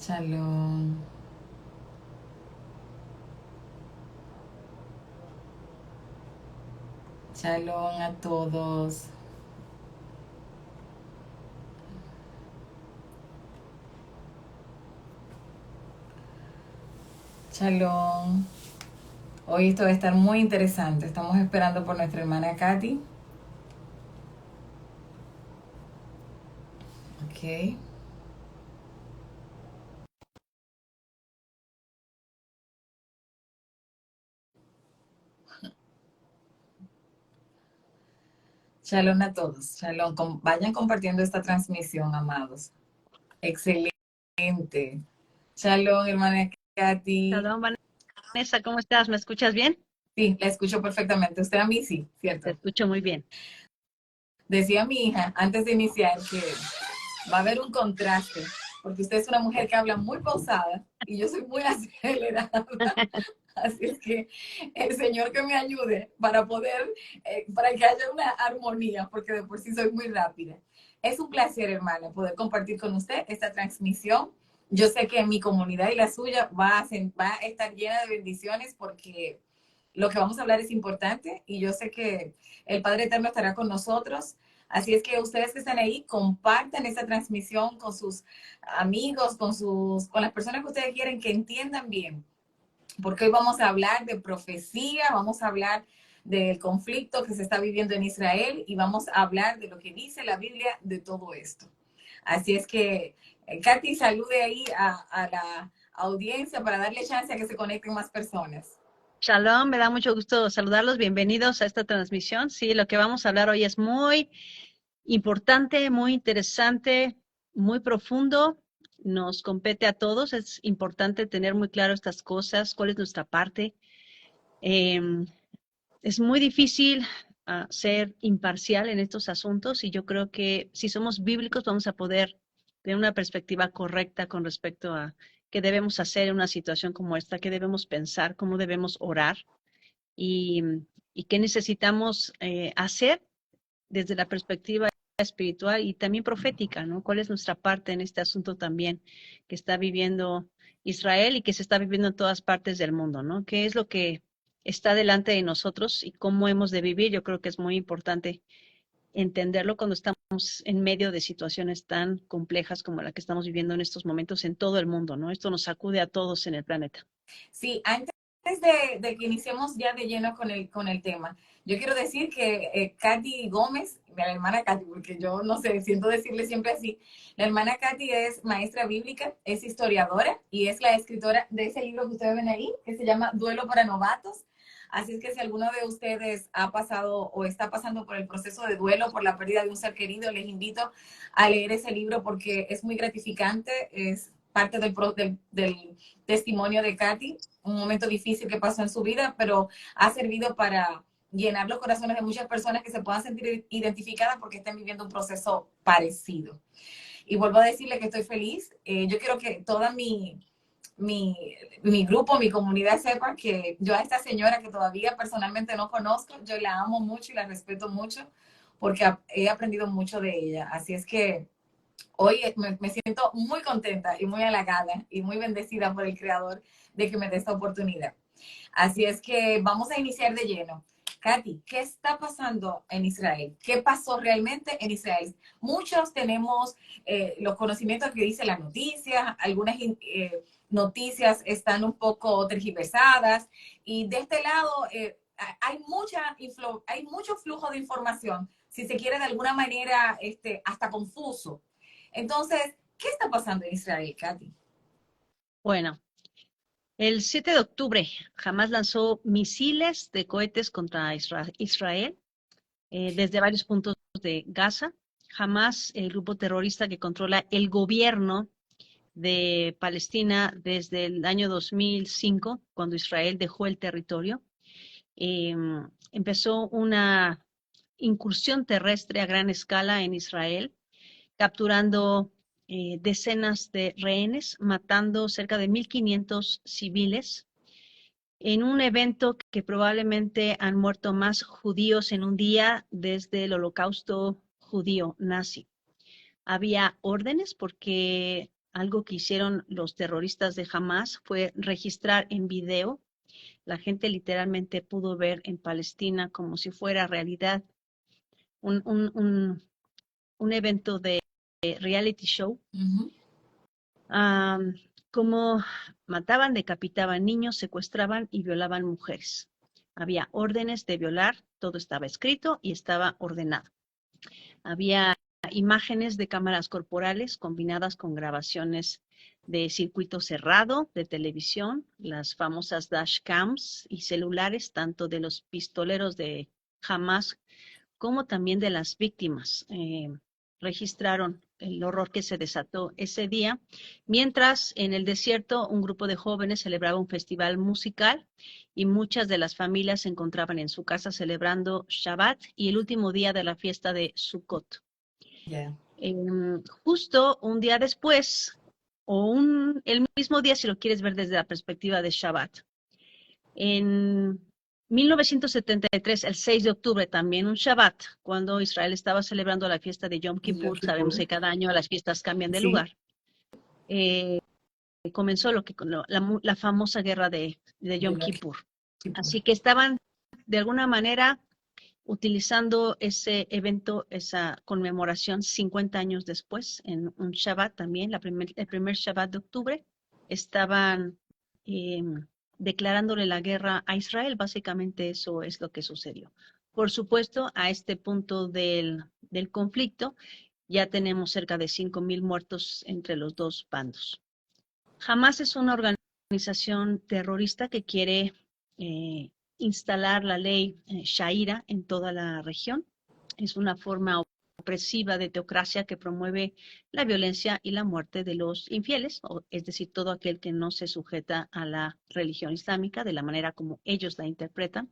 Shalom. Shalom a todos. Shalom. Hoy esto va a estar muy interesante. Estamos esperando por nuestra hermana Katy. Ok. Shalom a todos. Shalom. Vayan compartiendo esta transmisión, amados. Excelente. Shalom, hermana Katy. Perdón, Vanessa, ¿cómo estás? ¿Me escuchas bien? Sí, la escucho perfectamente. Usted a mí sí, Te ¿cierto? escucho muy bien. Decía mi hija antes de iniciar que va a haber un contraste, porque usted es una mujer que habla muy pausada y yo soy muy acelerada. Así es que el Señor que me ayude para poder, para que haya una armonía, porque de por sí soy muy rápida. Es un placer, hermana, poder compartir con usted esta transmisión. Yo sé que mi comunidad y la suya va a estar llena de bendiciones porque lo que vamos a hablar es importante y yo sé que el Padre Eterno estará con nosotros. Así es que ustedes que están ahí, compartan esta transmisión con sus amigos, con las personas que ustedes quieren que entiendan bien, porque hoy vamos a hablar de profecía, vamos a hablar del conflicto que se está viviendo en Israel y vamos a hablar de lo que dice la Biblia de todo esto. Así es que, Katy, salude ahí a la audiencia para darle chance a que se conecten más personas. Shalom, me da mucho gusto saludarlos. Bienvenidos a esta transmisión. Sí, lo que vamos a hablar hoy es muy importante, muy interesante, muy profundo. Nos compete a todos. Es importante tener muy claro estas cosas, cuál es nuestra parte. Em, es muy difícil ser imparcial en estos asuntos y yo creo que si somos bíblicos vamos a poder tener una perspectiva correcta con respecto a qué debemos hacer en una situación como esta, qué debemos pensar, cómo debemos orar y, y qué necesitamos hacer desde la perspectiva espiritual y también profética, ¿no? ¿Cuál es nuestra parte en este asunto también que está viviendo Israel y que se está viviendo en todas partes del mundo, ¿no? ¿Qué es lo que está delante de nosotros y cómo hemos de vivir? Yo creo que es muy importante entenderlo cuando estamos en medio de situaciones tan complejas como la que estamos viviendo en estos momentos en todo el mundo, ¿no? Esto nos sacude a todos en el planeta. Sí, antes de que iniciemos ya de lleno con el tema, yo quiero decir que Katy Gómez, la hermana Katy, porque yo no sé, siento decirle siempre así, la hermana Katy es maestra bíblica, es historiadora y es la escritora de ese libro que ustedes ven ahí, que se llama Duelo para Novatos. Así es que si alguno de ustedes ha pasado o está pasando por el proceso de duelo por la pérdida de un ser querido, les invito a leer ese libro porque es muy gratificante, es parte del testimonio de Katy, un momento difícil que pasó en su vida, pero ha servido para llenar los corazones de muchas personas que se puedan sentir identificadas porque están viviendo un proceso parecido. Y vuelvo a decirle que estoy feliz. Yo quiero que toda mi grupo, mi comunidad sepa que yo a esta señora que todavía personalmente no conozco, yo la amo mucho y la respeto mucho porque he aprendido mucho de ella. Así es que hoy me siento muy contenta y muy halagada y muy bendecida por el Creador de que me dé esta oportunidad. Así es que vamos a iniciar de lleno. Katy, ¿qué está pasando en Israel? ¿Qué pasó realmente en Israel? Muchos tenemos los conocimientos que dice la noticia, algunas noticias están un poco tergiversadas y de este lado hay mucho flujo de información, si se quiere de alguna manera hasta confuso. Entonces, ¿qué está pasando en Israel, Katy? Bueno, el 7 de octubre jamás lanzó misiles de cohetes contra Israel desde varios puntos de Gaza. Jamás el grupo terrorista que controla el gobierno de Palestina desde el año 2005, cuando Israel dejó el territorio, eh, empezó una incursión terrestre a gran escala en Israel, capturando decenas de rehenes, matando cerca de 1.500 civiles en un evento que probablemente han muerto más judíos en un día desde el holocausto judío nazi. Había órdenes porque algo que hicieron los terroristas de Hamás fue registrar en video. La gente literalmente pudo ver en Palestina como si fuera realidad un, un, un, un evento de reality show. Cómo mataban, decapitaban niños, secuestraban y violaban mujeres. Había órdenes de violar, todo estaba escrito y estaba ordenado. Había imágenes de cámaras corporales combinadas con grabaciones de circuito cerrado de televisión, las famosas dashcams y celulares, tanto de los pistoleros de Hamas como también de las víctimas. Registraron el horror que se desató ese día, mientras en el desierto un grupo de jóvenes celebraba un festival musical y muchas de las familias se encontraban en su casa celebrando Shabbat y el último día de la fiesta de Sukkot. Yeah. Justo un día después, el mismo día si lo quieres ver desde la perspectiva de Shabbat, en 1973, el 6 de octubre, también un Shabbat, cuando Israel estaba celebrando la fiesta de Yom Kippur, sabemos que cada año las fiestas cambian de lugar, comenzó la famosa guerra de Yom Kippur. Así que estaban, de alguna manera, utilizando ese evento, esa conmemoración 50 años después, en un Shabbat también, el primer Shabbat de octubre, estaban declarándole la guerra a Israel. Básicamente eso es lo que sucedió. Por supuesto, a este punto del conflicto ya tenemos cerca de 5,000 muertos entre los dos bandos. Hamas es una organización terrorista que quiere instalar la ley Sharia en toda la región. Es una forma opresiva de teocracia que promueve la violencia y la muerte de los infieles, es decir, todo aquel que no se sujeta a la religión islámica de la manera como ellos la interpretan.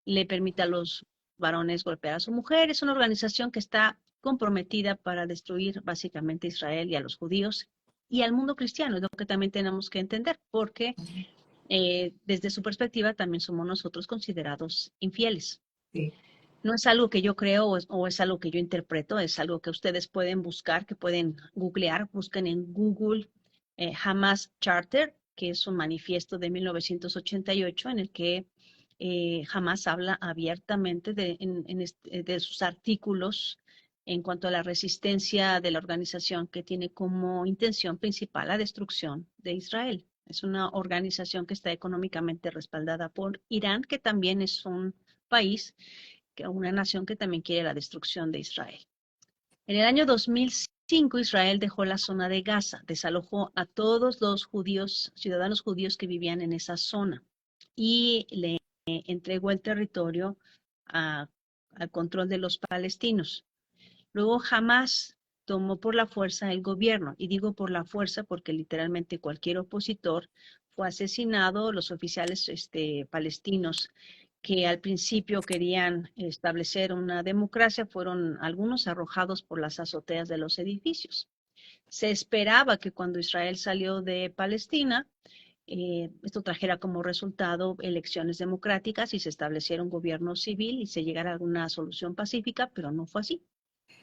Le permite a los varones golpear a su mujer. Es una organización que está comprometida para destruir básicamente a Israel y a los judíos y al mundo cristiano. Es lo que también tenemos que entender, porque desde su perspectiva también somos nosotros considerados infieles. Sí. No es algo que yo creo o es algo que yo interpreto, es algo que ustedes pueden buscar, que pueden googlear. Busquen en Google Hamas Charter, que es un manifiesto de 1988 en el que Hamas habla abiertamente de sus artículos en cuanto a la resistencia de la organización, que tiene como intención principal la destrucción de Israel. Es una organización que está económicamente respaldada por Irán, que también es un país, una nación que también quiere la destrucción de Israel. En el año 2005, Israel dejó la zona de Gaza, desalojó a todos los judíos, ciudadanos judíos que vivían en esa zona, y le entregó el territorio al control de los palestinos. Luego Hamas tomó por la fuerza el gobierno, y digo por la fuerza porque literalmente cualquier opositor fue asesinado. Los oficiales palestinos que al principio querían establecer una democracia fueron algunos arrojados por las azoteas de los edificios. Se esperaba que cuando Israel salió de Palestina, esto trajera como resultado elecciones democráticas y se estableciera un gobierno civil y se llegara a alguna solución pacífica, pero no fue así.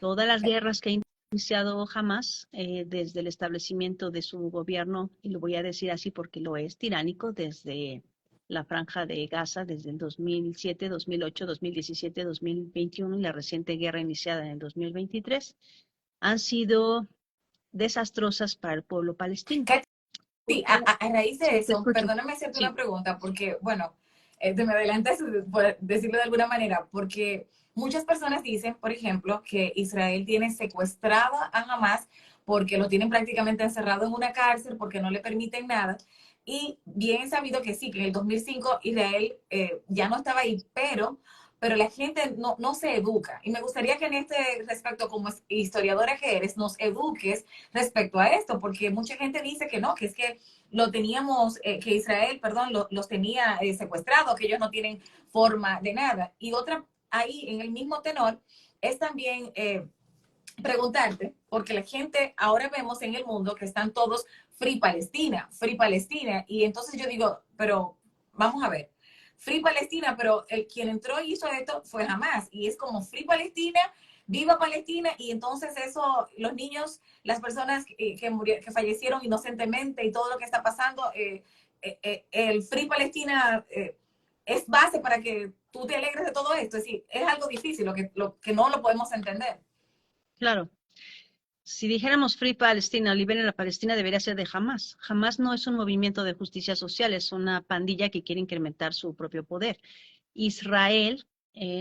Todas las guerras que ha iniciado Hamas desde el establecimiento de su gobierno, y lo voy a decir así porque lo es, tiránico, desde la franja de Gaza, desde el 2007, 2008, 2017, 2021 y la reciente guerra iniciada en el 2023, han sido desastrosas para el pueblo palestino. Sí, a raíz de eso, escucho. perdóname hacerte Sí. una pregunta, porque, bueno, te me adelantas, por decirlo de alguna manera, porque muchas personas dicen, por ejemplo, que Israel tiene secuestrada a Hamas porque lo tienen prácticamente encerrado en una cárcel, porque no le permiten nada. Y bien es sabido que sí, que en el 2005 Israel ya no estaba ahí, pero la gente no se educa. Y me gustaría que en este respecto, como historiadora que eres, nos eduques respecto a esto, porque mucha gente dice que no, que es que lo teníamos, que Israel, perdón, los tenía secuestrados, que ellos no tienen forma de nada. Y otra, ahí en el mismo tenor, es también preguntarte, porque la gente, ahora vemos en el mundo que están todos Free Palestina, y entonces yo digo, pero vamos a ver, Free Palestina, pero quien entró y hizo esto fue Hamas, y es como Free Palestina, viva Palestina, y entonces eso, los niños, las personas que fallecieron inocentemente y todo lo que está pasando, el Free Palestina es base para que tú te alegres de todo esto. Es decir, es algo difícil, lo que no lo podemos entender. Claro. Si dijéramos Free Palestina, liberen a Palestina, debería ser de Hamas. Hamas no es un movimiento de justicia social, es una pandilla que quiere incrementar su propio poder. Israel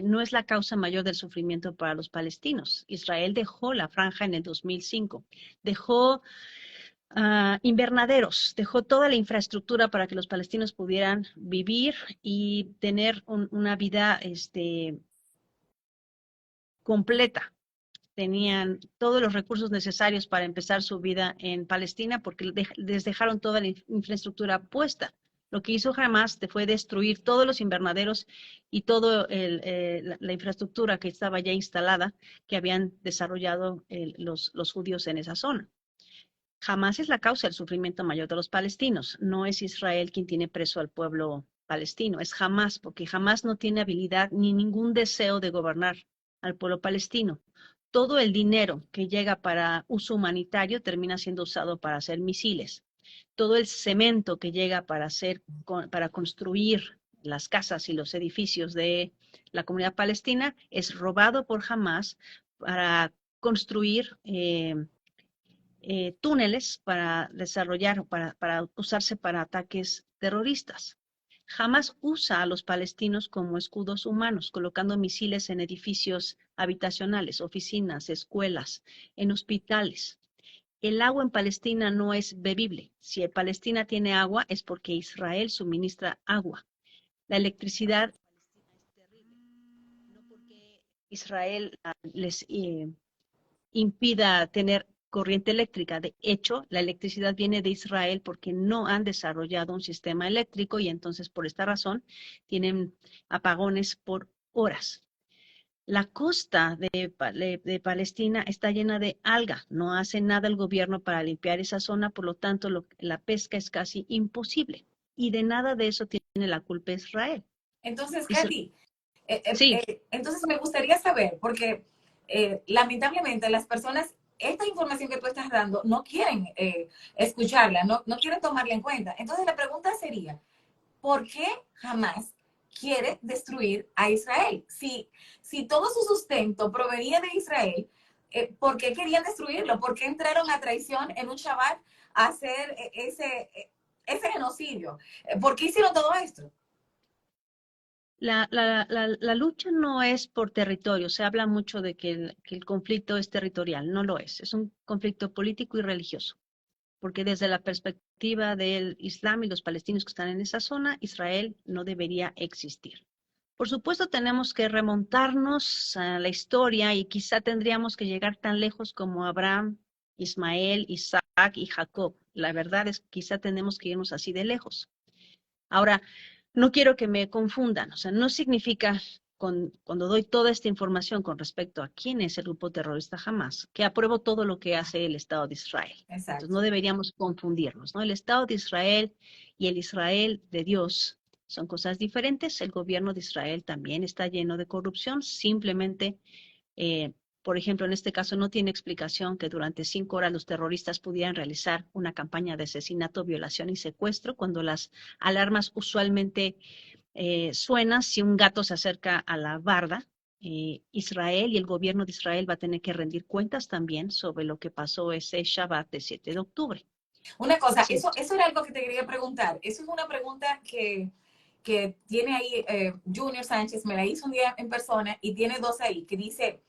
no es la causa mayor del sufrimiento para los palestinos. Israel dejó la franja en el 2005, dejó invernaderos, dejó toda la infraestructura para que los palestinos pudieran vivir y tener una vida completa. Tenían todos los recursos necesarios para empezar su vida en Palestina porque les dejaron toda la infraestructura puesta. Lo que hizo Hamas fue destruir todos los invernaderos y toda la infraestructura que estaba ya instalada, que habían desarrollado los judíos en esa zona. Hamas es la causa del sufrimiento mayor de los palestinos. No es Israel quien tiene preso al pueblo palestino, es Hamas, porque Hamas no tiene habilidad ni ningún deseo de gobernar al pueblo palestino. Todo el dinero que llega para uso humanitario termina siendo usado para hacer misiles. Todo el cemento que llega para construir las casas y los edificios de la comunidad palestina es robado por Hamas para construir túneles para desarrollar, para usarse para ataques terroristas. Jamás usa a los palestinos como escudos humanos, colocando misiles en edificios habitacionales, oficinas, escuelas, en hospitales. El agua en Palestina no es bebible. Si Palestina tiene agua es porque Israel suministra agua. La electricidad es terrible, no porque Israel les impida tener corriente eléctrica. De hecho, la electricidad viene de Israel porque no han desarrollado un sistema eléctrico y entonces por esta razón tienen apagones por horas. La costa de Palestina está llena de alga. No hace nada el gobierno para limpiar esa zona, por lo tanto la pesca es casi imposible. Y de nada de eso tiene la culpa Israel. Entonces, Katy, sí. Entonces me gustaría saber, porque lamentablemente las personas, esta información que tú estás dando, no quieren escucharla, no quieren tomarla en cuenta. Entonces la pregunta sería, ¿por qué jamás quiere destruir a Israel? Si todo su sustento provenía de Israel, ¿por qué querían destruirlo? ¿Por qué entraron a traición en un Shabbat a hacer ese genocidio? ¿Por qué hicieron todo esto? La lucha no es por territorio. Se habla mucho de que el conflicto es territorial. No lo es. Es un conflicto político y religioso. Porque desde la perspectiva del Islam y los palestinos que están en esa zona, Israel no debería existir. Por supuesto, tenemos que remontarnos a la historia y quizá tendríamos que llegar tan lejos como Abraham, Ismael, Isaac y Jacob. La verdad es que quizá tenemos que irnos así de lejos. Ahora, no quiero que me confundan, o sea, no significa cuando doy toda esta información con respecto a quién es el grupo terrorista Hamas, que apruebo todo lo que hace el Estado de Israel. Exacto. Entonces no deberíamos confundirnos, ¿no? El Estado de Israel y el Israel de Dios son cosas diferentes. El gobierno de Israel también está lleno de corrupción, simplemente por ejemplo, en este caso no tiene explicación que durante 5 horas los terroristas pudieran realizar una campaña de asesinato, violación y secuestro cuando las alarmas usualmente suenan si un gato se acerca a la barda. Israel y el gobierno de Israel va a tener que rendir cuentas también sobre lo que pasó ese Shabbat de 7 de octubre. Una cosa, eso era algo que te quería preguntar. Eso es una pregunta que tiene ahí Junior Sánchez, me la hizo un día en persona y tiene dos ahí, que dice,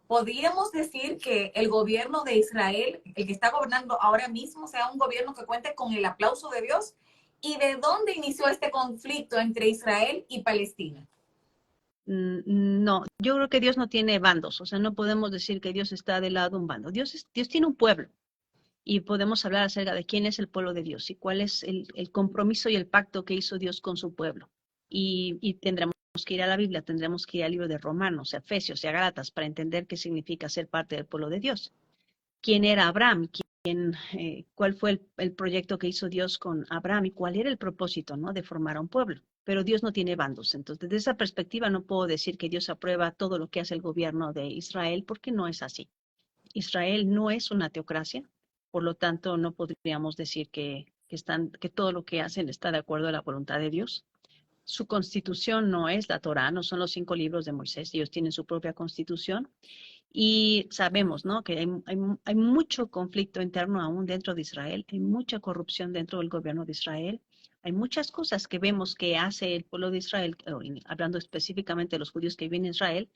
¿podríamos decir que el gobierno de Israel, el que está gobernando ahora mismo, sea un gobierno que cuente con el aplauso de Dios? ¿Y de dónde inició este conflicto entre Israel y Palestina? No, yo creo que Dios no tiene bandos, o sea, no podemos decir que Dios está del lado de un bando. Dios tiene un pueblo y podemos hablar acerca de quién es el pueblo de Dios y cuál es el compromiso y el pacto que hizo Dios con su pueblo. Y tendremos que ir a la Biblia, tendremos que ir al libro de Romanos, a Efesios y a Gálatas para entender qué significa ser parte del pueblo de Dios. ¿Quién era Abraham? ¿Cuál fue el proyecto que hizo Dios con Abraham y cuál era el propósito, ¿no? De formar a un pueblo. pero Dios no tiene bandos. Entonces, desde esa perspectiva no puedo decir que Dios aprueba todo lo que hace el gobierno de Israel, porque no es así. Israel no es una teocracia, por lo tanto no podríamos decir que todo lo que hacen está de acuerdo a la voluntad de Dios. Su constitución no es la Torá, no son los 5 libros de Moisés, ellos tienen su propia constitución. Y sabemos, ¿no?, que hay mucho conflicto interno aún dentro de Israel, hay mucha corrupción dentro del gobierno de Israel, hay muchas cosas que vemos que hace el pueblo de Israel, hablando específicamente de los judíos que viven en Israel,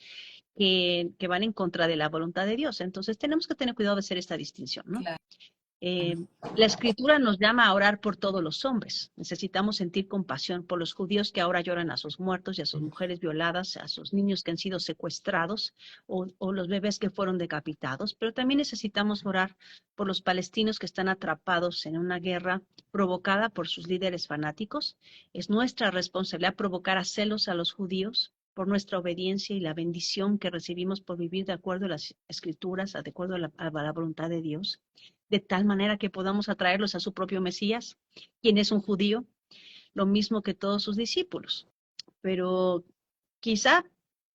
que van en contra de la voluntad de Dios. Entonces tenemos que tener cuidado de hacer esta distinción, ¿no? Claro. La escritura nos llama a orar por todos los hombres. Necesitamos sentir compasión por los judíos que ahora lloran a sus muertos y a sus mujeres violadas, a sus niños que han sido secuestrados o los bebés que fueron decapitados, pero también necesitamos orar por los palestinos que están atrapados en una guerra provocada por sus líderes fanáticos. Es nuestra responsabilidad provocar a celos a los judíos por nuestra obediencia y la bendición que recibimos por vivir de acuerdo a las escrituras, de acuerdo a la voluntad de Dios, de tal manera que podamos atraerlos a su propio Mesías, quien es un judío, lo mismo que todos sus discípulos. Pero quizá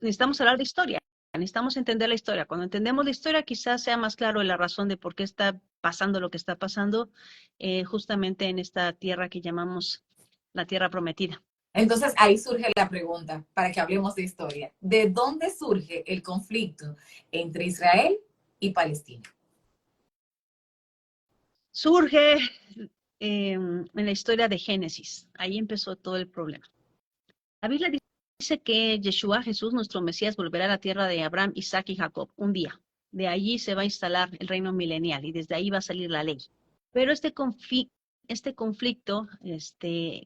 necesitamos hablar de historia, necesitamos entender la historia. Cuando entendemos la historia, quizás sea más claro la razón de por qué está pasando lo que está pasando justamente en esta tierra que llamamos la tierra prometida. Entonces ahí surge la pregunta para que hablemos de historia. ¿De dónde surge el conflicto entre Israel y Palestina? Surge en la historia de Génesis. Ahí empezó todo el problema. La Biblia dice que Yeshua, Jesús, nuestro Mesías, volverá a la tierra de Abraham, Isaac y Jacob un día. De allí se va a instalar el reino milenial y desde ahí va a salir la ley. Pero este conflicto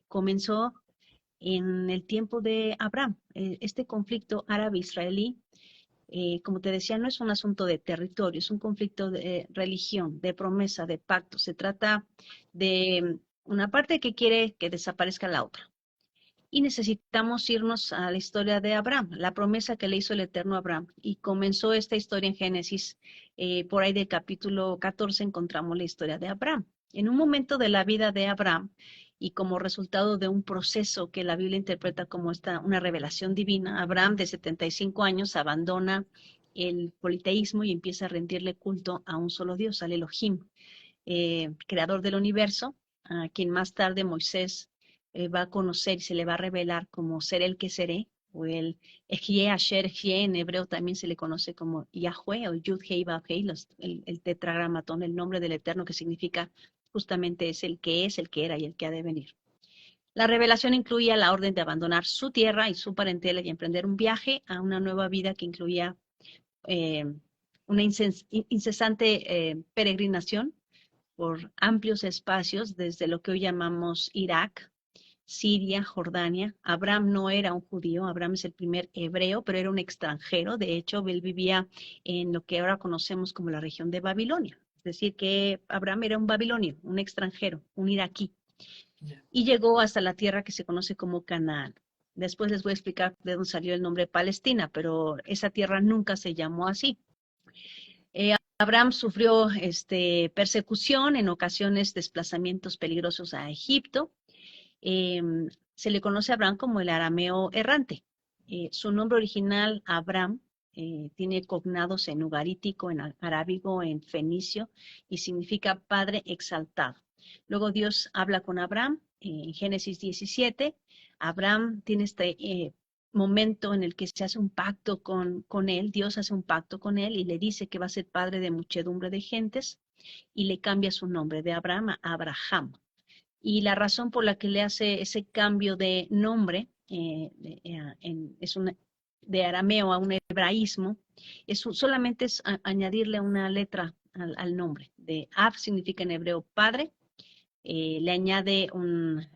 comenzó en el tiempo de Abraham. Este conflicto árabe-israelí, como te decía, no es un asunto de territorio, es un conflicto de religión, de promesa, de pacto. Se trata de una parte que quiere que desaparezca la otra. Y necesitamos irnos a la historia de Abraham, la promesa que le hizo el Eterno a Abraham. Y comenzó esta historia en Génesis, por ahí del capítulo 14 encontramos la historia de Abraham. En un momento de la vida de Abraham, y como resultado de un proceso que la Biblia interpreta como una revelación divina, Abraham de 75 años abandona el politeísmo y empieza a rendirle culto a un solo Dios, al Elohim, creador del universo, a quien más tarde Moisés va a conocer y se le va a revelar como ser el que seré, o el Ejie Asher Ejie, en hebreo también se le conoce como Yahweh o Yud Hei Vav Hei, el tetragramatón, el nombre del Eterno, que significa justamente es, el que era y el que ha de venir. La revelación incluía la orden de abandonar su tierra y su parentela y emprender un viaje a una nueva vida que incluía una incesante peregrinación por amplios espacios, desde lo que hoy llamamos Irak, Siria, Jordania. Abraham no era un judío, Abraham es el primer hebreo, pero era un extranjero. De hecho, él vivía en lo que ahora conocemos como la región de Babilonia. Es decir, que Abraham era un babilonio, un extranjero, un iraquí. Y llegó hasta la tierra que se conoce como Canaán. Después les voy a explicar de dónde salió el nombre Palestina, pero esa tierra nunca se llamó así. Abraham sufrió persecución, en ocasiones desplazamientos peligrosos a Egipto. Se le conoce a Abraham como el arameo errante. Su nombre original, Abraham, tiene cognados en ugarítico, en arábigo, en fenicio, y significa padre exaltado. Luego Dios habla con Abraham en Génesis 17. Abraham tiene este momento en el que se hace un pacto con él. Dios hace un pacto con él y le dice que va a ser padre de muchedumbre de gentes, y le cambia su nombre de Abraham a Abraham. Y la razón por la que le hace ese cambio de nombre de arameo a un hebraísmo, solamente es añadirle una letra al nombre. De Ab significa en hebreo padre, le añade una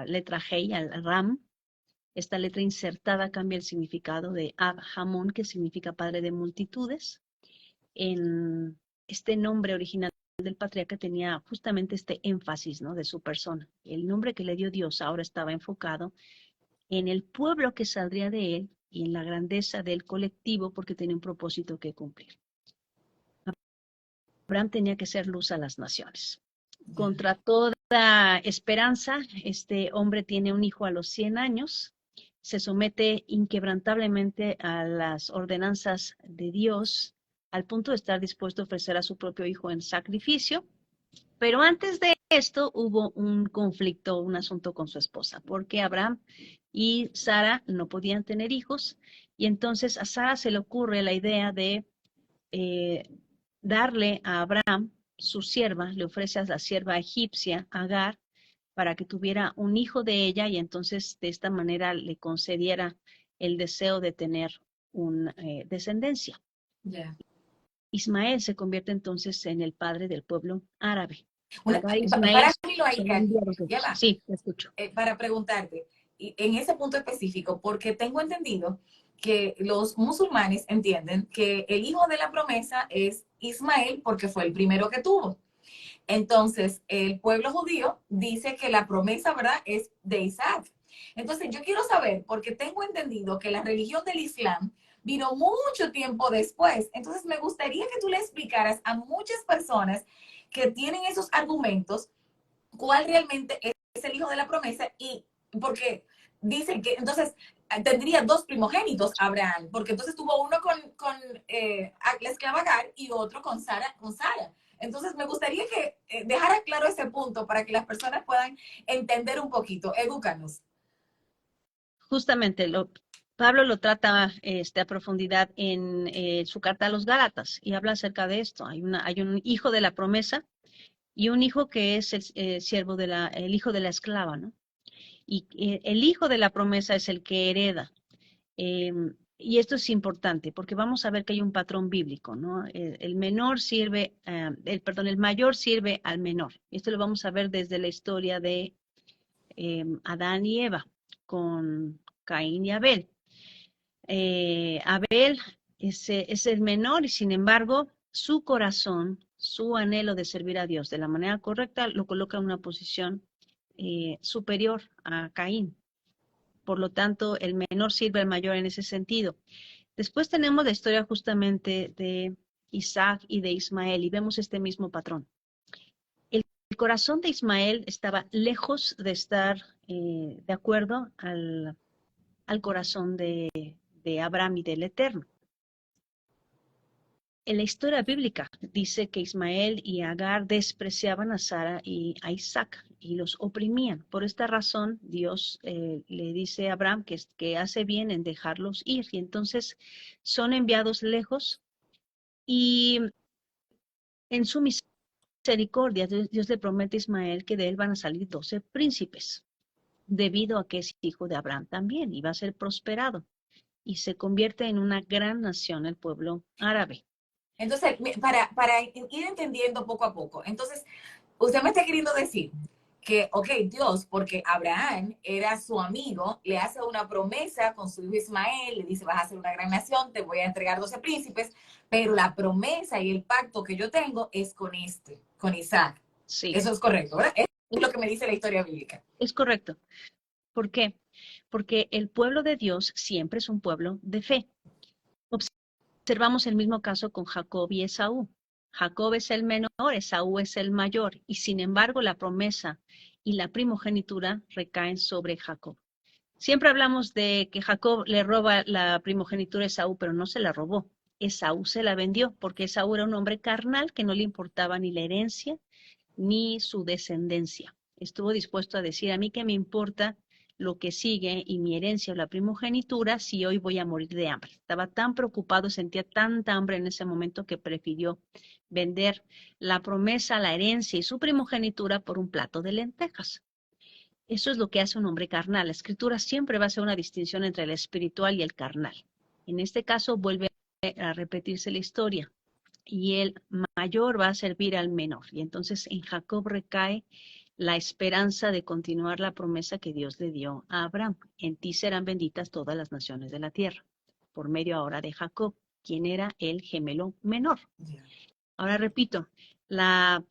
letra Hei al Ram. Esta letra insertada cambia el significado de Ab Hamón, que significa padre de multitudes. En este nombre original del patriarca tenía justamente este énfasis, ¿no?, de su persona. El nombre que le dio Dios ahora estaba enfocado en el pueblo que saldría de él y en la grandeza del colectivo, porque tenía un propósito que cumplir. Abraham tenía que ser luz a las naciones. Contra toda esperanza, este hombre tiene un hijo a los 100 años, se somete inquebrantablemente a las ordenanzas de Dios, al punto de estar dispuesto a ofrecer a su propio hijo en sacrificio. Pero antes de esto hubo un conflicto, un asunto con su esposa, porque Abraham y Sara no podían tener hijos, y entonces a Sara se le ocurre la idea de eh, darle a Abraham su sierva, le ofrece a la sierva egipcia, Agar, para que tuviera un hijo de ella y entonces de esta manera le concediera el deseo de tener una descendencia. Ya. Ismael se convierte entonces en el padre del pueblo árabe. Una, Agar e Ismael páramelo ahí, son Katy. enviados de Ya Dios. va. Sí, te escucho. Para preguntarte, y en ese punto específico, porque tengo entendido que los musulmanes entienden que el hijo de la promesa es Ismael porque fue el primero que tuvo. Entonces, el pueblo judío dice que la promesa, ¿verdad?, es de Isaac. Entonces, yo quiero saber, porque tengo entendido que la religión del Islam vino mucho tiempo después. Entonces, me gustaría que tú le explicaras a muchas personas que tienen esos argumentos cuál realmente es el hijo de la promesa y porque dicen que entonces tendría dos primogénitos Abraham, porque entonces tuvo uno con la esclava Agar y otro con Sara, con Sara. Entonces me gustaría que dejara claro ese punto para que las personas puedan entender un poquito. Edúcanos. Justamente Pablo lo trata a profundidad en su carta a los Gálatas y habla acerca de esto. Hay un hijo de la promesa y un hijo que es el siervo el hijo de la esclava, ¿no? Y el hijo de la promesa es el que hereda. Y esto es importante porque vamos a ver que hay un patrón bíblico, ¿no? El menor sirve, el mayor sirve al menor. Esto lo vamos a ver desde la historia de Adán y Eva con Caín y Abel. Abel es el menor y sin embargo su corazón, su anhelo de servir a Dios de la manera correcta lo coloca en una posición superior a Caín. Por lo tanto, el menor sirve al mayor en ese sentido. Después tenemos la historia justamente de Isaac y de Ismael y vemos este mismo patrón. El corazón de Ismael estaba lejos de estar de acuerdo al corazón de Abraham y del Eterno. En la historia bíblica dice que Ismael y Agar despreciaban a Sara y a Isaac y los oprimían. Por esta razón, Dios le dice a Abraham que hace bien en dejarlos ir. Y entonces son enviados lejos y en su misericordia Dios le promete a Ismael que de él van a salir 12 príncipes, debido a que es hijo de Abraham también y va a ser prosperado. Y se convierte en una gran nación el pueblo árabe. Entonces, para ir entendiendo poco a poco, entonces, usted me está queriendo decir que, ok, Dios, porque Abraham era su amigo, le hace una promesa con su hijo Ismael, le dice, vas a ser una gran nación, te voy a entregar 12 príncipes, pero la promesa y el pacto que yo tengo es con Isaac. Sí, Eso es correcto, ¿verdad? Es lo que me dice la historia bíblica. es correcto. ¿Por qué? Porque el pueblo de Dios siempre es un pueblo de fe. Observamos el mismo caso con Jacob y Esaú. Jacob es el menor, Esaú es el mayor, y sin embargo la promesa y la primogenitura recaen sobre Jacob. Siempre hablamos de que Jacob le roba la primogenitura a Esaú, pero no se la robó. Esaú se la vendió porque Esaú era un hombre carnal que no le importaba ni la herencia ni su descendencia. Estuvo dispuesto a decir, a mí qué me importa lo que sigue y mi herencia o la primogenitura si hoy voy a morir de hambre. Estaba tan preocupado, sentía tanta hambre en ese momento que prefirió vender la promesa, la herencia y su primogenitura por un plato de lentejas. Eso es lo que hace un hombre carnal. La escritura siempre va a hacer una distinción entre el espiritual y el carnal. En este caso vuelve a repetirse la historia y el mayor va a servir al menor. Y entonces en Jacob recae la esperanza de continuar la promesa que Dios le dio a Abraham. En ti serán benditas todas las naciones de la tierra, por medio ahora de Jacob, quien era el gemelo menor. Ahora repito, la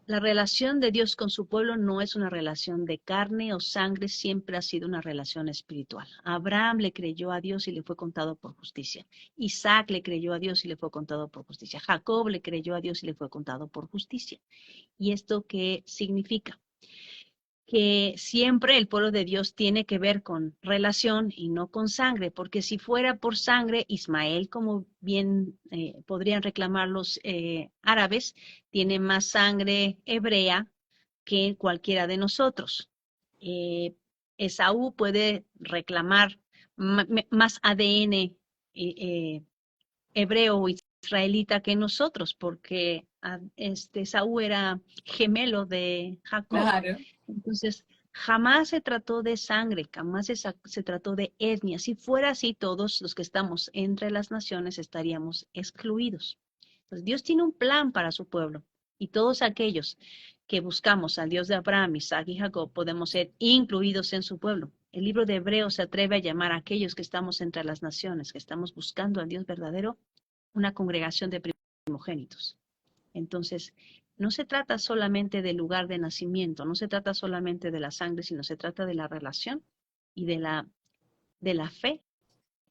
relación de Dios con su pueblo no es una relación de carne o sangre, siempre ha sido una relación espiritual. Abraham le creyó a Dios y le fue contado por justicia. Isaac le creyó a Dios y le fue contado por justicia. Jacob le creyó a Dios y le fue contado por justicia. ¿Y esto qué significa? que siempre el pueblo de Dios tiene que ver con relación y no con sangre, porque si fuera por sangre, Ismael, como bien podrían reclamar los árabes, tiene más sangre hebrea que cualquiera de nosotros. Esaú puede reclamar más ADN hebreo o israelita que nosotros, porque Esaú era gemelo de Jacob. Claro. Entonces, jamás se trató de sangre, jamás se trató de etnia. Si fuera así, todos los que estamos entre las naciones estaríamos excluidos. Pues Dios tiene un plan para su pueblo y todos aquellos que buscamos al Dios de Abraham, Isaac y Jacob podemos ser incluidos en su pueblo. El libro de Hebreos se atreve a llamar a aquellos que estamos entre las naciones, que estamos buscando al Dios verdadero, una congregación de primogénitos. Entonces, no se trata solamente del lugar de nacimiento, no se trata solamente de la sangre, sino se trata de la relación y de la fe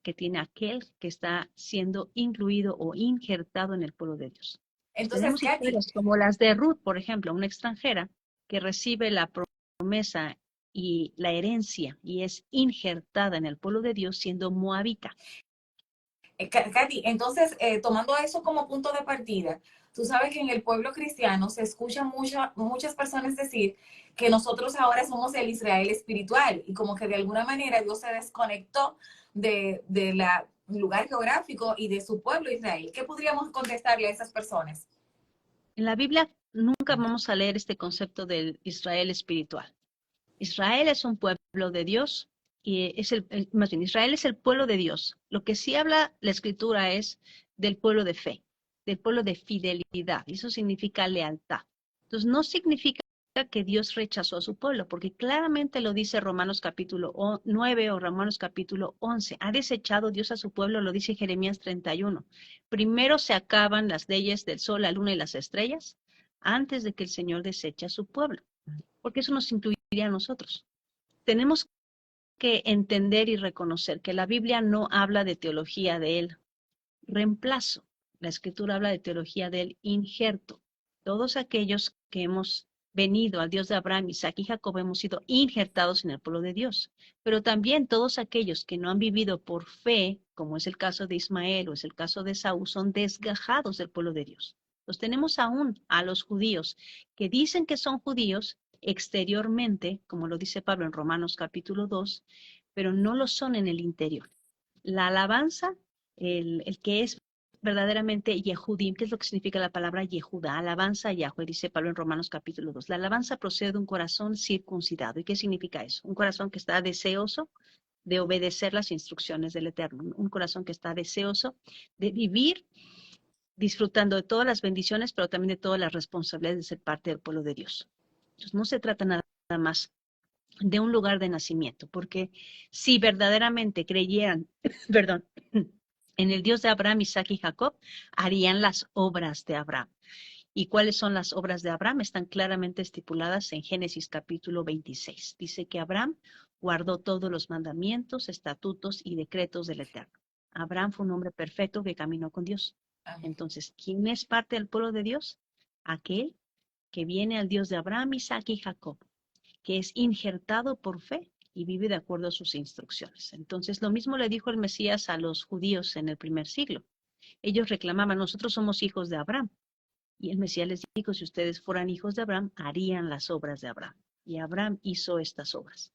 que tiene aquel que está siendo incluido o injertado en el pueblo de Dios. Entonces, Tenemos Katy, historias como las de Ruth, por ejemplo, una extranjera que recibe la promesa y la herencia y es injertada en el pueblo de Dios siendo moabita. Katy, entonces, tomando eso como punto de partida, tú sabes que en el pueblo cristiano se escuchan muchas personas decir que nosotros ahora somos el Israel espiritual y como que de alguna manera Dios se desconectó de la lugar geográfico y de su pueblo Israel. ¿Qué podríamos contestarle a esas personas? En la Biblia nunca vamos a leer este concepto del Israel espiritual. Israel es un pueblo de Dios y más bien, Israel es el pueblo de Dios. Lo que sí habla la escritura es del pueblo de fe, del pueblo de fidelidad. Y eso significa lealtad. Entonces, no significa que Dios rechazó a su pueblo, porque claramente lo dice Romanos capítulo 9 o Romanos capítulo 11. Ha desechado Dios a su pueblo, lo dice Jeremías 31. Primero se acaban las leyes del sol, la luna y las estrellas antes de que el Señor deseche a su pueblo, porque eso nos incluiría a nosotros. Tenemos que entender y reconocer que la Biblia no habla de teología del reemplazo. La escritura habla de teología del injerto. Todos aquellos que hemos venido al Dios de Abraham, Isaac y Jacob hemos sido injertados en el pueblo de Dios. Pero también todos aquellos que no han vivido por fe, como es el caso de Ismael o es el caso de Saúl, son desgajados del pueblo de Dios. Los tenemos aún a los judíos que dicen que son judíos exteriormente, como lo dice Pablo en Romanos capítulo 2, pero no lo son en el interior. La alabanza, el que es verdaderamente Yehudim, ¿qué es lo que significa la palabra Yehuda? Alabanza a Yahweh, dice Pablo en Romanos capítulo 2. La alabanza procede de un corazón circuncidado. ¿Y qué significa eso? Un corazón que está deseoso de obedecer las instrucciones del Eterno. Un corazón que está deseoso de vivir disfrutando de todas las bendiciones, pero también de todas las responsabilidades de ser parte del pueblo de Dios. Entonces, no se trata nada más de un lugar de nacimiento, porque si verdaderamente creyeran, perdón, en el Dios de Abraham, Isaac y Jacob, harían las obras de Abraham. ¿Y cuáles son las obras de Abraham? Están claramente estipuladas en Génesis capítulo 26. Dice que Abraham guardó todos los mandamientos, estatutos y decretos del Eterno. Abraham fue un hombre perfecto que caminó con Dios. Entonces, ¿quién es parte del pueblo de Dios? Aquel que viene al Dios de Abraham, Isaac y Jacob, que es injertado por fe y vive de acuerdo a sus instrucciones. Entonces, lo mismo le dijo el Mesías a los judíos en el primer siglo. Ellos reclamaban, nosotros somos hijos de Abraham. Y el Mesías les dijo, si ustedes fueran hijos de Abraham, harían las obras de Abraham. Y Abraham hizo estas obras.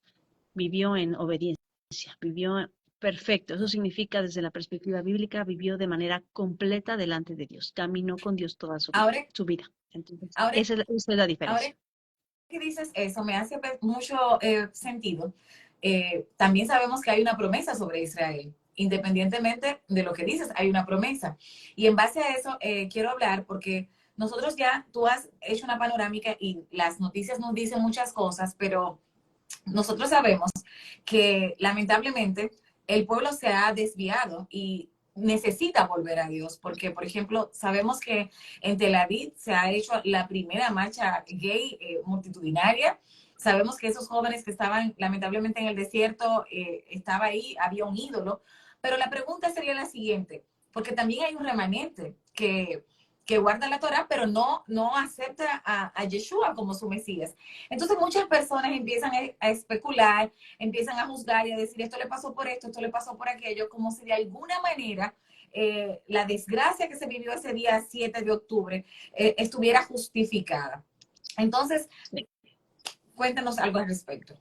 Vivió en obediencia, vivió perfecto. Eso significa, desde la perspectiva bíblica, vivió de manera completa delante de Dios. Caminó con Dios toda su Ahora, vida. Entonces, ahora, esa es la ahora diferencia. que dices eso, me hace mucho sentido. También sabemos que hay una promesa sobre Israel. Independientemente de lo que dices, hay una promesa. Y en base a eso, quiero hablar porque nosotros ya, tú has hecho una panorámica y las noticias nos dicen muchas cosas, pero nosotros sabemos que lamentablemente el pueblo se ha desviado y necesita volver a Dios, porque, por ejemplo, sabemos que en Tel Aviv se ha hecho la primera marcha gay multitudinaria. Sabemos que esos jóvenes que estaban lamentablemente en el desierto, estaba ahí, había un ídolo. Pero la pregunta sería la siguiente, porque también hay un remanente que que guarda la Torá, pero no acepta a Yeshua como su Mesías. Entonces muchas personas empiezan a especular, empiezan a juzgar y a decir, esto le pasó por esto le pasó por aquello, como si de alguna manera la desgracia que se vivió ese día 7 de octubre estuviera justificada. Entonces, Sí. cuéntanos algo al respecto.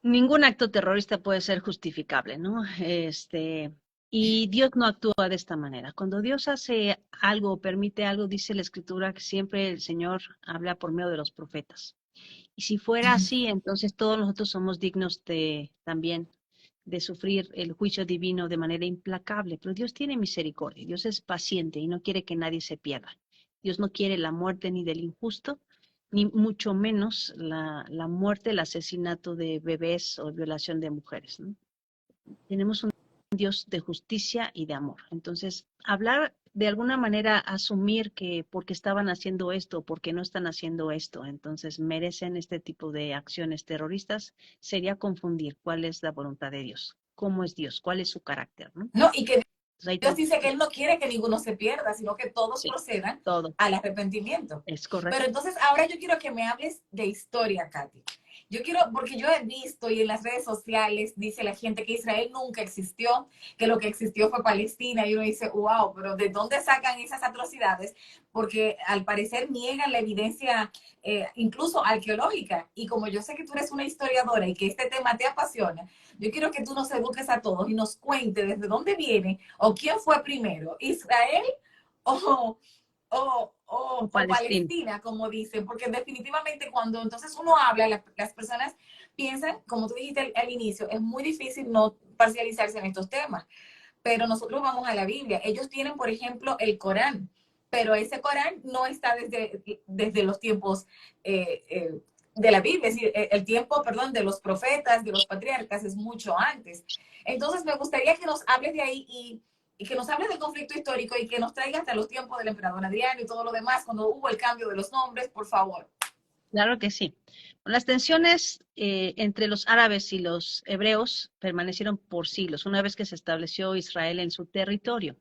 Ningún acto terrorista puede ser justificable, ¿no? Y Dios no actúa de esta manera. Cuando Dios hace algo o permite algo, dice la Escritura que siempre el Señor habla por medio de los profetas. Y si fuera así, entonces todos nosotros somos dignos de también de sufrir el juicio divino de manera implacable. Pero Dios tiene misericordia, Dios es paciente y no quiere que nadie se pierda. Dios no quiere la muerte ni del injusto, ni mucho menos la muerte, el asesinato de bebés o violación de mujeres, ¿no? Tenemos un Dios de justicia y de amor. Entonces, hablar de alguna manera, asumir que porque estaban haciendo esto, porque no están haciendo esto, entonces merecen este tipo de acciones terroristas, sería confundir cuál es la voluntad de Dios, cómo es Dios, cuál es su carácter, ¿no? No, y que Dios Entonces, dice que Él no quiere que ninguno se pierda, sino que todos sí, procedan todo al arrepentimiento. es Pero correcto. entonces ahora yo quiero que me hables de historia, Katy. Yo quiero, porque yo he visto y en las redes sociales dice la gente que Israel nunca existió, que lo que existió fue Palestina, y uno dice, wow, pero ¿de dónde sacan esas atrocidades? Porque al parecer niegan la evidencia, incluso arqueológica. Y como yo sé que tú eres una historiadora y que este tema te apasiona, yo quiero que tú nos eduques a todos y nos cuentes desde dónde viene o quién fue primero, Israel o, O o Palestina. Palestina, como dicen, porque definitivamente cuando entonces uno habla, las personas piensan, como tú dijiste al inicio, es muy difícil no parcializarse en estos temas, pero nosotros vamos a la Biblia. Ellos tienen, por ejemplo, el Corán, pero ese Corán no está desde los tiempos de la Biblia, es decir, el tiempo, perdón, de los profetas, de los patriarcas, es mucho antes. Entonces, me gustaría que nos hables de ahí y que nos hables del conflicto histórico y que nos traiga hasta los tiempos del emperador Adriano y todo lo demás, cuando hubo el cambio de los nombres, por favor. Claro que sí. Las tensiones entre los árabes y los hebreos permanecieron por siglos, una vez que se estableció Israel en su territorio.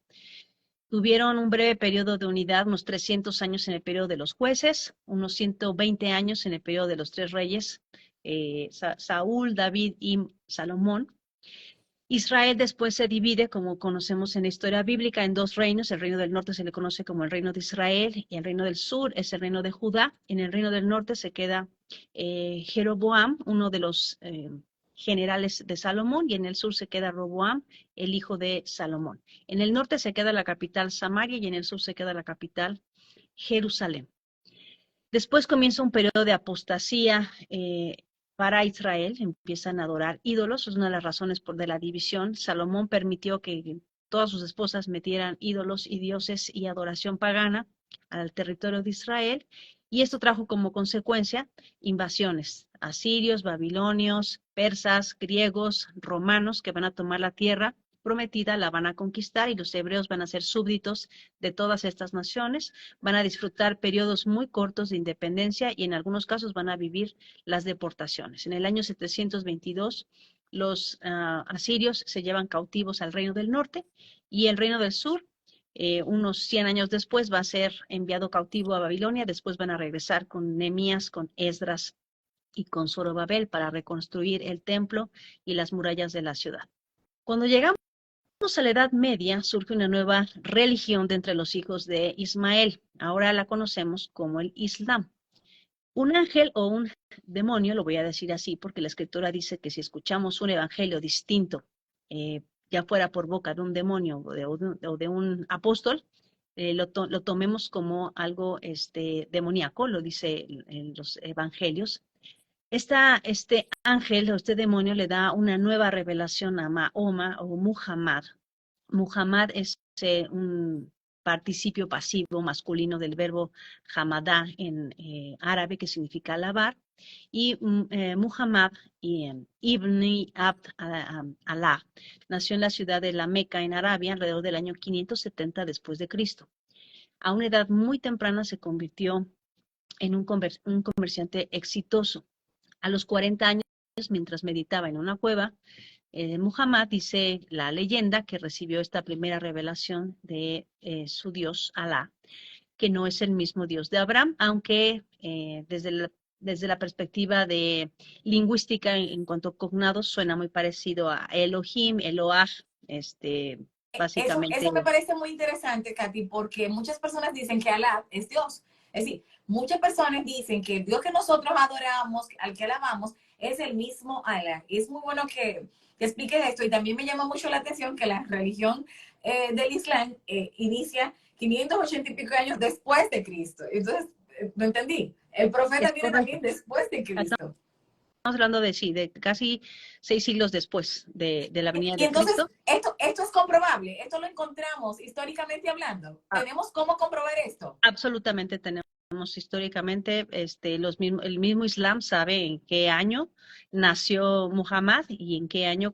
Tuvieron un breve periodo de unidad, unos 300 años en el periodo de los jueces, unos 120 años en el periodo de los tres reyes, Saúl, David y Salomón. Israel después se divide, como conocemos en la historia bíblica, en dos reinos. El reino del norte se le conoce como el reino de Israel y el reino del sur es el reino de Judá. En el reino del norte se queda Jeroboam, uno de los generales de Salomón, y en el sur se queda Roboam, el hijo de Salomón. En el norte se queda la capital Samaria y en el sur se queda la capital Jerusalén. Después comienza un periodo de apostasía para Israel, empiezan a adorar ídolos, es una de las razones de la división. Salomón permitió que todas sus esposas metieran ídolos y dioses y adoración pagana al territorio de Israel, y esto trajo como consecuencia invasiones, asirios, babilonios, persas, griegos, romanos, que van a tomar la tierra prometida, la van a conquistar y los hebreos van a ser súbditos de todas estas naciones, van a disfrutar periodos muy cortos de independencia y en algunos casos van a vivir las deportaciones. En el año 722, los asirios se llevan cautivos al reino del norte y el reino del sur, unos 100 años después, va a ser enviado cautivo a Babilonia. Después van a regresar con Nehemías, con Esdras y con Zorobabel para reconstruir el templo y las murallas de la ciudad. Cuando llegamos a la Edad Media, surge una nueva religión de entre los hijos de Ismael. Ahora la conocemos como el Islam. Un ángel o un demonio, lo voy a decir así porque la escritura dice que si escuchamos un evangelio distinto, ya fuera por boca de un demonio o de un apóstol, lo tomemos como algo demoníaco, lo dice en los evangelios. Este ángel o este demonio le da una nueva revelación a Mahoma o Muhammad. Muhammad es un participio pasivo masculino del verbo hamadá en árabe, que significa alabar, y Muhammad ibn Abd Allah nació en la ciudad de la Meca, en Arabia, alrededor del año 570 después de Cristo. A una edad muy temprana se convirtió en un comerciante exitoso. A los 40 años, mientras meditaba en una cueva, Muhammad, dice la leyenda, que recibió esta primera revelación de su Dios, Alá, que no es el mismo Dios de Abraham, aunque desde la perspectiva de lingüística en cuanto a cognados suena muy parecido a Elohim, Eloah, Eso me básicamente. parece muy interesante, Katy, porque muchas personas dicen que Alá es Dios. Es decir, muchas personas dicen que el Dios que nosotros adoramos, al que alabamos, es el mismo Alá. Y es muy bueno que expliques esto. Y también me llama mucho la atención que la religión del Islam inicia 580 y pico años después de Cristo. Entonces, no entendí. El profeta Es viene correcto. también después de Cristo. Estamos hablando de sí, de casi 6 siglos después de la venida Y de entonces, Cristo. esto es comprobable, esto lo encontramos históricamente hablando. Ah, ¿Tenemos cómo comprobar esto? absolutamente tenemos históricamente el mismo Islam sabe en qué año nació Muhammad y en qué año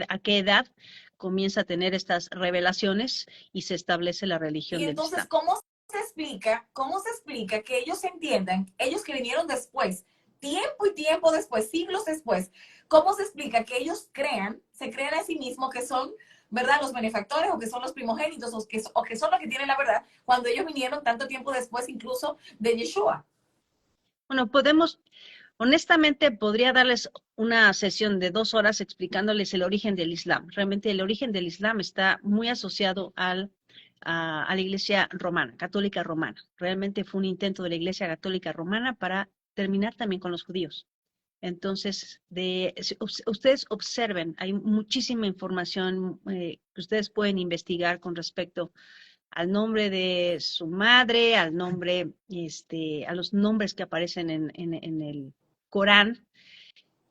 a qué edad comienza a tener estas revelaciones y se establece la Y religión del entonces, Islam. cómo se explica que ellos entiendan, ellos que vinieron después, tiempo y tiempo después, siglos después, cómo se explica que ellos se crean a sí mismos que son, ¿verdad?, los benefactores o que son los primogénitos o que son los que tienen la verdad, cuando ellos vinieron tanto tiempo después incluso de Yeshua. Bueno, honestamente, podría darles una sesión de 2 horas explicándoles el origen del Islam. Realmente el origen del Islam está muy asociado a la Iglesia romana, católica romana. Realmente fue un intento de la Iglesia católica romana para terminar también con los judíos. Entonces, ustedes observen, hay muchísima información que ustedes pueden investigar con respecto al nombre de su madre, a los nombres que aparecen en el Corán,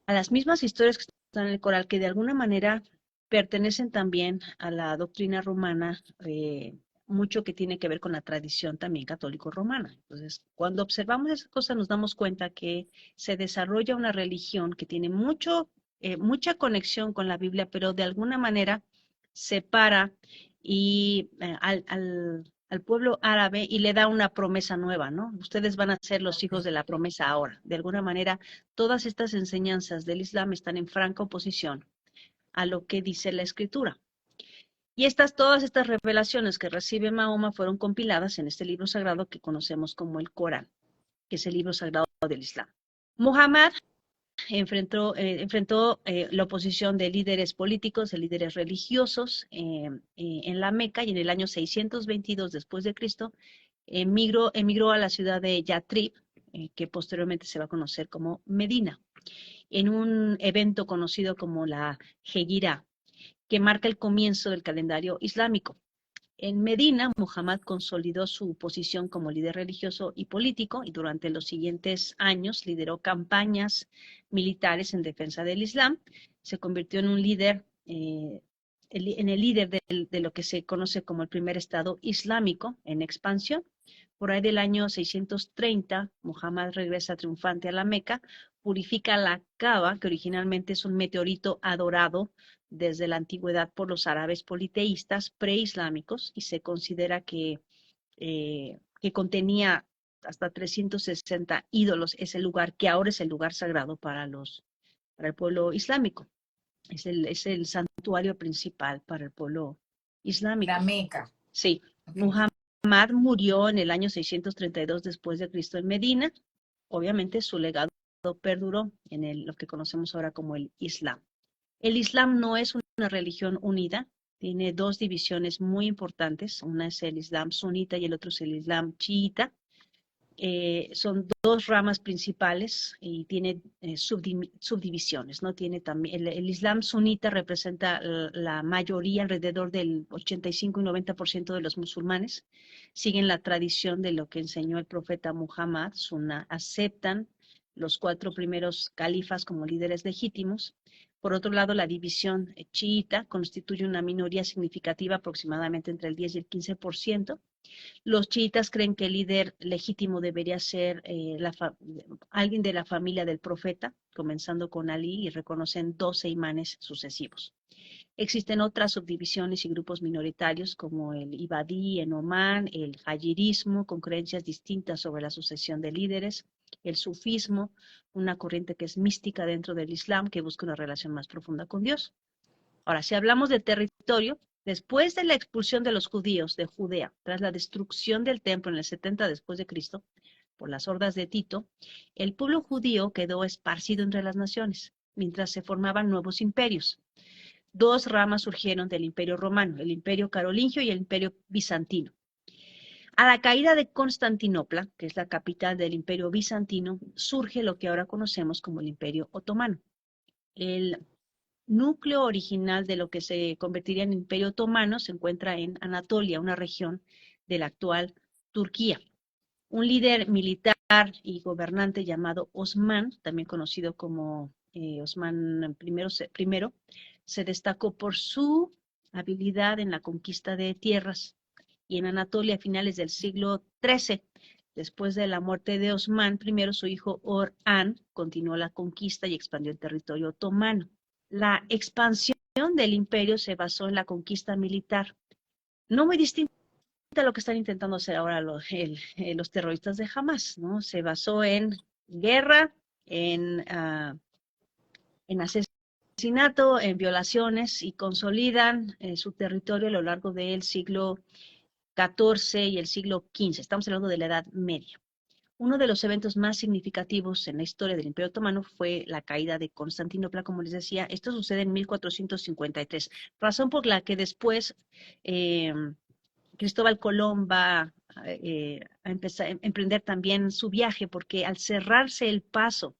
a las mismas historias que están en el Corán, que de alguna manera pertenecen también a la doctrina romana, mucho que tiene que ver con la tradición también católico-romana. Entonces, cuando observamos esas cosas, nos damos cuenta que se desarrolla una religión que tiene mucha conexión con la Biblia, pero de alguna manera separa y al pueblo árabe y le da una promesa nueva, ¿no? Ustedes van a ser los hijos de la promesa ahora. De alguna manera, todas estas enseñanzas del Islam están en franca oposición a lo que dice la Escritura. Y todas estas revelaciones que recibe Mahoma fueron compiladas en este libro sagrado que conocemos como el Corán, que es el libro sagrado del Islam. Muhammad enfrentó la oposición de líderes políticos, de líderes religiosos en la Meca, y en el año 622 después de Cristo emigró a la ciudad de Yatrib, que posteriormente se va a conocer como Medina, en un evento conocido como la Hegira, que marca el comienzo del calendario islámico. En Medina, Muhammad consolidó su posición como líder religioso y político y durante los siguientes años lideró campañas militares en defensa del Islam. Se convirtió en un líder, en el líder de lo que se conoce como el primer Estado islámico en expansión. Por ahí del año 630, Muhammad regresa triunfante a la Meca, purifica la Kaaba, que originalmente es un meteorito adorado desde la antigüedad por los árabes politeístas preislámicos, y se considera que contenía hasta 360 ídolos. Es el lugar que ahora es el lugar sagrado para el pueblo islámico. Es el santuario principal para el pueblo La islámico. Meca. Sí, Okay. Muhammad murió en el año 632 después de Cristo en Medina. Obviamente su legado perduró en lo que conocemos ahora como el Islam. El Islam no es una religión unida, tiene dos divisiones muy importantes. Una es el Islam sunita y el otro es el Islam chiita. Son dos ramas principales y tiene subdivisiones, ¿no? Tiene también, el Islam sunita representa la mayoría, alrededor del 85 y 90% de los musulmanes. Siguen la tradición de lo que enseñó el profeta Muhammad, aceptan los 4 primeros califas como líderes legítimos. Por otro lado, la división chiita constituye una minoría significativa, aproximadamente entre el 10 y el 15%. Los chiitas creen que el líder legítimo debería ser alguien de la familia del profeta, comenzando con Ali, y reconocen 12 imanes sucesivos. Existen otras subdivisiones y grupos minoritarios como el Ibadí en Omán, el Hayirismo, con creencias distintas sobre la sucesión de líderes, el Sufismo, una corriente que es mística dentro del Islam, que busca una relación más profunda con Dios. Ahora, si hablamos de territorio, Después de la expulsión de los judíos de Judea, tras la destrucción del templo en el 70 después de Cristo, por las hordas de Tito, el pueblo judío quedó esparcido entre las naciones, mientras se formaban nuevos imperios. Dos ramas surgieron del imperio romano, el imperio carolingio y el imperio bizantino. A la caída de Constantinopla, que es la capital del imperio bizantino, surge lo que ahora conocemos como el imperio otomano. El núcleo original de lo que se convertiría en imperio otomano se encuentra en Anatolia, una región de la actual Turquía. Un líder militar y gobernante llamado Osman, también conocido como Osman I, se destacó por su habilidad en la conquista de tierras, y en Anatolia a finales del siglo XIII. Después de la muerte de Osman I, su hijo Orhan continuó la conquista y expandió el territorio otomano. La expansión del imperio se basó en la conquista militar, no muy distinta a lo que están intentando hacer ahora los terroristas de Hamas, ¿no? Se basó en guerra, en asesinato, en violaciones, y consolidan su territorio a lo largo del siglo XIV y el siglo XV. Estamos hablando de la Edad Media. Uno de los eventos más significativos en la historia del Imperio Otomano fue la caída de Constantinopla, como les decía. Esto sucede en 1453, razón por la que después Cristóbal Colón va a empezar a emprender también su viaje, porque al cerrarse el paso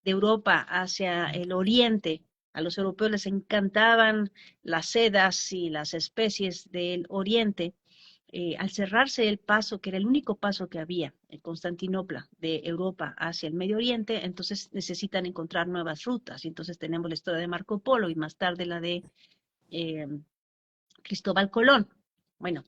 de Europa hacia el oriente, a los europeos les encantaban las sedas y las especies del oriente. Al cerrarse el paso, que era el único paso que había en Constantinopla de Europa hacia el Medio Oriente, entonces necesitan encontrar nuevas rutas. Y entonces tenemos la historia de Marco Polo y más tarde la de eh, Cristóbal Colón. Bueno,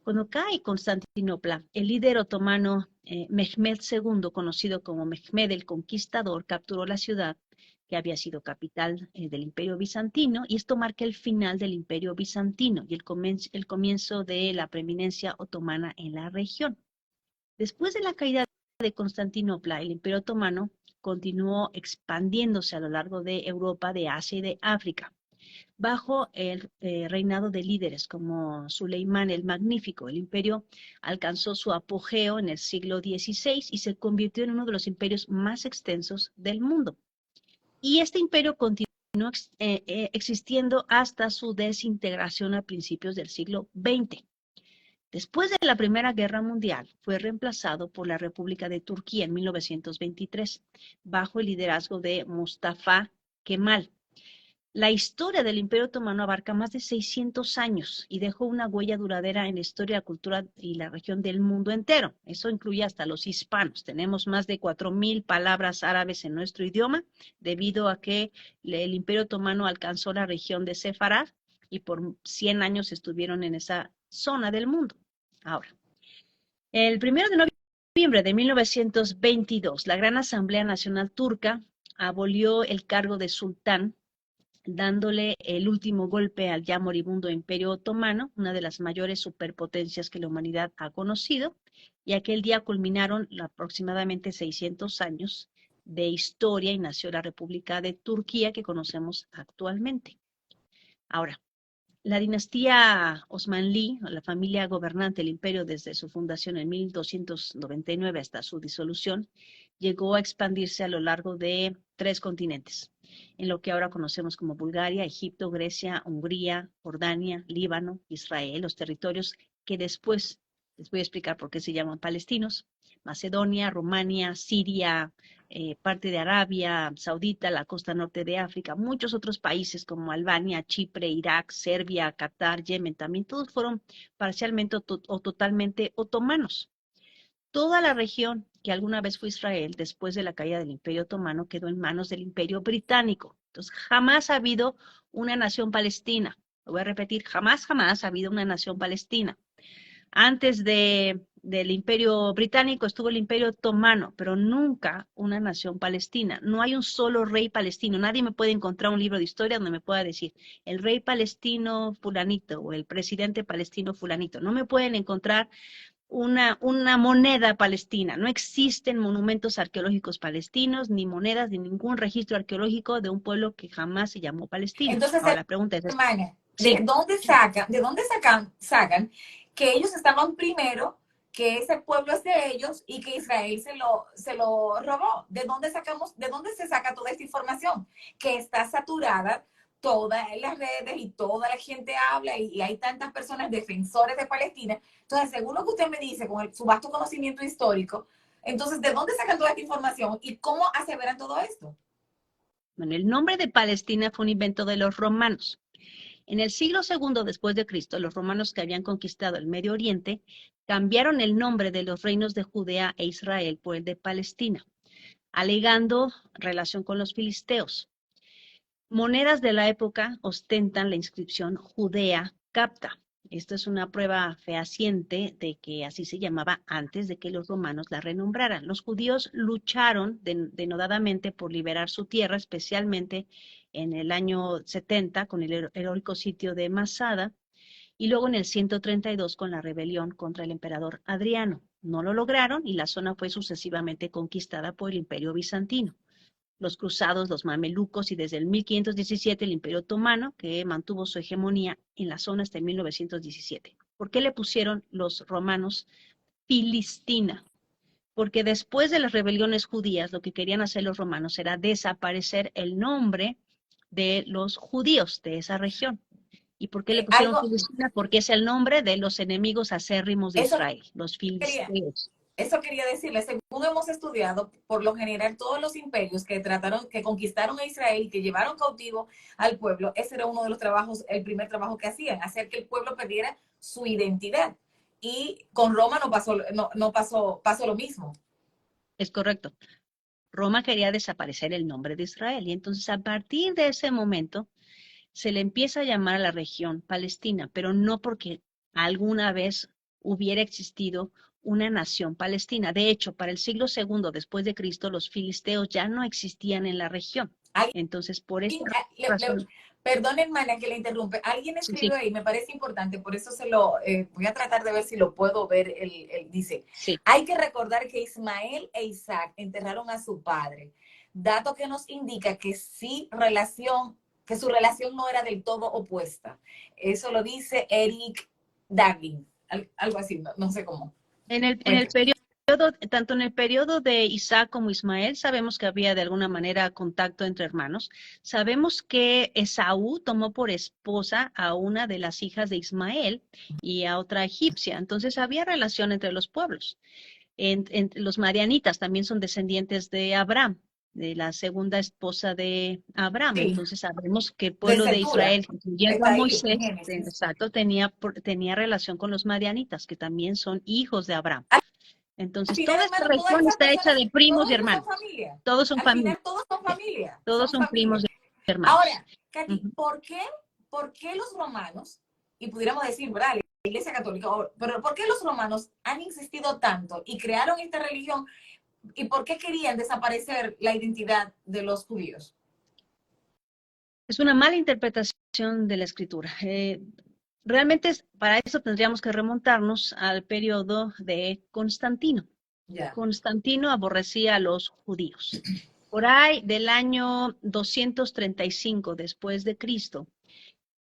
cuando cae Constantinopla, el líder otomano Mehmed II, conocido como Mehmed el Conquistador, capturó la ciudad, que había sido capital del Imperio Bizantino, y esto marca el final del Imperio Bizantino y el comienzo de la preeminencia otomana en la región. Después de la caída de Constantinopla, el Imperio Otomano continuó expandiéndose a lo largo de Europa, de Asia y de África, bajo el reinado de líderes como Suleimán el Magnífico. El imperio alcanzó su apogeo en el siglo XVI y se convirtió en uno de los imperios más extensos del mundo. Y este imperio continuó existiendo hasta su desintegración a principios del siglo XX. Después de la Primera Guerra Mundial, fue reemplazado por la República de Turquía en 1923, bajo el liderazgo de Mustafa Kemal. La historia del Imperio Otomano abarca más de 600 años y dejó una huella duradera en la historia, la cultura y la región del mundo entero. Eso incluye hasta los hispanos. Tenemos más de 4.000 palabras árabes en nuestro idioma, debido a que el Imperio Otomano alcanzó la región de Sefarad y por 100 años estuvieron en esa zona del mundo. Ahora, el 1 de noviembre de 1922, la Gran Asamblea Nacional Turca abolió el cargo de sultán, dándole el último golpe al ya moribundo Imperio Otomano, una de las mayores superpotencias que la humanidad ha conocido, y aquel día culminaron aproximadamente 600 años de historia y nació la República de Turquía que conocemos actualmente. Ahora, la dinastía Osmanlí, la familia gobernante del imperio desde su fundación en 1299 hasta su disolución, llegó a expandirse a lo largo de 3 continentes, en lo que ahora conocemos como Bulgaria, Egipto, Grecia, Hungría, Jordania, Líbano, Israel, los territorios que después les voy a explicar por qué se llaman palestinos, Macedonia, Rumania, Siria, parte de Arabia Saudita, la costa norte de África, muchos otros países como Albania, Chipre, Irak, Serbia, Qatar, Yemen, también todos fueron parcialmente o totalmente otomanos. Toda la región que alguna vez fue Israel, después de la caída del Imperio Otomano, quedó en manos del Imperio Británico. Entonces, jamás ha habido una nación palestina. Lo voy a repetir, jamás ha habido una nación palestina. Antes del Imperio Británico estuvo el Imperio Otomano, pero nunca una nación palestina. No hay un solo rey palestino. Nadie me puede encontrar un libro de historia donde me pueda decir el rey palestino fulanito o el presidente palestino fulanito. No me pueden encontrar una moneda palestina. No existen monumentos arqueológicos palestinos, ni monedas, ni ningún registro arqueológico de un pueblo que jamás se llamó palestino. Entonces, Ahora la pregunta es, hermana, Sí. sacan que ellos estaban primero, que ese pueblo es de ellos y que Israel se lo robó? De dónde se saca toda esta información? Que está saturada todas las redes y toda la gente habla y hay tantas personas defensores de Palestina. Entonces, según lo que usted me dice, con su vasto conocimiento histórico, entonces, ¿de dónde sacan toda esta información y cómo aseveran todo esto? Bueno, el nombre de Palestina fue un invento de los romanos. En el siglo II después de Cristo, los romanos que habían conquistado el Medio Oriente cambiaron el nombre de los reinos de Judea e Israel por el de Palestina, alegando relación con los filisteos. Monedas de la época ostentan la inscripción Judea Capta. Esta es una prueba fehaciente de que así se llamaba antes de que los romanos la renombraran. Los judíos lucharon denodadamente por liberar su tierra, especialmente en el año 70 con el heroico sitio de Masada y luego en el 132 con la rebelión contra el emperador Adriano. No lo lograron y la zona fue sucesivamente conquistada por el Imperio Bizantino, los cruzados, los mamelucos y desde el 1517 el Imperio Otomano, que mantuvo su hegemonía en la zona hasta el 1917. ¿Por qué le pusieron los romanos Filistina? Porque después de las rebeliones judías, lo que querían hacer los romanos era desaparecer el nombre de los judíos de esa región. ¿Y por qué le pusieron Algo, Filistina? Porque es el nombre de los enemigos acérrimos de eso Israel, los quería, filisteos. Eso quería decirle, según hemos estudiado, por lo general todos los imperios que conquistaron a Israel y que llevaron cautivo al pueblo, ese era uno de los trabajos, el primer trabajo que hacían, hacer que el pueblo perdiera su identidad. Y con Roma pasó lo mismo. Es correcto. Roma quería desaparecer el nombre de Israel y entonces a partir de ese momento se le empieza a llamar a la región Palestina, pero no porque alguna vez hubiera existido una nación palestina. De hecho, para el siglo II después de Cristo, los filisteos ya no existían en la región. Entonces, por esta razón. Perdón, hermana, que le interrumpe. Alguien Sí, escribió sí, ahí, me parece importante, por eso voy a tratar de ver si lo puedo ver. Dice, sí. hay que recordar que Ismael e Isaac enterraron a su padre, dato que nos indica que que su relación no era del todo opuesta. Eso lo dice Eric Darling, algo así, no sé cómo. En el periodo, tanto en el periodo de Isaac como Ismael, sabemos que había de alguna manera contacto entre hermanos. Sabemos que Esaú tomó por esposa a una de las hijas de Ismael y a otra egipcia. Entonces había relación entre los pueblos. Los marianitas también son descendientes de Abraham, de la segunda esposa de Abraham. Sí, Entonces sabemos que el de pueblo de Setura, Israel, incluyendo a está ahí en Moisés, Génesis. exacto, tenía relación con los marianitas, que también son hijos de Abraham. Al Entonces, final, toda esta hermano, todas región esas está hecha personas, de primos todos y ellos son hermanos. familia. Todos son Al familia. final, todos son familia, Todos son son familia. primos y hermanos. Ahora, Katy, Ujú. ¿por qué los romanos, y pudiéramos decir, ¿verdad? La Iglesia Católica, pero ¿por qué los romanos han insistido tanto y crearon esta religión? ¿Y por qué querían desaparecer la identidad de los judíos? Es una mala interpretación de la escritura. Realmente para eso tendríamos que remontarnos al periodo de Constantino. Ya. Constantino aborrecía a los judíos. Por ahí del año 235 después de Cristo,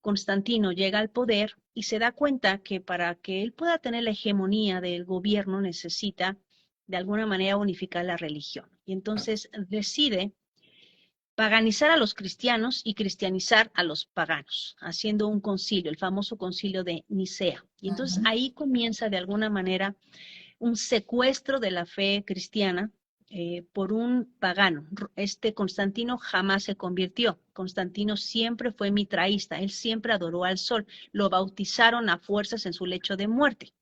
Constantino llega al poder y se da cuenta que para que él pueda tener la hegemonía del gobierno necesita de alguna manera unificar la religión. Y entonces decide paganizar a los cristianos y cristianizar a los paganos, haciendo un concilio, el famoso concilio de Nicea. Y entonces Uh-huh. ahí comienza de alguna manera un secuestro de la fe cristiana por un pagano. Este Constantino jamás se convirtió. Constantino siempre fue mitraísta, él siempre adoró al sol. Lo bautizaron a fuerzas en su lecho de muerte.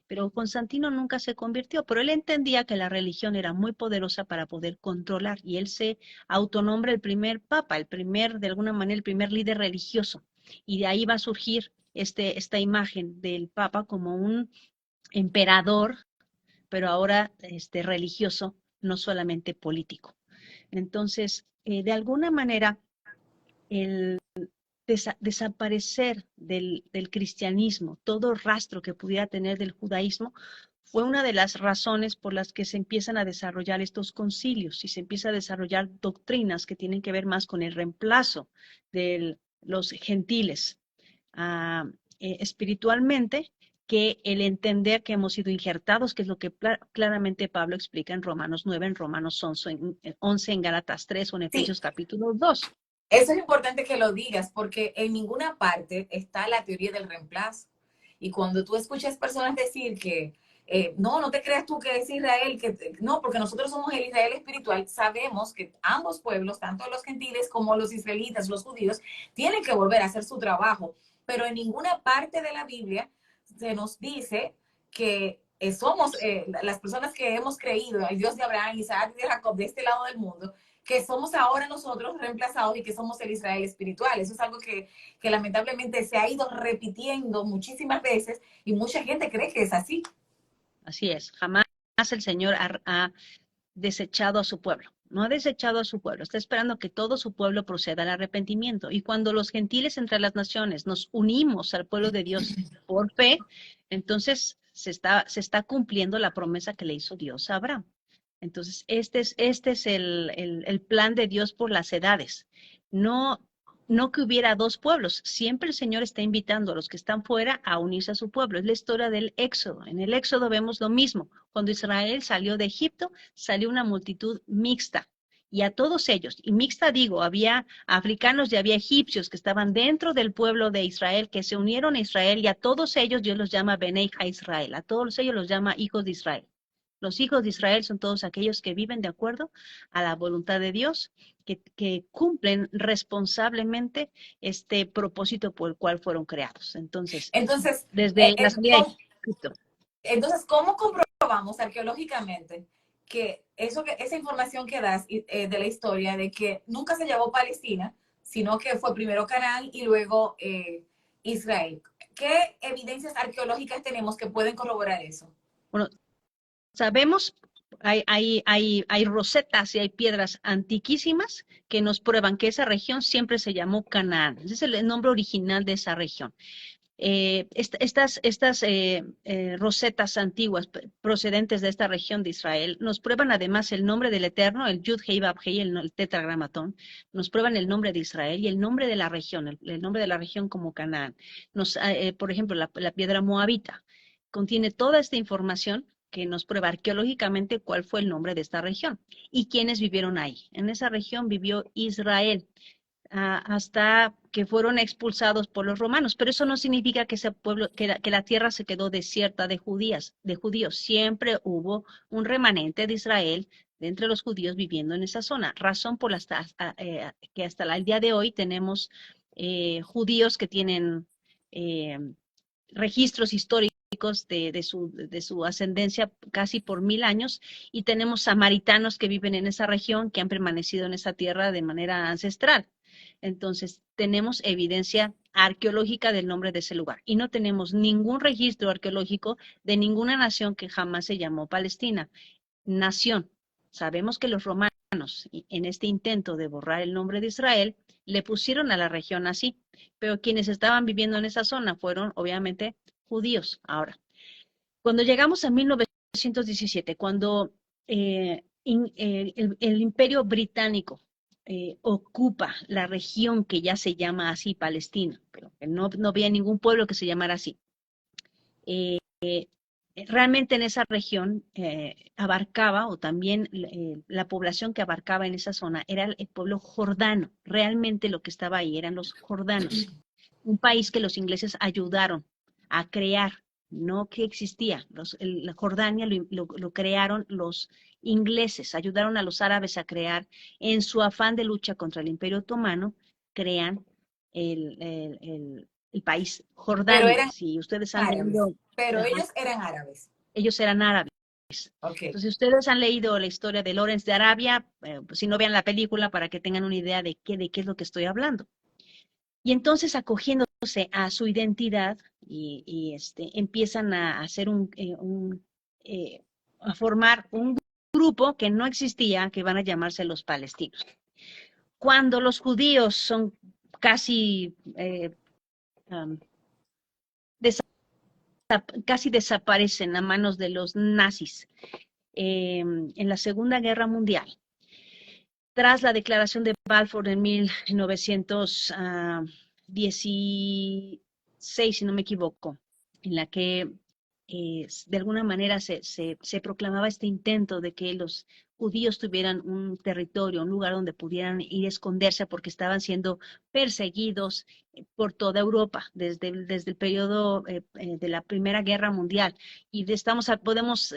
Pero Constantino nunca se convirtió, pero él entendía que la religión era muy poderosa para poder controlar y él se autonombra el primer papa, de alguna manera, el primer líder religioso. Y de ahí va a surgir esta imagen del papa como un emperador, pero ahora religioso, no solamente político. Entonces, de alguna manera, el desaparecer del cristianismo, todo rastro que pudiera tener del judaísmo, fue una de las razones por las que se empiezan a desarrollar estos concilios y se empieza a desarrollar doctrinas que tienen que ver más con el reemplazo de los gentiles espiritualmente que el entender que hemos sido injertados, que es lo que claramente Pablo explica en Romanos 9, en Romanos 11, en Gálatas 3 o en Sí, Efesios capítulo 2. eso es importante que lo digas porque en ninguna parte está la teoría del reemplazo. Y cuando tú escuchas personas decir que no, no te creas tú que es Israel, no, porque nosotros somos el Israel espiritual, sabemos que ambos pueblos, tanto los gentiles como los israelitas, los judíos, tienen que volver a hacer su trabajo. Pero en ninguna parte de la Biblia se nos dice que somos las personas que hemos creído, el Dios de Abraham, Isaac y de Jacob, de este lado del mundo, que somos ahora nosotros reemplazados y que somos el Israel espiritual. Eso es algo que lamentablemente se ha ido repitiendo muchísimas veces y mucha gente cree que es así. Así es, jamás el Señor ha desechado a su pueblo. No ha desechado a su pueblo, está esperando que todo su pueblo proceda al arrepentimiento. Y cuando los gentiles entre las naciones nos unimos al pueblo de Dios por fe, entonces se está cumpliendo la promesa que le hizo Dios a Abraham. Entonces, este es el plan de Dios por las edades. No, no que hubiera dos pueblos. Siempre el Señor está invitando a los que están fuera a unirse a su pueblo. Es la historia del Éxodo. En el Éxodo vemos lo mismo. Cuando Israel salió de Egipto, salió una multitud mixta. Y a todos ellos, y mixta digo, había africanos y había egipcios que estaban dentro del pueblo de Israel, que se unieron a Israel, y a todos ellos Dios los llama Benei Israel. A todos ellos los llama hijos de Israel. Los hijos de Israel son todos aquellos que viven de acuerdo a la voluntad de Dios, que cumplen responsablemente este propósito por el cual fueron creados. Entonces, desde la salida de Egipto. Entonces, ¿cómo comprobamos arqueológicamente que esa información que das de la historia de que nunca se llamó Palestina, sino que fue primero Canaán y luego Israel? ¿Qué evidencias arqueológicas tenemos que pueden corroborar eso? Bueno, sabemos, hay rosetas y hay piedras antiquísimas que nos prueban que esa región siempre se llamó Canaán. Ese es el nombre original de esa región. Estas rosetas antiguas procedentes de esta región de Israel nos prueban además el nombre del Eterno, el Yud Hei Vav Hei, el tetragramatón, nos prueban el nombre de Israel y el nombre de la región, el nombre de la región como Canaán. Por ejemplo, la piedra moabita contiene toda esta información que nos prueba arqueológicamente cuál fue el nombre de esta región y quiénes vivieron ahí. En esa región vivió Israel hasta que fueron expulsados por los romanos, pero eso no significa que ese pueblo, que la tierra se quedó desierta de judíos. Siempre hubo un remanente de Israel de entre los judíos viviendo en esa zona, razón por que hasta el día de hoy tenemos judíos que tienen registros históricos de su ascendencia casi por 1000 años, y tenemos samaritanos que viven en esa región, que han permanecido en esa tierra de manera ancestral. Entonces, tenemos evidencia arqueológica del nombre de ese lugar y no tenemos ningún registro arqueológico de ninguna nación que jamás se llamó Palestina. Nación. Sabemos que los romanos, en este intento de borrar el nombre de Israel, le pusieron a la región así, pero quienes estaban viviendo en esa zona fueron, obviamente, judíos. Ahora, cuando llegamos a 1917, cuando el Imperio Británico ocupa la región que ya se llama así, Palestina, pero que no había ningún pueblo que se llamara así. Realmente en esa región abarcaba, o también la población que abarcaba en esa zona era el pueblo jordano. Realmente lo que estaba ahí eran los jordanos, un país que los ingleses ayudaron a crear, no que existía. La Jordania lo crearon los ingleses, ayudaron a los árabes a crear, en su afán de lucha contra el Imperio Otomano, crean el país Pero Jordania. eran Si ustedes han árabes. leído, Pero ellos eran árabes. ellos eran árabes. Okay. Entonces, si ustedes han leído la historia de Lawrence de Arabia, pues, si no, vean la película para que tengan una idea de qué es lo que estoy hablando. Y entonces, acogiéndose a su identidad, empiezan a hacer a formar un grupo que no existía, que van a llamarse los palestinos. Cuando los judíos son casi desaparecen a manos de los nazis en la Segunda Guerra Mundial, tras la declaración de Balfour en 1919, 6, si no me equivoco, en la que de alguna manera se proclamaba este intento de que los judíos tuvieran un territorio, un lugar donde pudieran ir a esconderse porque estaban siendo perseguidos por toda Europa desde el periodo de la Primera Guerra Mundial. Y podemos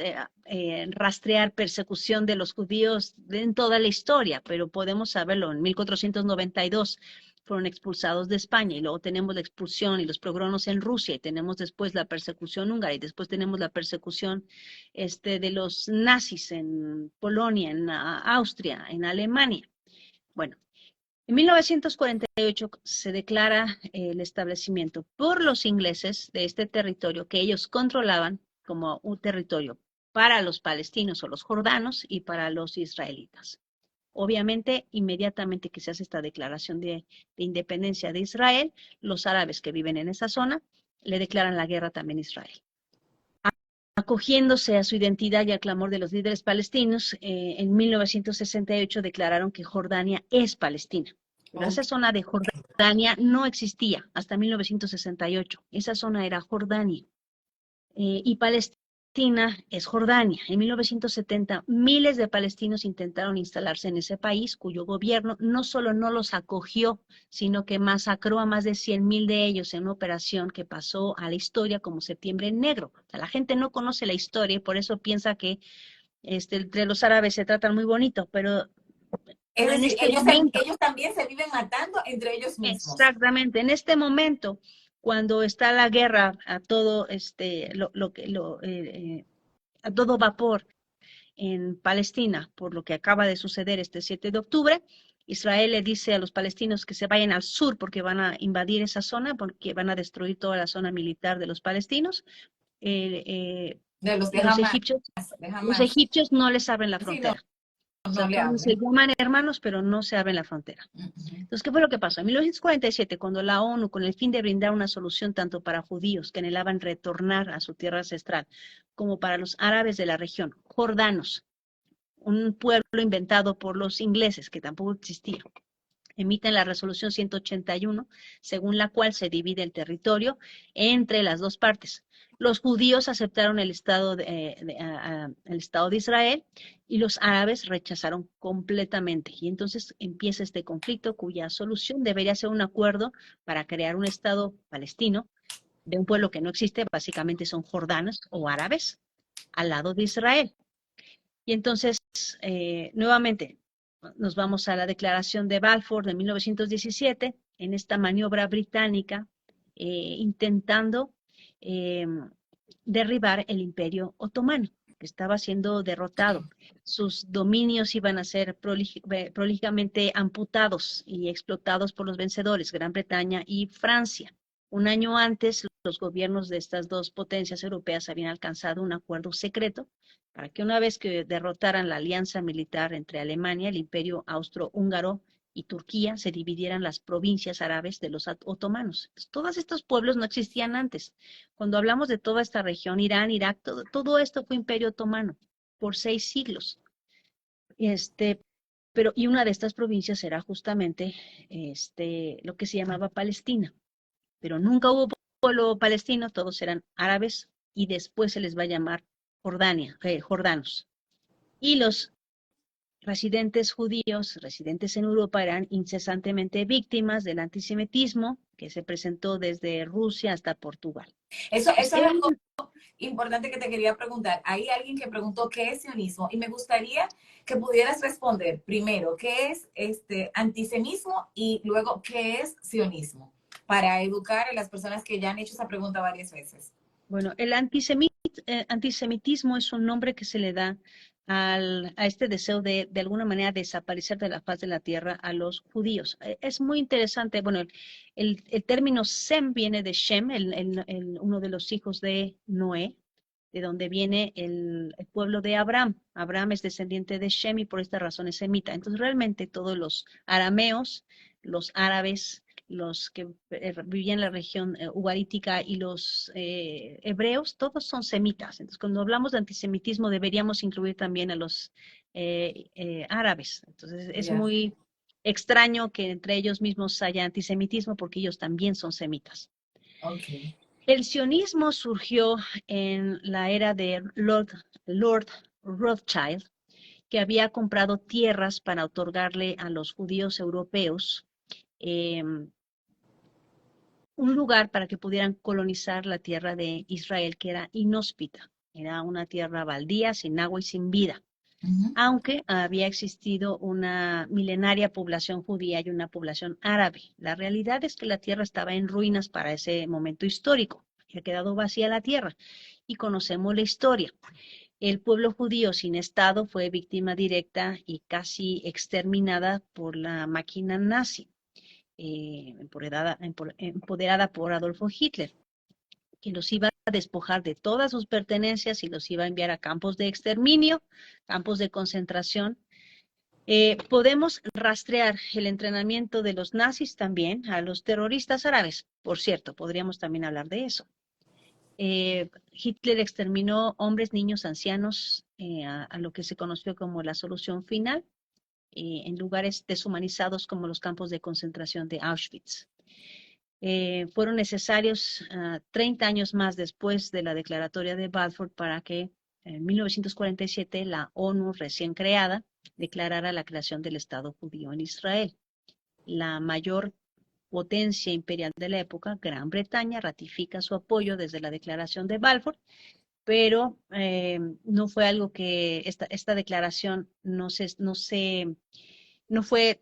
rastrear persecución de los judíos en toda la historia, pero podemos saberlo en 1492 fueron expulsados de España, y luego tenemos la expulsión y los pogroms en Rusia, y tenemos después la persecución húngara, y después tenemos la persecución de los nazis en Polonia, en Austria, en Alemania. Bueno, en 1948 se declara el establecimiento por los ingleses de este territorio que ellos controlaban como un territorio para los palestinos o los jordanos y para los israelitas. Obviamente, inmediatamente que se hace esta declaración de independencia de Israel, los árabes que viven en esa zona le declaran la guerra también a Israel. Acogiéndose a su identidad y al clamor de los líderes palestinos, en 1968 declararon que Jordania es Palestina. Pero esa zona de Jordania no existía hasta 1968. Esa zona era Jordania. Y Palestina es Jordania. En 1970, miles de palestinos intentaron instalarse en ese país, cuyo gobierno no solo no los acogió, sino que masacró a más de 100,000 de ellos en una operación que pasó a la historia como Septiembre Negro. O sea, la gente no conoce la historia y por eso piensa que entre los árabes se tratan muy bonito, pero Es en decir, este momento, ellos también se viven matando entre ellos mismos. exactamente, en este momento, cuando está la guerra a todo a todo vapor en Palestina, por lo que acaba de suceder este 7 de octubre, Israel le dice a los palestinos que se vayan al sur porque van a invadir esa zona, porque van a destruir toda la zona militar de los palestinos. De los de Los Hamas, egipcios, de los Hamas. egipcios no les abren la Sí, no, frontera. O no sea, le se abren. llaman hermanos, pero no se abren la frontera. Entonces, ¿qué fue lo que pasó? En 1947, cuando la ONU, con el fin de brindar una solución tanto para judíos que anhelaban retornar a su tierra ancestral, como para los árabes de la región, jordanos, un pueblo inventado por los ingleses, que tampoco existía, emiten la resolución 181, según la cual se divide el territorio entre las dos partes. Los judíos aceptaron el Estado el Estado de Israel y los árabes rechazaron completamente. Y entonces empieza este conflicto cuya solución debería ser un acuerdo para crear un Estado palestino de un pueblo que no existe, básicamente son jordanos o árabes, al lado de Israel. Y entonces, nuevamente, nos vamos a la declaración de Balfour de 1917, en esta maniobra británica, intentando eh, derribar el Imperio Otomano, que estaba siendo derrotado. Sus dominios iban a ser prolijamente amputados y explotados por los vencedores, Gran Bretaña y Francia. Un año antes, los gobiernos de estas dos potencias europeas habían alcanzado un acuerdo secreto para que una vez que derrotaran la alianza militar entre Alemania, el Imperio Austrohúngaro y Turquía, se dividieran las provincias árabes de los otomanos. Entonces, todos estos pueblos no existían antes. Cuando hablamos de toda esta región, Irán, Irak, todo esto fue Imperio Otomano por 6 siglos. Y una de estas provincias era justamente lo que se llamaba Palestina. Pero nunca hubo pueblo palestino, todos eran árabes y después se les va a llamar jordanos. Y los residentes judíos, residentes en Europa, eran incesantemente víctimas del antisemitismo que se presentó desde Rusia hasta Portugal. Eso es algo importante que te quería preguntar. Hay alguien que preguntó qué es sionismo y me gustaría que pudieras responder primero qué es antisemitismo y luego qué es sionismo, para educar a las personas que ya han hecho esa pregunta varias veces. Bueno, el antisemitismo es un nombre que se le da a este deseo de alguna manera desaparecer de la faz de la tierra a los judíos. Es muy interesante, bueno, el término Sem viene de Shem, uno de los hijos de Noé, de donde viene el pueblo de Abraham. Abraham es descendiente de Shem y por esta razón es semita. Entonces realmente todos los arameos, los árabes, los que vivían en la región ugarítica y los hebreos, todos son semitas. Entonces, cuando hablamos de antisemitismo, deberíamos incluir también a los árabes. Entonces, es muy extraño que entre ellos mismos haya antisemitismo porque ellos también son semitas. Ok. El sionismo surgió en la era de Lord Rothschild, que había comprado tierras para otorgarle a los judíos europeos eh, un lugar para que pudieran colonizar la tierra de Israel, que era inhóspita. Era una tierra baldía, sin agua y sin vida, Ujú. aunque había existido una milenaria población judía y una población árabe. La realidad es que la tierra estaba en ruinas para ese momento histórico. Ha quedado vacía la tierra y conocemos la historia. El pueblo judío sin Estado fue víctima directa y casi exterminada por la máquina nazi, empoderada por Adolfo Hitler, que los iba a despojar de todas sus pertenencias y los iba a enviar a campos de exterminio, campos de concentración. Podemos rastrear el entrenamiento de los nazis también a los terroristas árabes. Por cierto, podríamos también hablar de eso. Hitler exterminó hombres, niños, ancianos, a lo que se conoció como la solución final, en lugares deshumanizados como los campos de concentración de Auschwitz. Fueron necesarios 30 años más después de la declaratoria de Balfour para que en 1947 la ONU recién creada declarara la creación del Estado judío en Israel. La mayor potencia imperial de la época, Gran Bretaña, ratifica su apoyo desde la declaración de Balfour, pero no fue algo que esta declaración no fue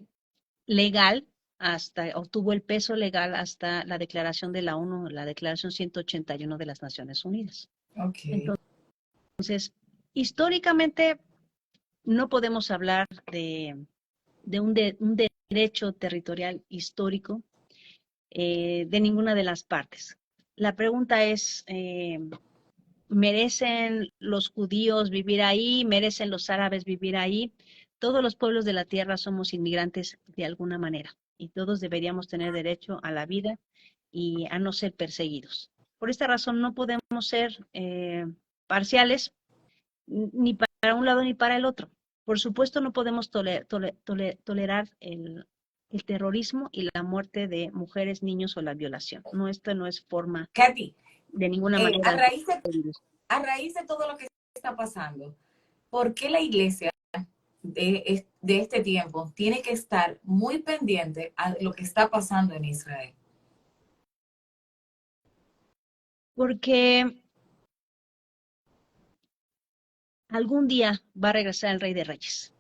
legal hasta, obtuvo el peso legal hasta la declaración de la ONU, la declaración 181 de las Naciones Unidas. Ok. Entonces, históricamente no podemos hablar un derecho territorial histórico de ninguna de las partes. La pregunta es, ¿merecen los judíos vivir ahí? ¿Merecen los árabes vivir ahí? Todos los pueblos de la tierra somos inmigrantes de alguna manera y todos deberíamos tener derecho a la vida y a no ser perseguidos. Por esta razón no podemos ser parciales ni para un lado ni para el otro. Por supuesto no podemos tolerar el terrorismo y la muerte de mujeres, niños o la violación. No, esto no es forma Katy, de ninguna eh, a manera raíz de, de vivir. a raíz de todo lo que está pasando, ¿por qué la iglesia de este tiempo tiene que estar muy pendiente a lo que está pasando en Israel? Porque algún día va a regresar el Rey de Reyes.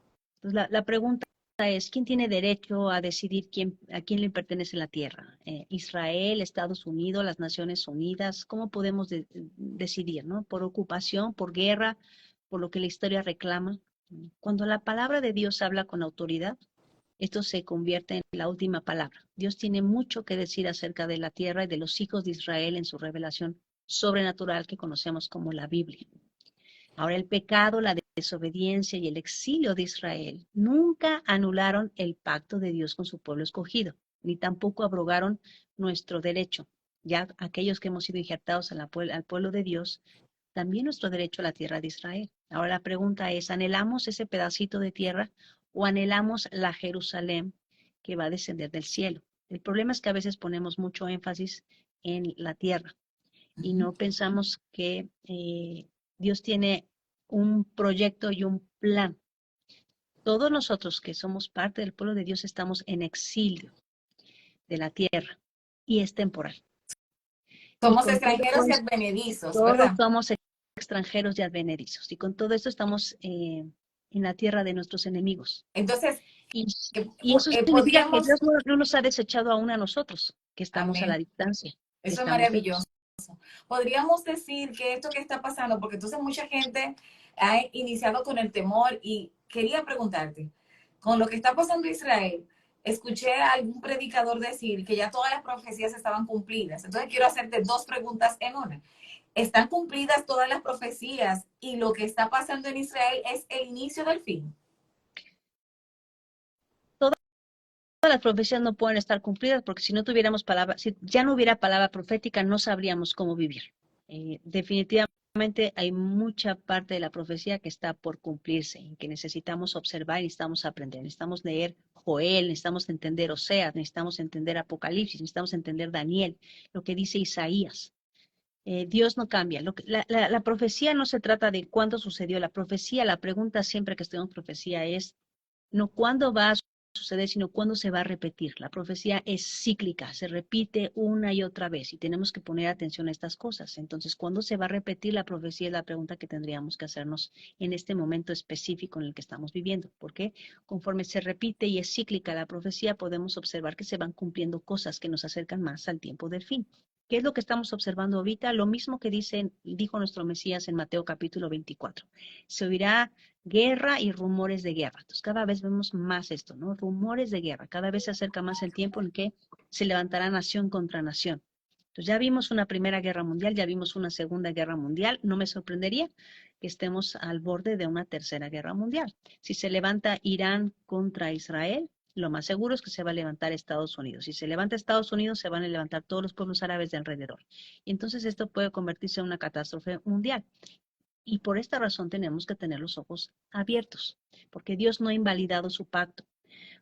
Entonces, la pregunta es, ¿quién tiene derecho a decidir a quién le pertenece la tierra? ¿Israel, Estados Unidos, las Naciones Unidas? ¿Cómo podemos decidir, no? ¿Por ocupación, por guerra, por lo que la historia reclama? Cuando la palabra de Dios habla con autoridad, esto se convierte en la última palabra. Dios tiene mucho que decir acerca de la tierra y de los hijos de Israel en su revelación sobrenatural que conocemos como la Biblia. Ahora el pecado, la desobediencia y el exilio de Israel nunca anularon el pacto de Dios con su pueblo escogido, ni tampoco abrogaron nuestro derecho. Ya aquellos que hemos sido injertados al pueblo de Dios, también nuestro derecho a la tierra de Israel. Ahora la pregunta es, ¿anhelamos ese pedacito de tierra o anhelamos la Jerusalén que va a descender del cielo? El problema es que a veces ponemos mucho énfasis en la tierra y Ujú. no pensamos que Dios tiene un proyecto y un plan. Todos nosotros que somos parte del pueblo de Dios estamos en exilio de la tierra y es temporal. Y Somos con todo extranjeros y esto, advenedizos, todos ¿verdad? somos extranjeros y advenedizos. Y con todo esto estamos en la tierra de nuestros enemigos. Entonces, Y, y eso significa que podríamos, Dios no nos ha desechado aún a nosotros, que estamos a la amén, distancia, que eso es estamos maravilloso. lejos. Podríamos decir que esto que está pasando, porque entonces mucha gente ha iniciado con el temor y quería preguntarte, con lo que está pasando en Israel, escuché a algún predicador decir que ya todas las profecías estaban cumplidas. Entonces quiero hacerte dos preguntas en una. ¿Están cumplidas todas las profecías y lo que está pasando en Israel es el inicio del fin? Todas las profecías no pueden estar cumplidas porque si no tuviéramos palabra, si ya no hubiera palabra profética, no sabríamos cómo vivir. Definitivamente hay mucha parte de la profecía que está por cumplirse, y que necesitamos observar y necesitamos aprender. Necesitamos leer Joel, necesitamos entender Oseas, necesitamos entender Apocalipsis, necesitamos entender Daniel, lo que dice Isaías. Dios no cambia. La profecía no se trata de cuándo sucedió. La profecía, la pregunta siempre que estudiamos profecía es no cuándo va a suceder, sino cuándo se va a repetir. La profecía es cíclica, se repite una y otra vez y tenemos que poner atención a estas cosas. Entonces, ¿cuándo se va a repetir la profecía? Es la pregunta que tendríamos que hacernos en este momento específico en el que estamos viviendo. Porque conforme se repite y es cíclica la profecía, podemos observar que se van cumpliendo cosas que nos acercan más al tiempo del fin. ¿Qué es lo que estamos observando ahorita? Lo mismo que dijo nuestro Mesías en Mateo capítulo 24. Se oirá guerra y rumores de guerra. Entonces, cada vez vemos más esto, ¿no? Rumores de guerra. Cada vez se acerca más el tiempo en que se levantará nación contra nación. Entonces, ya vimos una primera guerra mundial, ya vimos una segunda guerra mundial. No me sorprendería que estemos al borde de una tercera guerra mundial. Si se levanta Irán contra Israel, lo más seguro es que se va a levantar Estados Unidos. Si se levanta Estados Unidos, se van a levantar todos los pueblos árabes de alrededor. Y entonces esto puede convertirse en una catástrofe mundial. Y por esta razón tenemos que tener los ojos abiertos, porque Dios no ha invalidado su pacto,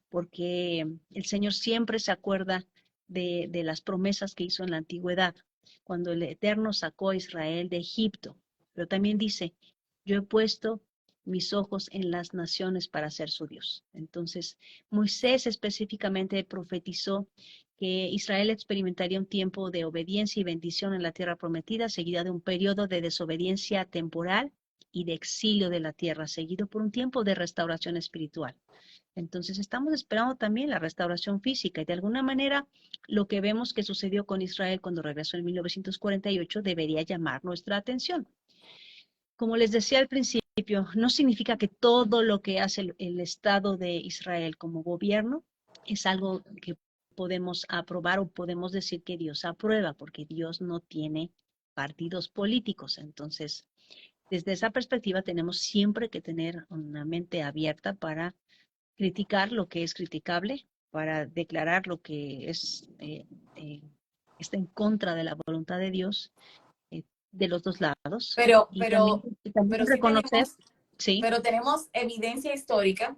porque el Señor siempre se acuerda de las promesas que hizo en la antigüedad, cuando el Eterno sacó a Israel de Egipto. Pero también dice, yo he puesto mis ojos en las naciones para ser su Dios. Entonces, Moisés específicamente profetizó que Israel experimentaría un tiempo de obediencia y bendición en la tierra prometida, seguida de un periodo de desobediencia temporal y de exilio de la tierra, seguido por un tiempo de restauración espiritual. Entonces estamos esperando también la restauración física y de alguna manera lo que vemos que sucedió con Israel cuando regresó en 1948 debería llamar nuestra atención. Como les decía al principio, no significa que todo lo que hace el Estado de Israel como gobierno es algo que podemos aprobar o podemos decir que Dios aprueba, porque Dios no tiene partidos políticos. Entonces, desde esa perspectiva tenemos siempre que tener una mente abierta para criticar lo que es criticable, para declarar lo que está en contra de la voluntad de Dios, de los dos lados, Pero, y también, pero, y también pero sí reconocer, tenemos, sí, pero tenemos evidencia histórica,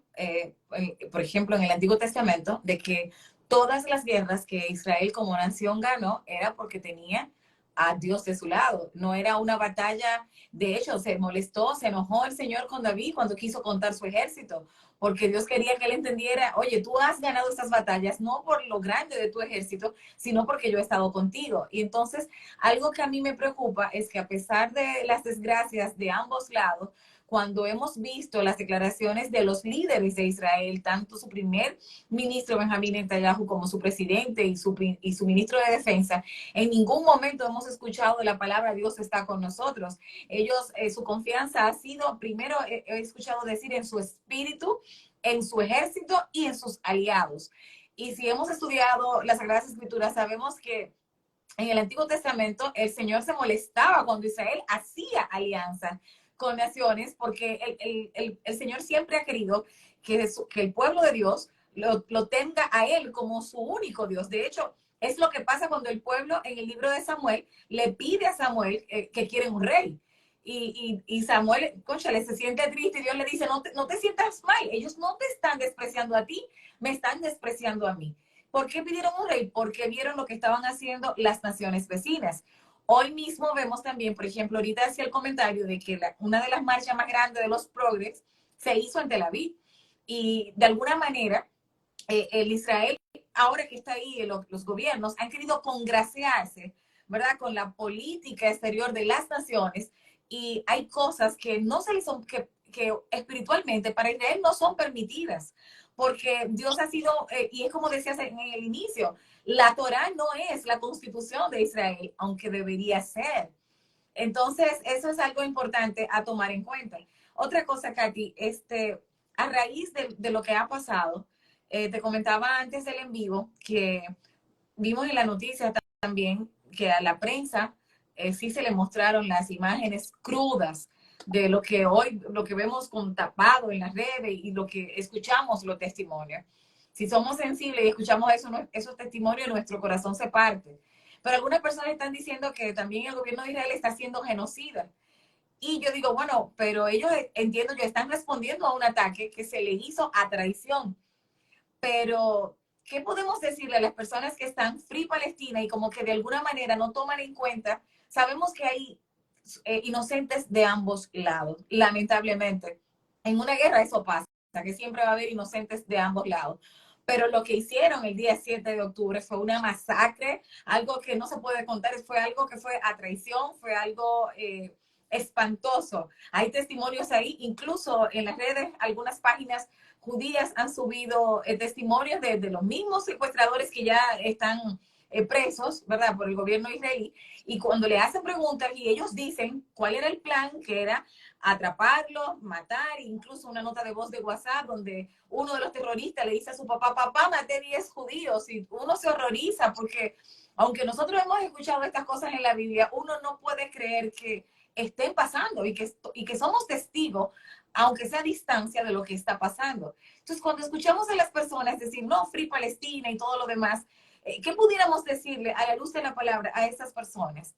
por ejemplo, en el Antiguo Testamento, de que todas las guerras que Israel como nación ganó era porque tenía a Dios de su lado. No era una batalla, de hecho, se molestó, se enojó el Señor con David cuando quiso contar su ejército, porque Dios quería que él entendiera, oye, tú has ganado estas batallas no por lo grande de tu ejército, sino porque yo he estado contigo. Y entonces, algo que a mí me preocupa es que a pesar de las desgracias de ambos lados, cuando hemos visto las declaraciones de los líderes de Israel, tanto su primer ministro Benjamín Netanyahu como su presidente y su ministro de defensa, en ningún momento hemos escuchado la palabra Dios está con nosotros. Ellos, su confianza ha sido, primero he escuchado decir en su espíritu, en su ejército y en sus aliados. Y si hemos estudiado las Sagradas Escrituras, sabemos que en el Antiguo Testamento el Señor se molestaba cuando Israel hacía alianza con naciones, porque el Señor siempre ha querido que el pueblo de Dios lo tenga a Él como su único Dios. De hecho, es lo que pasa cuando el pueblo en el libro de Samuel le pide a Samuel que quieren un rey. Y Samuel, conchale, se siente triste y Dios le dice, no te sientas mal, ellos no te están despreciando a ti, me están despreciando a mí. ¿Por qué pidieron un rey? Porque vieron lo que estaban haciendo las naciones vecinas. Hoy mismo vemos también, por ejemplo, ahorita hacía el comentario de que una de las marchas más grandes de los progres se hizo en Tel Aviv. Y de alguna manera, el Israel, ahora que está ahí, los gobiernos han querido congraciarse, ¿verdad?, con la política exterior de las naciones. Y hay cosas que no se les son, que espiritualmente para Israel no son permitidas, porque Dios ha sido, y es como decías en el inicio, la Torá no es la constitución de Israel, aunque debería ser. Entonces, eso es algo importante a tomar en cuenta. Otra cosa, Katy, a raíz de lo que ha pasado, te comentaba antes del en vivo que vimos en la noticia también que a la prensa sí se le mostraron las imágenes crudas de lo que hoy, lo que vemos con tapado en las redes y lo que escuchamos los testimonios. Si somos sensibles y escuchamos esos testimonios, nuestro corazón se parte. Pero algunas personas están diciendo que también el gobierno de Israel está siendo genocida. Y yo digo, bueno, pero ellos, entiendo yo, están respondiendo a un ataque que se le hizo a traición. Pero, ¿qué podemos decirle a las personas que están Free Palestina y como que de alguna manera no toman en cuenta? Sabemos que hay inocentes de ambos lados, lamentablemente. En una guerra eso pasa, que siempre va a haber inocentes de ambos lados. Pero lo que hicieron el día 7 de octubre fue una masacre, algo que no se puede contar, fue algo que fue a traición, fue algo espantoso. Hay testimonios ahí, incluso en las redes, algunas páginas judías han subido testimonios de los mismos secuestradores que ya están presos, ¿verdad?, por el gobierno israelí, y cuando le hacen preguntas y ellos dicen cuál era el plan, que era atraparlos, matar, incluso una nota de voz de WhatsApp donde uno de los terroristas le dice a su papá, papá, maté 10 judíos, y uno se horroriza porque aunque nosotros hemos escuchado estas cosas en la Biblia, uno no puede creer que estén pasando y que somos testigos, aunque sea a distancia, de lo que está pasando. Entonces, cuando escuchamos a las personas decir, no, Free Palestina y todo lo demás, ¿qué pudiéramos decirle a la luz de la palabra a estas personas?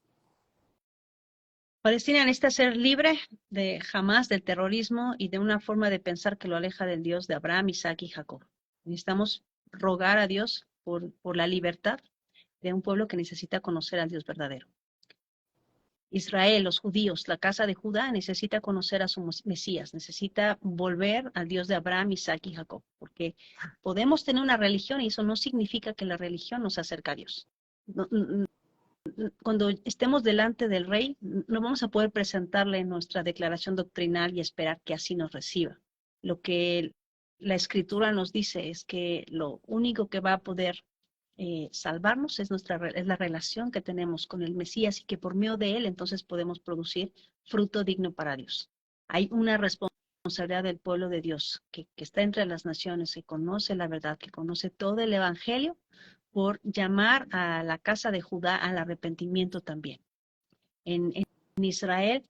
Palestina necesita ser libre de jamás del terrorismo y de una forma de pensar que lo aleja del Dios de Abraham, Isaac y Jacob. Necesitamos rogar a Dios por la libertad de un pueblo que necesita conocer al Dios verdadero. Israel, los judíos, la casa de Judá necesita conocer a su Mesías, necesita volver al Dios de Abraham, Isaac y Jacob, porque podemos tener una religión y eso no significa que la religión nos acerque a Dios. Cuando estemos delante del rey, no vamos a poder presentarle nuestra declaración doctrinal y esperar que así nos reciba. Lo que la escritura nos dice es que lo único que va a poder salvarnos es la relación que tenemos con el Mesías y que por medio de él entonces podemos producir fruto digno para Dios. Hay una responsabilidad del pueblo de Dios que está entre las naciones, que conoce la verdad, que conoce todo el evangelio, por llamar a la casa de Judá al arrepentimiento también. En Israel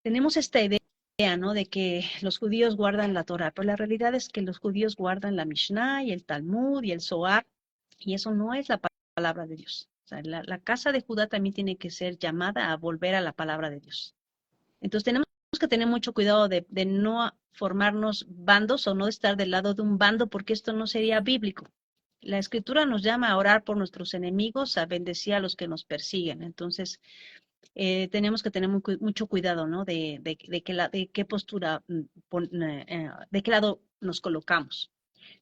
tenemos esta idea, ¿no?, de que los judíos guardan la Torah, pero la realidad es que los judíos guardan la Mishnah y el Talmud y el Zohar, y eso no es la palabra de Dios. O sea, la casa de Judá también tiene que ser llamada a volver a la palabra de Dios. Entonces tenemos que tener mucho cuidado de no formarnos bandos o no estar del lado de un bando, porque esto no sería bíblico. La escritura nos llama a orar por nuestros enemigos, a bendecir a los que nos persiguen. Entonces, tenemos que tener mucho cuidado, ¿no? De qué postura, de qué lado nos colocamos.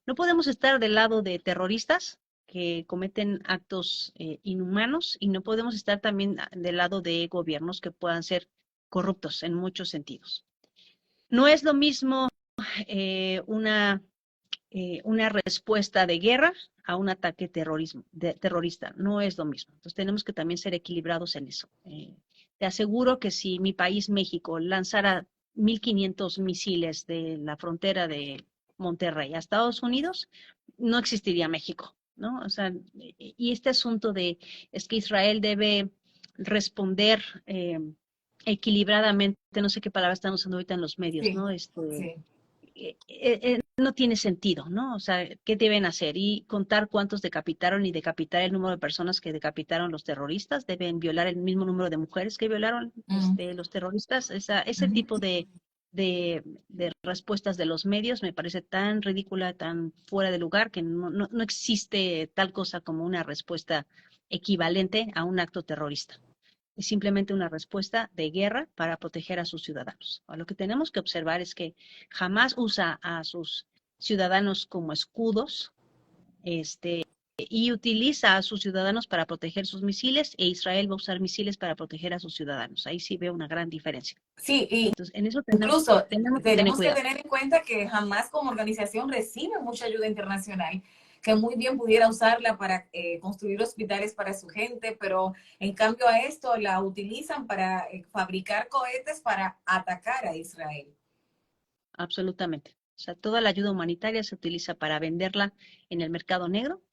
No podemos estar del lado de terroristas que cometen actos inhumanos y no podemos estar también del lado de gobiernos que puedan ser corruptos en muchos sentidos. No es lo mismo eh, una una respuesta de guerra a un ataque terrorista. No es lo mismo. Entonces tenemos que también ser equilibrados en eso. Te aseguro que si mi país, México, lanzara 1.500 misiles de la frontera de Monterrey a Estados Unidos, no existiría México, ¿no? O sea, y este asunto de es que Israel debe responder equilibradamente, no sé qué palabra están usando ahorita en los medios, Sí, ¿no? sí. No tiene sentido, ¿no? O sea, ¿qué deben hacer? Y contar cuántos decapitaron y decapitar el número de personas que decapitaron los terroristas. Deben violar el mismo número de mujeres que violaron Mm. los terroristas. Ese Ujú. tipo de respuestas de los medios me parece tan ridícula, tan fuera de lugar, que no existe tal cosa como una respuesta equivalente a un acto terrorista. Es simplemente una respuesta de guerra para proteger a sus ciudadanos. Lo que tenemos que observar es que jamás usa a sus ciudadanos como escudos, y utiliza a sus ciudadanos para proteger sus misiles, e Israel va a usar misiles para proteger a sus ciudadanos. Ahí sí veo una gran diferencia. Sí, y Entonces, en eso incluso tenemos que tener tenemos que cuidado. tener en cuenta que jamás como organización recibe mucha ayuda internacional, que muy bien pudiera usarla para construir hospitales para su gente, pero en cambio a esto la utilizan para fabricar cohetes para atacar a Israel. Absolutamente. O sea, toda la ayuda humanitaria se utiliza para venderla en el mercado negro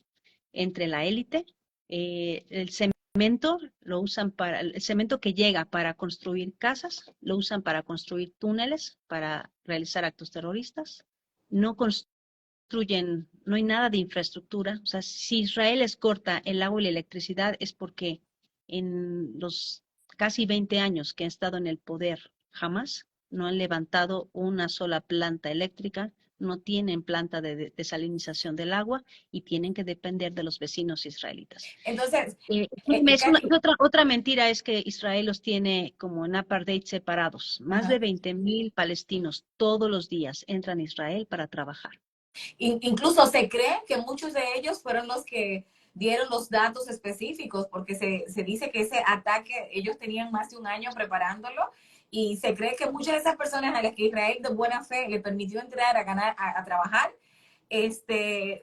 entre la élite. El cemento lo usan el cemento que llega para construir casas, lo usan para construir túneles, para realizar actos terroristas. No construyen, no hay nada de infraestructura. O sea, si Israel les corta el agua y la electricidad es porque en los casi 20 años que ha estado en el poder jamás. No han levantado una sola planta eléctrica, no tienen planta de desalinización del agua y tienen que depender de los vecinos israelitas. Entonces, Es Katy, otra mentira es que Israel los tiene como en apartheid separados. Más de ajá. 20,000 palestinos todos los días entran a Israel para trabajar. Incluso se cree que muchos de ellos fueron los que dieron los datos específicos, porque se dice que ese ataque ellos tenían más de un año preparándolo y se cree que muchas de esas personas a las que Israel de buena fe le permitió entrar a ganar, a trabajar,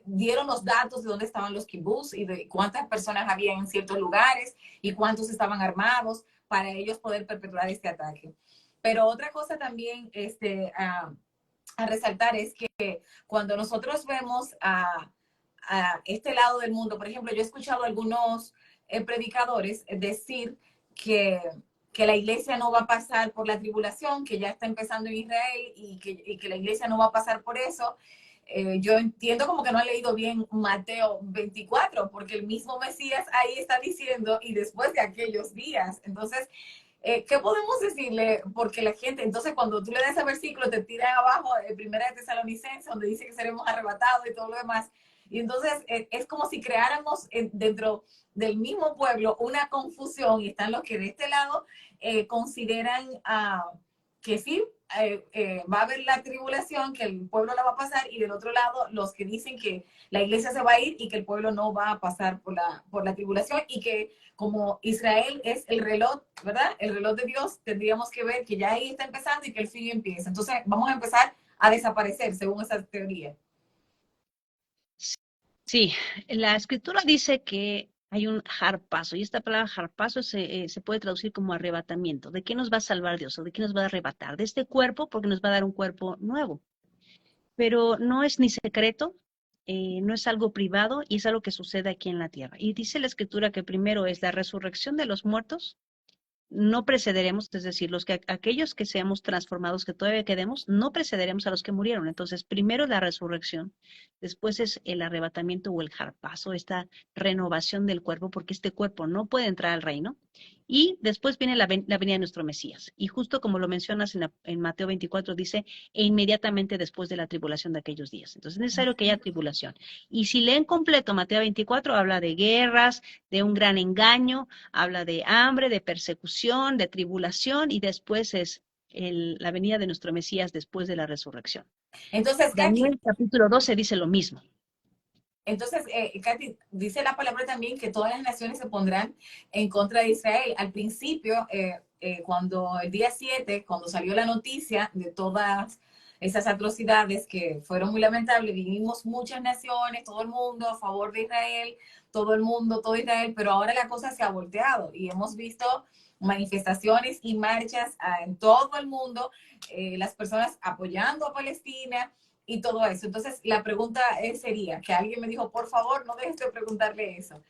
dieron los datos de dónde estaban los kibbutz y de cuántas personas había en ciertos lugares y cuántos estaban armados para ellos poder perpetrar este ataque. Pero otra cosa también a resaltar es que cuando nosotros vemos a este lado del mundo, por ejemplo, yo he escuchado a algunos predicadores decir que, que la iglesia no va a pasar por la tribulación, que ya está empezando en Israel y que la iglesia no va a pasar por eso. Yo entiendo como que no han leído bien Mateo 24, porque el mismo Mesías ahí está diciendo, y después de aquellos días. Entonces, ¿qué podemos decirle? Porque la gente, entonces cuando tú le das ese versículo, te tiran abajo, Primera de Tesalonicenses, donde dice que seremos arrebatados y todo lo demás. Y entonces es como si creáramos dentro del mismo pueblo una confusión y están los que de este lado consideran que sí, va a haber la tribulación, que el pueblo la va a pasar, y del otro lado los que dicen que la iglesia se va a ir y que el pueblo no va a pasar por la tribulación y que como Israel es el reloj, ¿verdad? El reloj de Dios, tendríamos que ver que ya ahí está empezando y que el fin empieza. Entonces vamos a empezar a desaparecer según esa teoría. Sí, la escritura dice que hay un harpazo, y esta palabra harpazo se puede traducir como arrebatamiento. ¿De qué nos va a salvar Dios o de qué nos va a arrebatar? De este cuerpo, porque nos va a dar un cuerpo nuevo. Pero no es ni secreto, no es algo privado y es algo que sucede aquí en la tierra. Y dice la escritura que primero es la resurrección de los muertos, no precederemos, es decir, aquellos que seamos transformados, que todavía quedemos, no precederemos a los que murieron. Entonces, primero la resurrección, después es el arrebatamiento o el jarpazo, esta renovación del cuerpo, porque este cuerpo no puede entrar al reino. Y después viene la venida de nuestro Mesías. Y justo como lo mencionas en Mateo 24, dice, e inmediatamente después de la tribulación de aquellos días. Entonces es necesario que haya tribulación. Y si leen completo Mateo 24, habla de guerras, de un gran engaño, habla de hambre, de persecución, de tribulación, y después es la venida de nuestro Mesías después de la resurrección. Entonces, Katy, Daniel capítulo 12 dice lo mismo. Katy, dice la palabra también que todas las naciones se pondrán en contra de Israel. Al principio, cuando el día 7, cuando salió la noticia de todas esas atrocidades que fueron muy lamentables, vivimos muchas naciones, todo el mundo a favor de Israel, todo el mundo, todo Israel, pero ahora la cosa se ha volteado y hemos visto manifestaciones y marchas en todo el mundo, las personas apoyando a Palestina y todo eso. Entonces, la pregunta sería, que alguien me dijo, por favor, no dejes de preguntarle eso.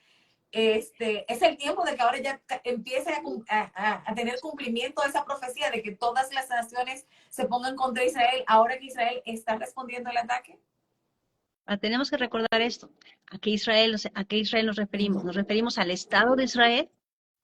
Es el tiempo de que ahora ya empiece a tener cumplimiento esa profecía de que todas las naciones se pongan contra Israel, ahora que Israel está respondiendo al ataque. Tenemos que recordar esto. ¿A qué Israel nos referimos? ¿Nos referimos al Estado de Israel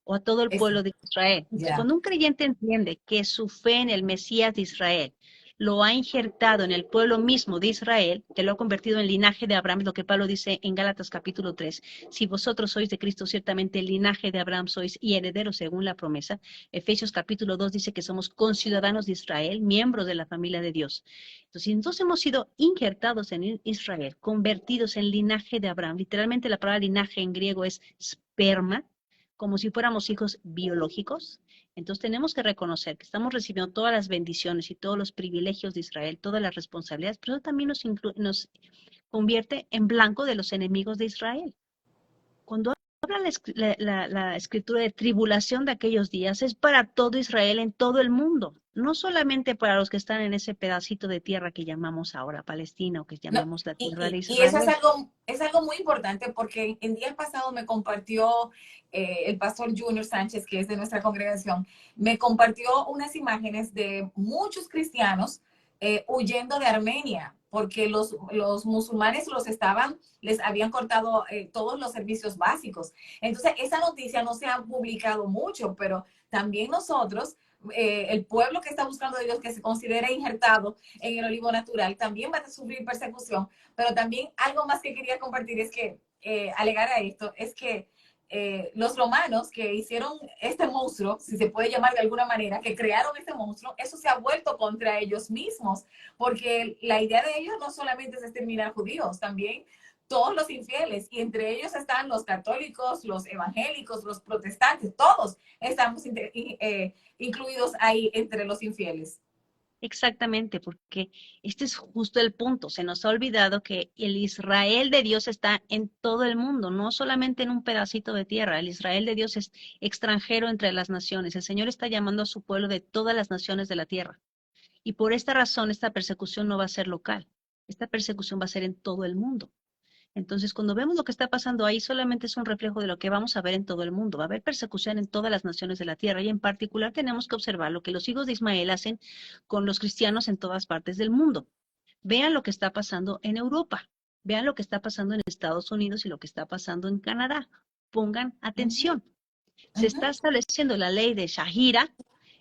o a todo el Eso, pueblo de Israel? Entonces, ya. cuando un creyente entiende que su fe en el Mesías de Israel lo ha injertado en el pueblo mismo de Israel, que lo ha convertido en linaje de Abraham, lo que Pablo dice en Gálatas capítulo 3, si vosotros sois de Cristo, ciertamente el linaje de Abraham sois y herederos según la promesa. Efesios capítulo 2 dice que somos conciudadanos de Israel, miembros de la familia de Dios. Entonces hemos sido injertados en Israel, convertidos en linaje de Abraham. Literalmente la palabra linaje en griego es sperma, como si fuéramos hijos biológicos. Entonces tenemos que reconocer que estamos recibiendo todas las bendiciones y todos los privilegios de Israel, todas las responsabilidades, pero eso también nos convierte en blanco de los enemigos de Israel. Cuando habla la escritura de tribulación de aquellos días, es para todo Israel en todo el mundo, no solamente para los que están en ese pedacito de tierra que llamamos ahora Palestina o que No, llamamos la tierra de y eso Israel. es algo muy importante porque en día pasado me compartió el pastor Junior Sánchez, que es de nuestra congregación, me compartió unas imágenes de muchos cristianos huyendo de Armenia, porque los musulmanes les habían cortado todos los servicios básicos. Entonces, esa noticia no se ha publicado mucho, pero también nosotros el pueblo que está buscando a Dios, que se considera injertado en el olivo natural, también va a sufrir persecución. Pero también algo más que quería compartir es que, alegar a esto, es que los romanos que hicieron este monstruo, si se puede llamar de alguna manera, que crearon este monstruo, eso se ha vuelto contra ellos mismos, porque la idea de ellos no solamente es exterminar judíos, también todos los infieles, y entre ellos están los católicos, los evangélicos, los protestantes, todos estamos incluidos ahí entre los infieles. Exactamente, porque este es justo el punto. Se nos ha olvidado que el Israel de Dios está en todo el mundo, no solamente en un pedacito de tierra. El Israel de Dios es extranjero entre las naciones. El Señor está llamando a su pueblo de todas las naciones de la tierra. Y por esta razón, esta persecución no va a ser local. Esta persecución va a ser en todo el mundo. Entonces, cuando vemos lo que está pasando ahí, solamente es un reflejo de lo que vamos a ver en todo el mundo. Va a haber persecución en todas las naciones de la tierra y en particular tenemos que observar lo que los hijos de Ismael hacen con los cristianos en todas partes del mundo. Vean lo que está pasando en Europa, vean lo que está pasando en Estados Unidos y lo que está pasando en Canadá. Pongan atención. Se está estableciendo la ley de Shahira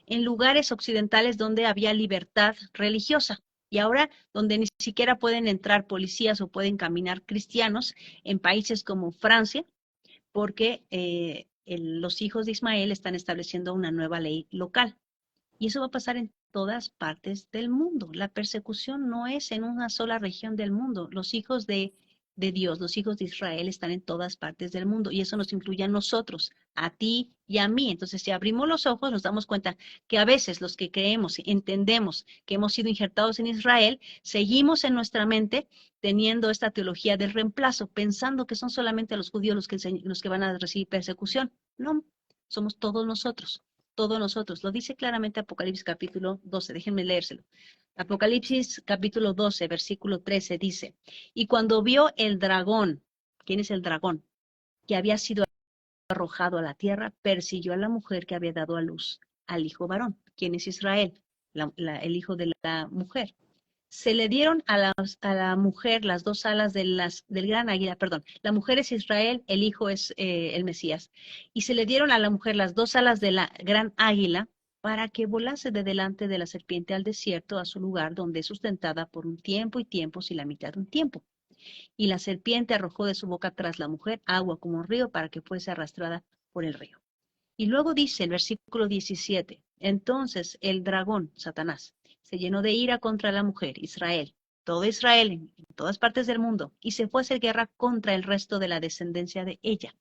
en lugares occidentales donde había libertad religiosa. Y ahora, donde ni siquiera pueden entrar policías o pueden caminar cristianos en países como Francia, porque los hijos de Ismael están estableciendo una nueva ley local. Y eso va a pasar en todas partes del mundo. La persecución no es en una sola región del mundo. Los hijos de Dios, los hijos de Israel están en todas partes del mundo y eso nos incluye a nosotros, a ti y a mí. Entonces, si abrimos los ojos, nos damos cuenta que a veces los que creemos, entendemos que hemos sido injertados en Israel, seguimos en nuestra mente teniendo esta teología del reemplazo, pensando que son solamente los judíos los que van a recibir persecución. No, somos todos nosotros. Todos nosotros. Lo dice claramente Apocalipsis capítulo 12. Déjenme leérselo. Apocalipsis capítulo 12, versículo 13 dice, y cuando vio el dragón, ¿quién es el dragón? Que había sido arrojado a la tierra, persiguió a la mujer que había dado a luz al hijo varón. ¿Quién es Israel? El hijo de la mujer. Se le dieron a la mujer las dos alas del gran águila, perdón, la mujer es Israel, el hijo es el Mesías, y se le dieron a la mujer las dos alas de la gran águila para que volase de delante de la serpiente al desierto, a su lugar donde es sustentada por un tiempo y tiempos y la mitad de un tiempo. Y la serpiente arrojó de su boca tras la mujer agua como un río para que fuese arrastrada por el río. Y luego dice el versículo 17, entonces el dragón, Satanás, se llenó de ira contra la mujer, Israel, todo Israel en todas partes del mundo, y se fue a hacer guerra contra el resto de la descendencia de ella,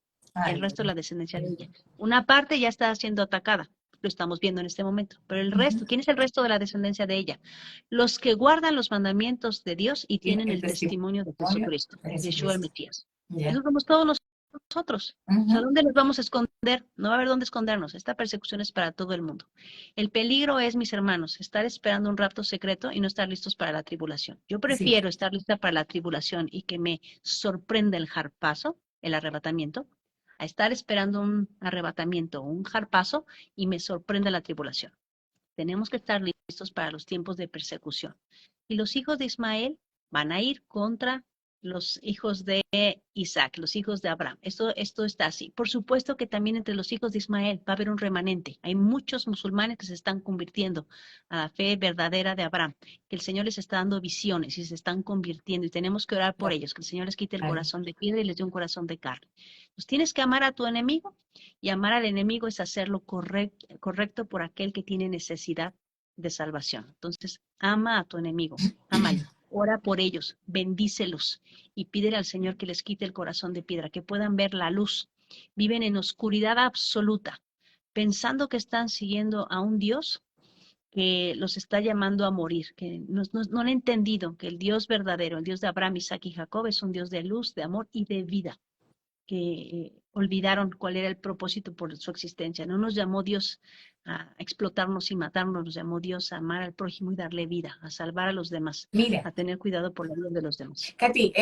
el resto de la descendencia de ella. Una parte ya está siendo atacada, lo estamos viendo en este momento, pero el resto, ¿quién es el resto de la descendencia de ella? Los que guardan los mandamientos de Dios y tienen el testimonio de Jesucristo, Yeshua el Mesías. Eso somos todos nosotros. O sea, ¿dónde nos vamos a esconder? No va a haber dónde escondernos. Esta persecución es para todo el mundo. El peligro es, mis hermanos, estar esperando un rapto secreto y no estar listos para la tribulación. Yo prefiero estar lista para la tribulación y que me sorprenda el jarpazo, el arrebatamiento, a estar esperando un arrebatamiento o un jarpazo y me sorprenda la tribulación. Tenemos que estar listos para los tiempos de persecución. Y los hijos de Ismael van a ir contra los hijos de Isaac, los hijos de Abraham. Esto está así. Por supuesto que también entre los hijos de Ismael va a haber un remanente. Hay muchos musulmanes que se están convirtiendo a la fe verdadera de Abraham, que el Señor les está dando visiones y se están convirtiendo y tenemos que orar por ellos, que el Señor les quite el corazón de piedra y les dé un corazón de carne. Pues tienes que amar a tu enemigo y amar al enemigo es hacerlo correcto por aquel que tiene necesidad de salvación. Entonces, ama a tu enemigo, ámalo. Ora por ellos, bendícelos y pídele al Señor que les quite el corazón de piedra, que puedan ver la luz. Viven en oscuridad absoluta, pensando que están siguiendo a un Dios que los está llamando a morir, que no han entendido que el Dios verdadero, el Dios de Abraham, Isaac y Jacob, es un Dios de luz, de amor y de vida, que olvidaron cuál era el propósito por su existencia. No nos llamó Dios a explotarnos y matarnos, nos llamó Dios a amar al prójimo y darle vida, a salvar a los demás, a tener cuidado por la vida de los demás. Katy,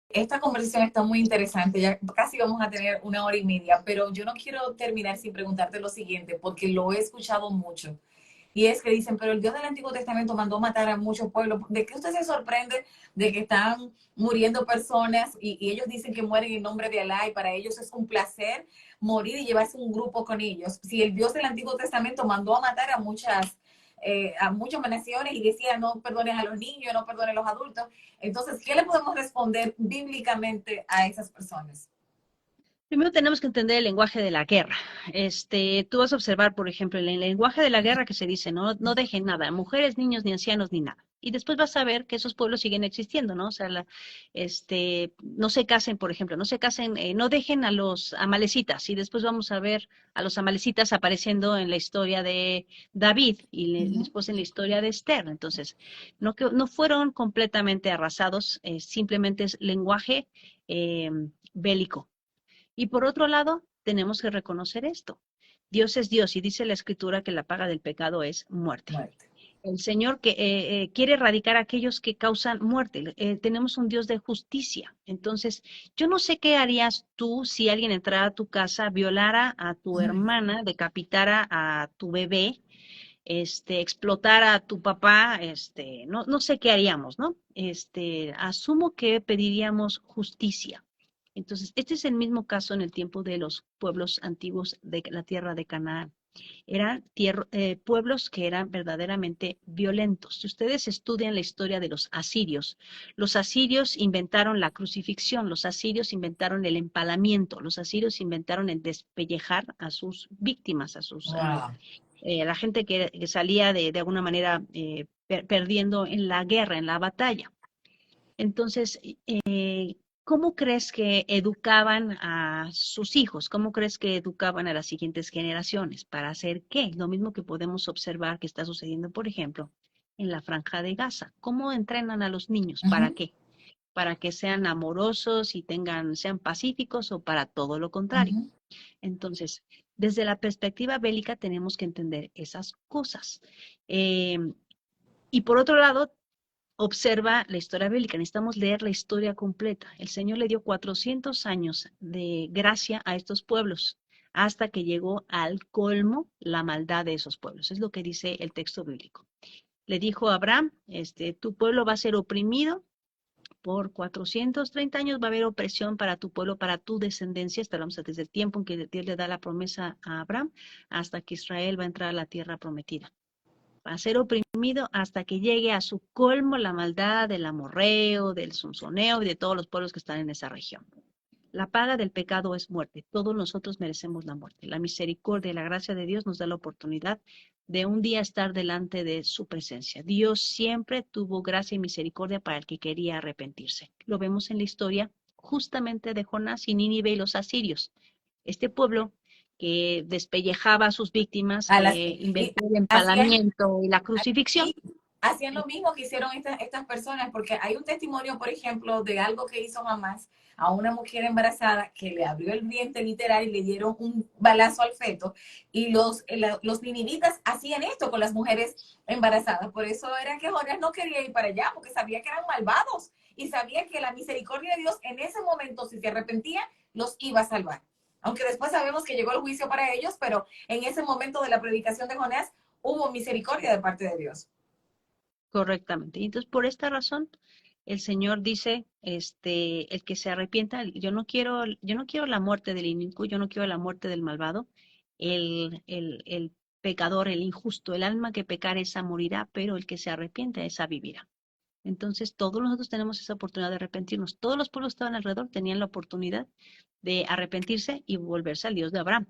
esta conversación está muy interesante, ya casi vamos a tener 1 hora y media, pero yo no quiero terminar sin preguntarte lo siguiente, porque lo he escuchado mucho. y es que dicen, pero el Dios del Antiguo Testamento mandó matar a muchos pueblos. ¿De qué usted se sorprende de que están muriendo personas y ellos dicen que mueren en nombre de Alá y para ellos es un placer morir y llevarse un grupo con ellos? Si el Dios del Antiguo Testamento mandó a matar a muchas naciones y decía no perdonen a los niños, no perdonen a los adultos, entonces, ¿qué le podemos responder bíblicamente a esas personas? Primero tenemos que entender el lenguaje de la guerra. Tú vas a observar, por ejemplo, en el lenguaje de la guerra que se dice, no dejen nada, mujeres, niños, ni ancianos, ni nada. Y después vas a ver que esos pueblos siguen existiendo, ¿no? O sea, no se casen, por ejemplo, no se casen, no dejen a los amalecitas. Y después vamos a ver a los amalecitas apareciendo en la historia de David y después en la historia de Esther. Entonces, no fueron completamente arrasados, simplemente es lenguaje bélico. Y por otro lado, tenemos que reconocer esto. Dios es Dios y dice la Escritura que la paga del pecado es muerte. Muerte. El Señor que quiere erradicar a aquellos que causan muerte. Tenemos un Dios de justicia. Entonces, yo no sé qué harías tú si alguien entrara a tu casa, violara a tu hermana, decapitara a tu bebé, explotara a tu papá, no sé qué haríamos, ¿no? Asumo que pediríamos justicia. Entonces, este es el mismo caso en el tiempo de los pueblos antiguos de la tierra de Canaán. Eran pueblos que eran verdaderamente violentos. Si ustedes estudian la historia de los asirios inventaron la crucifixión, los asirios inventaron el empalamiento, los asirios inventaron el despellejar a sus víctimas, Wow. la gente que salía de alguna manera perdiendo en la guerra, en la batalla. Entonces, ¿cómo crees que educaban a sus hijos? ¿Cómo crees que educaban a las siguientes generaciones? ¿Para hacer qué? Lo mismo que podemos observar que está sucediendo, por ejemplo, en la Franja de Gaza. ¿Cómo entrenan a los niños? ¿Para qué? ¿Para que sean amorosos y sean pacíficos o para todo lo contrario? Entonces, desde la perspectiva bélica tenemos que entender esas cosas. Eh, y por otro lado, observa la historia bíblica, necesitamos leer la historia completa. El Señor le dio 400 años de gracia a estos pueblos hasta que llegó al colmo la maldad de esos pueblos. Es lo que dice el texto bíblico. Le dijo a Abraham, tu pueblo va a ser oprimido por 430 años, va a haber opresión para tu pueblo, para tu descendencia. Hablamos desde el tiempo en que Dios le da la promesa a Abraham hasta que Israel va a entrar a la tierra prometida. Va a ser oprimido hasta que llegue a su colmo la maldad del amorreo, del zonzoneo y de todos los pueblos que están en esa región. La paga del pecado es muerte. Todos nosotros merecemos la muerte. La misericordia y la gracia de Dios nos da la oportunidad de un día estar delante de su presencia. Dios siempre tuvo gracia y misericordia para el que quería arrepentirse. Lo vemos en la historia justamente de Jonás y Nínive y los asirios. Este pueblo que despellejaba a sus víctimas, A las, que y inventó el hacían, empalamiento y la crucifixión. sí, hacían lo mismo que hicieron estas personas, porque hay un testimonio, por ejemplo, de algo que hizo mamás a una mujer embarazada que le abrió el vientre literal y le dieron un balazo al feto. Y los ninivitas hacían esto con las mujeres embarazadas. Por eso era que Jonás no quería ir para allá, porque sabía que eran malvados y sabía que la misericordia de Dios en ese momento, si se arrepentía, los iba a salvar. Aunque después sabemos que llegó el juicio para ellos, pero en ese momento de la predicación de Jonás, hubo misericordia de parte de Dios. Correctamente. Y entonces, por esta razón, el Señor dice, el que se arrepienta, yo no quiero la muerte del inicuo, yo no quiero la muerte del malvado, el pecador, el injusto, el alma que pecare esa morirá, pero el que se arrepienta esa vivirá. Entonces, todos nosotros tenemos esa oportunidad de arrepentirnos. Todos los pueblos que estaban alrededor tenían la oportunidad de arrepentirse y volverse al Dios de Abraham.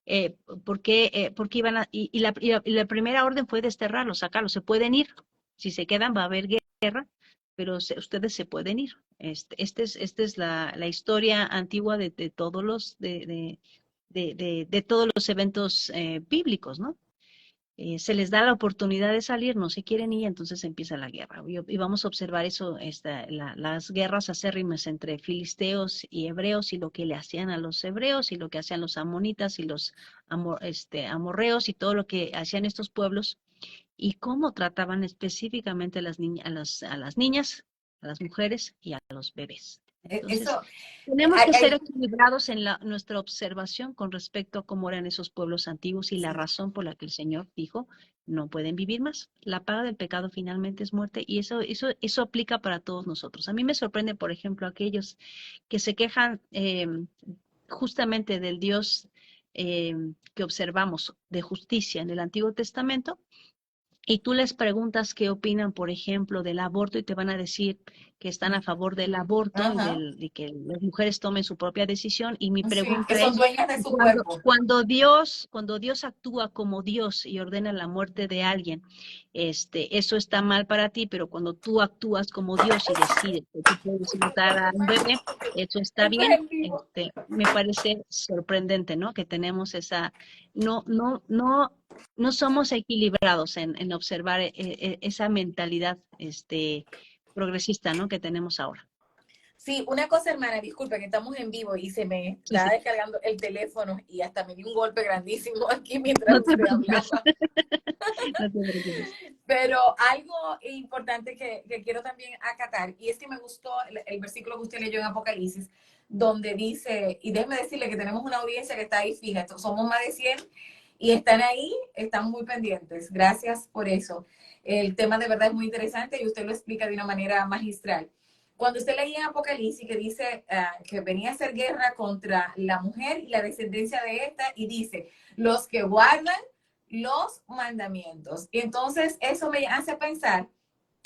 Eh, porque iban y la primera orden fue desterrarlos, sacarlos, se pueden ir, si se quedan va a haber guerra, pero ustedes se pueden ir. Esta es la historia antigua de todos de todos los eventos bíblicos, ¿no? Se les da la oportunidad de salir, no se quieren ir, entonces empieza la guerra. Y vamos a observar eso, las guerras acérrimas entre filisteos y hebreos y lo que le hacían a los hebreos y lo que hacían los amonitas y los amorreos y todo lo que hacían estos pueblos y cómo trataban específicamente a las niñas, a las mujeres y a los bebés. Entonces, Eso, tenemos hay, que ser hay- equilibrados en nuestra observación con respecto a cómo eran esos pueblos antiguos y la sí. razón por la que el Señor dijo, no pueden vivir más. La paga del pecado finalmente es muerte y eso aplica para todos nosotros. A mí me sorprende, por ejemplo, aquellos que se quejan justamente del Dios que observamos de justicia en el Antiguo Testamento y tú les preguntas qué opinan, por ejemplo, del aborto y te van a decir que están a favor del aborto y Ajá. de que las mujeres tomen su propia decisión. Y mi Sí, que pregunta son es, dueñas de su cuando, cuerpo. cuando Dios actúa como Dios y ordena la muerte de alguien, eso está mal para ti, pero cuando tú actúas como Dios y decides que tú puedes matar a un bebé, eso está Esto es bien. en vivo. Me parece sorprendente, ¿no? Que tenemos no somos equilibrados en observar esa mentalidad progresista, ¿no? que tenemos ahora. Sí, una cosa, hermana, disculpe que estamos en vivo y se me Sí, estaba sí, descargando el teléfono y hasta me dio un golpe grandísimo aquí mientras no te usted preocupes, hablaba. no te preocupes. Pero algo importante que quiero también acatar, y es que me gustó el versículo que usted leyó en Apocalipsis, donde dice, y déjeme decirle que tenemos una audiencia que está ahí fija, somos más de 100 y están ahí, están muy pendientes. Gracias por eso. El tema de verdad es muy interesante y usted lo explica de una manera magistral. Cuando usted leía en Apocalipsis que dice que venía a hacer guerra contra la mujer y la descendencia de esta, y dice, los que guardan los mandamientos. Y entonces eso me hace pensar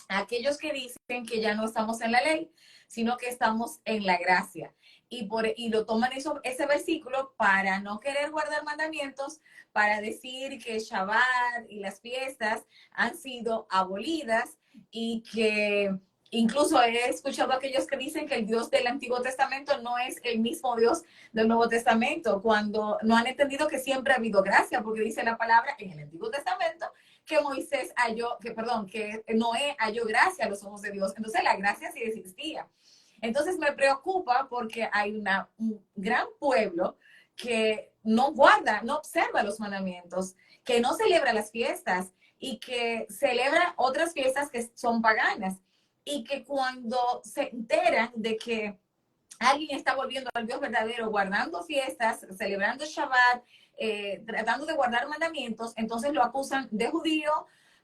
a aquellos que dicen que ya no estamos en la ley, sino que estamos en la gracia. Y lo toman ese versículo para no querer guardar mandamientos, para decir que Shabbat y las fiestas han sido abolidas y que incluso he escuchado a aquellos que dicen que el Dios del Antiguo Testamento no es el mismo Dios del Nuevo Testamento, cuando no han entendido que siempre ha habido gracia, porque dice la palabra en el Antiguo Testamento que Moisés halló, que Noé halló gracia a los ojos de Dios. Entonces la gracia sí existía. Entonces me preocupa porque hay un gran pueblo que no guarda, no observa los mandamientos, que no celebra las fiestas y que celebra otras fiestas que son paganas. Y que cuando se enteran de que alguien está volviendo al Dios verdadero, guardando fiestas, celebrando Shabbat, tratando de guardar mandamientos, entonces lo acusan de judío,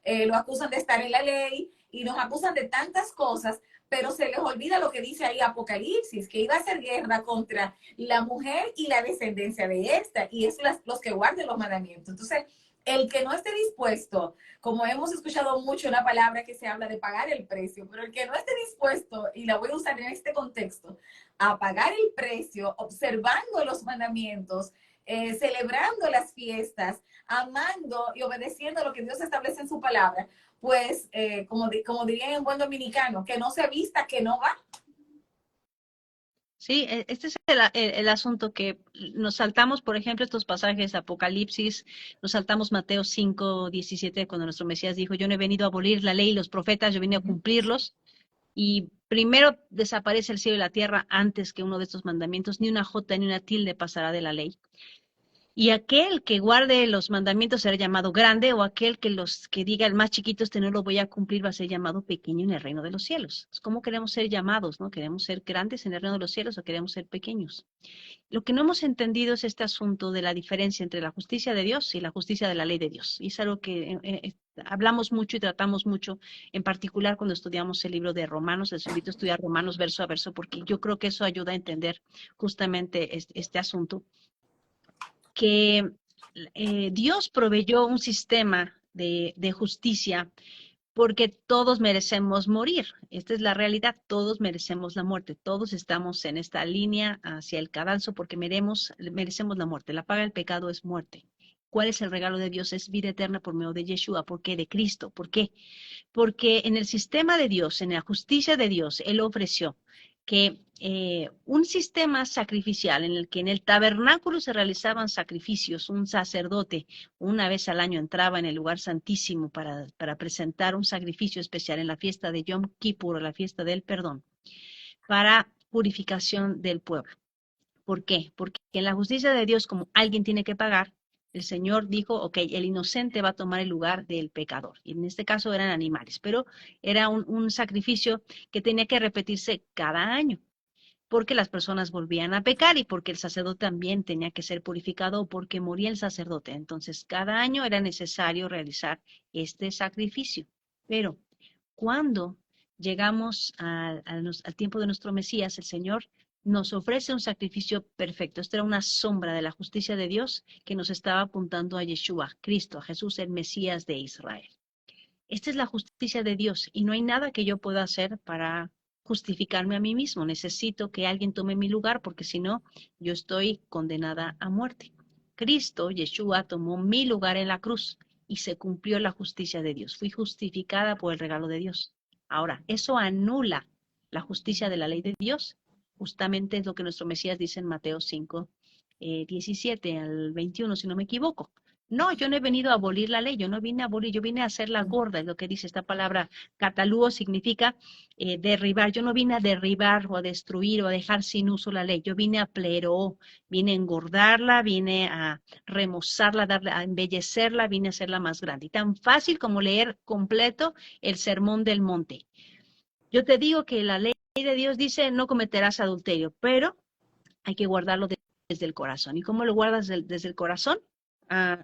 lo acusan de estar en la ley y nos acusan de tantas cosas, pero se les olvida lo que dice ahí Apocalipsis, que iba a hacer guerra contra la mujer y la descendencia de esta, y es los que guarden los mandamientos. Entonces, el que no esté dispuesto, como hemos escuchado mucho una palabra que se habla de pagar el precio, pero el que no esté dispuesto, y la voy a usar en este contexto, a pagar el precio, observando los mandamientos, celebrando las fiestas, amando y obedeciendo lo que Dios establece en su palabra, pues, como dirían en buen dominicano, que no se vista, que no va. Sí, este es el asunto que nos saltamos, por ejemplo, estos pasajes, Apocalipsis, nos saltamos Mateo 5:17, cuando nuestro Mesías dijo, yo no he venido a abolir la ley y los profetas, yo vine a cumplirlos. Y primero desaparece el cielo y la tierra antes que uno de estos mandamientos, ni una jota ni una tilde pasará de la ley. Y aquel que guarde los mandamientos será llamado grande, o aquel que los que diga el más chiquito, no lo voy a cumplir, va a ser llamado pequeño en el reino de los cielos. ¿Cómo queremos ser llamados, no? ¿Queremos ser grandes en el reino de los cielos o queremos ser pequeños? Lo que no hemos entendido es este asunto de la diferencia entre la justicia de Dios y la justicia de la ley de Dios. Y es algo que hablamos mucho y tratamos mucho, en particular cuando estudiamos el libro de Romanos. Les invito a estudiar Romanos verso a verso, porque yo creo que eso ayuda a entender justamente este asunto, que Dios proveyó un sistema de justicia porque todos merecemos morir. Esta es la realidad, todos merecemos la muerte, todos estamos en esta línea hacia el cadalso porque merecemos la muerte. La paga del pecado es muerte. ¿Cuál es el regalo de Dios? Es vida eterna por medio de Yeshua. ¿Por qué? De Cristo. ¿Por qué? Porque en el sistema de Dios, en la justicia de Dios, Él ofreció que un sistema sacrificial en el que en el tabernáculo se realizaban sacrificios, un sacerdote una vez al año entraba en el lugar santísimo para presentar un sacrificio especial en la fiesta de Yom Kippur, la fiesta del perdón, para purificación del pueblo. ¿Por qué? Porque en la justicia de Dios, como alguien tiene que pagar, el Señor dijo, ok, el inocente va a tomar el lugar del pecador. Y en este caso eran animales, pero era un sacrificio que tenía que repetirse cada año. porque las personas volvían a pecar y porque el sacerdote también tenía que ser purificado o porque moría el sacerdote. Entonces, cada año era necesario realizar este sacrificio. Pero cuando llegamos al tiempo de nuestro Mesías, el Señor nos ofrece un sacrificio perfecto. Esto era una sombra de la justicia de Dios que nos estaba apuntando a Yeshua, Cristo, a Jesús, el Mesías de Israel. Esta es la justicia de Dios y no hay nada que yo pueda hacer para justificarme a mí mismo. Necesito que alguien tome mi lugar porque si no, yo estoy condenada a muerte. Cristo, Yeshua, tomó mi lugar en la cruz y se cumplió la justicia de Dios. Fui justificada por el regalo de Dios. Ahora, eso anula la justicia de la ley de Dios. Justamente es lo que nuestro Mesías dice en Mateo 5, 17 al 21, si no me equivoco. No, yo no he venido a abolir la ley, yo no vine a abolir, yo vine a hacerla gorda, es lo que dice esta palabra. Catalúo significa derribar, yo no vine a derribar o a destruir o a dejar sin uso la ley, yo vine a plero, vine a engordarla, vine a remozarla, a embellecerla, vine a hacerla más grande. Y tan fácil como leer completo el Sermón del Monte. Yo te digo que la ley de Dios dice no cometerás adulterio, pero hay que guardarlo desde el corazón. ¿Y cómo lo guardas desde el corazón?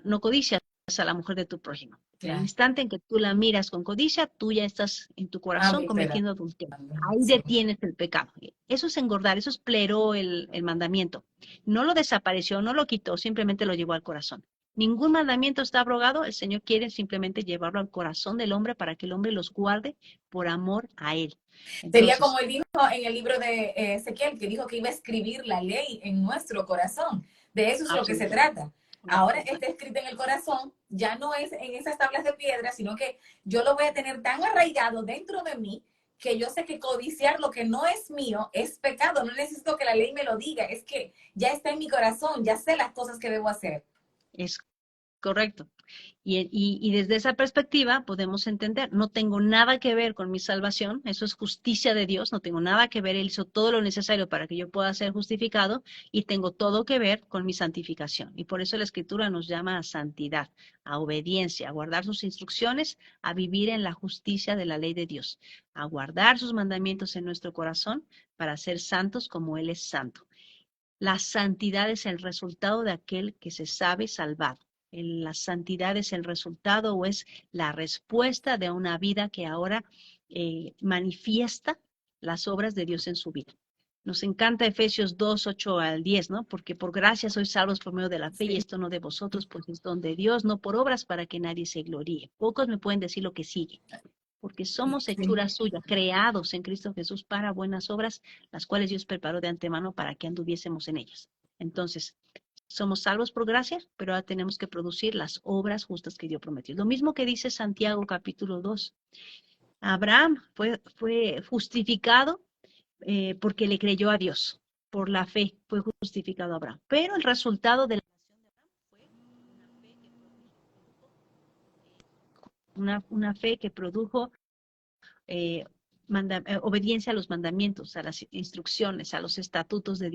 No codicias a la mujer de tu prójimo. En el instante en que tú la miras con codicia, tú ya estás en tu corazón cometiendo adulterio. Ahí detienes el pecado. Eso es engordar, eso es pleró el mandamiento. No lo desapareció, no lo quitó, simplemente lo llevó al corazón. Ningún mandamiento está abrogado, el Señor quiere simplemente llevarlo al corazón del hombre para que el hombre los guarde por amor a Él. Entonces, sería como él dijo en el libro de Ezequiel, que dijo que iba a escribir la ley en nuestro corazón. De eso es lo que se trata. Ahora está escrito en el corazón, ya no es en esas tablas de piedra, sino que yo lo voy a tener tan arraigado dentro de mí que yo sé que codiciar lo que no es mío es pecado. No necesito que la ley me lo diga, es que ya está en mi corazón, ya sé las cosas que debo hacer. Es correcto. Y desde esa perspectiva podemos entender, no tengo nada que ver con mi salvación, eso es justicia de Dios, no tengo nada que ver, Él hizo todo lo necesario para que yo pueda ser justificado y tengo todo que ver con mi santificación. Y por eso la Escritura nos llama a santidad, a obediencia, a guardar sus instrucciones, a vivir en la justicia de la ley de Dios, a guardar sus mandamientos en nuestro corazón para ser santos como Él es santo. La santidad es el resultado de aquel que se sabe salvado. La santidad es el resultado o es la respuesta de una vida que ahora manifiesta las obras de Dios en su vida. Nos encanta Efesios 2, 8 al 10, ¿no? Porque por gracia sois salvos por medio de la fe y esto no de vosotros, pues es don de Dios, no por obras para que nadie se gloríe. Pocos me pueden decir lo que sigue. Porque somos hechura suya, creados en Cristo Jesús para buenas obras, las cuales Dios preparó de antemano para que anduviésemos en ellas. Entonces, somos salvos por gracia, pero ahora tenemos que producir las obras justas que Dios prometió. Lo mismo que dice Santiago capítulo 2. Abraham fue justificado porque le creyó a Dios. Por la fe fue justificado Abraham. Pero el resultado de la una fe que produjo obediencia a los mandamientos, a las instrucciones, a los estatutos de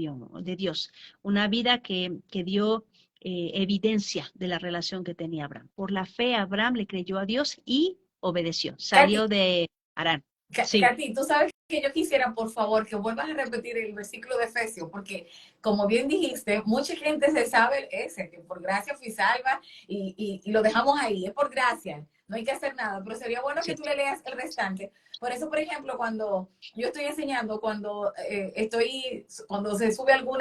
Dios. Una vida que dio evidencia de la relación que tenía Abraham. Por la fe, Abraham le creyó a Dios y obedeció. Salió de Harán. Sí. Katy, tú sabes que yo quisiera, por favor, que vuelvas a repetir el versículo de Efesios, porque como bien dijiste, mucha gente se sabe ese, que por gracia fui salva y lo dejamos ahí, es por gracia, no hay que hacer nada, pero sería bueno que tú le leas el restante. Por eso, por ejemplo, cuando yo estoy enseñando, cuando se sube algún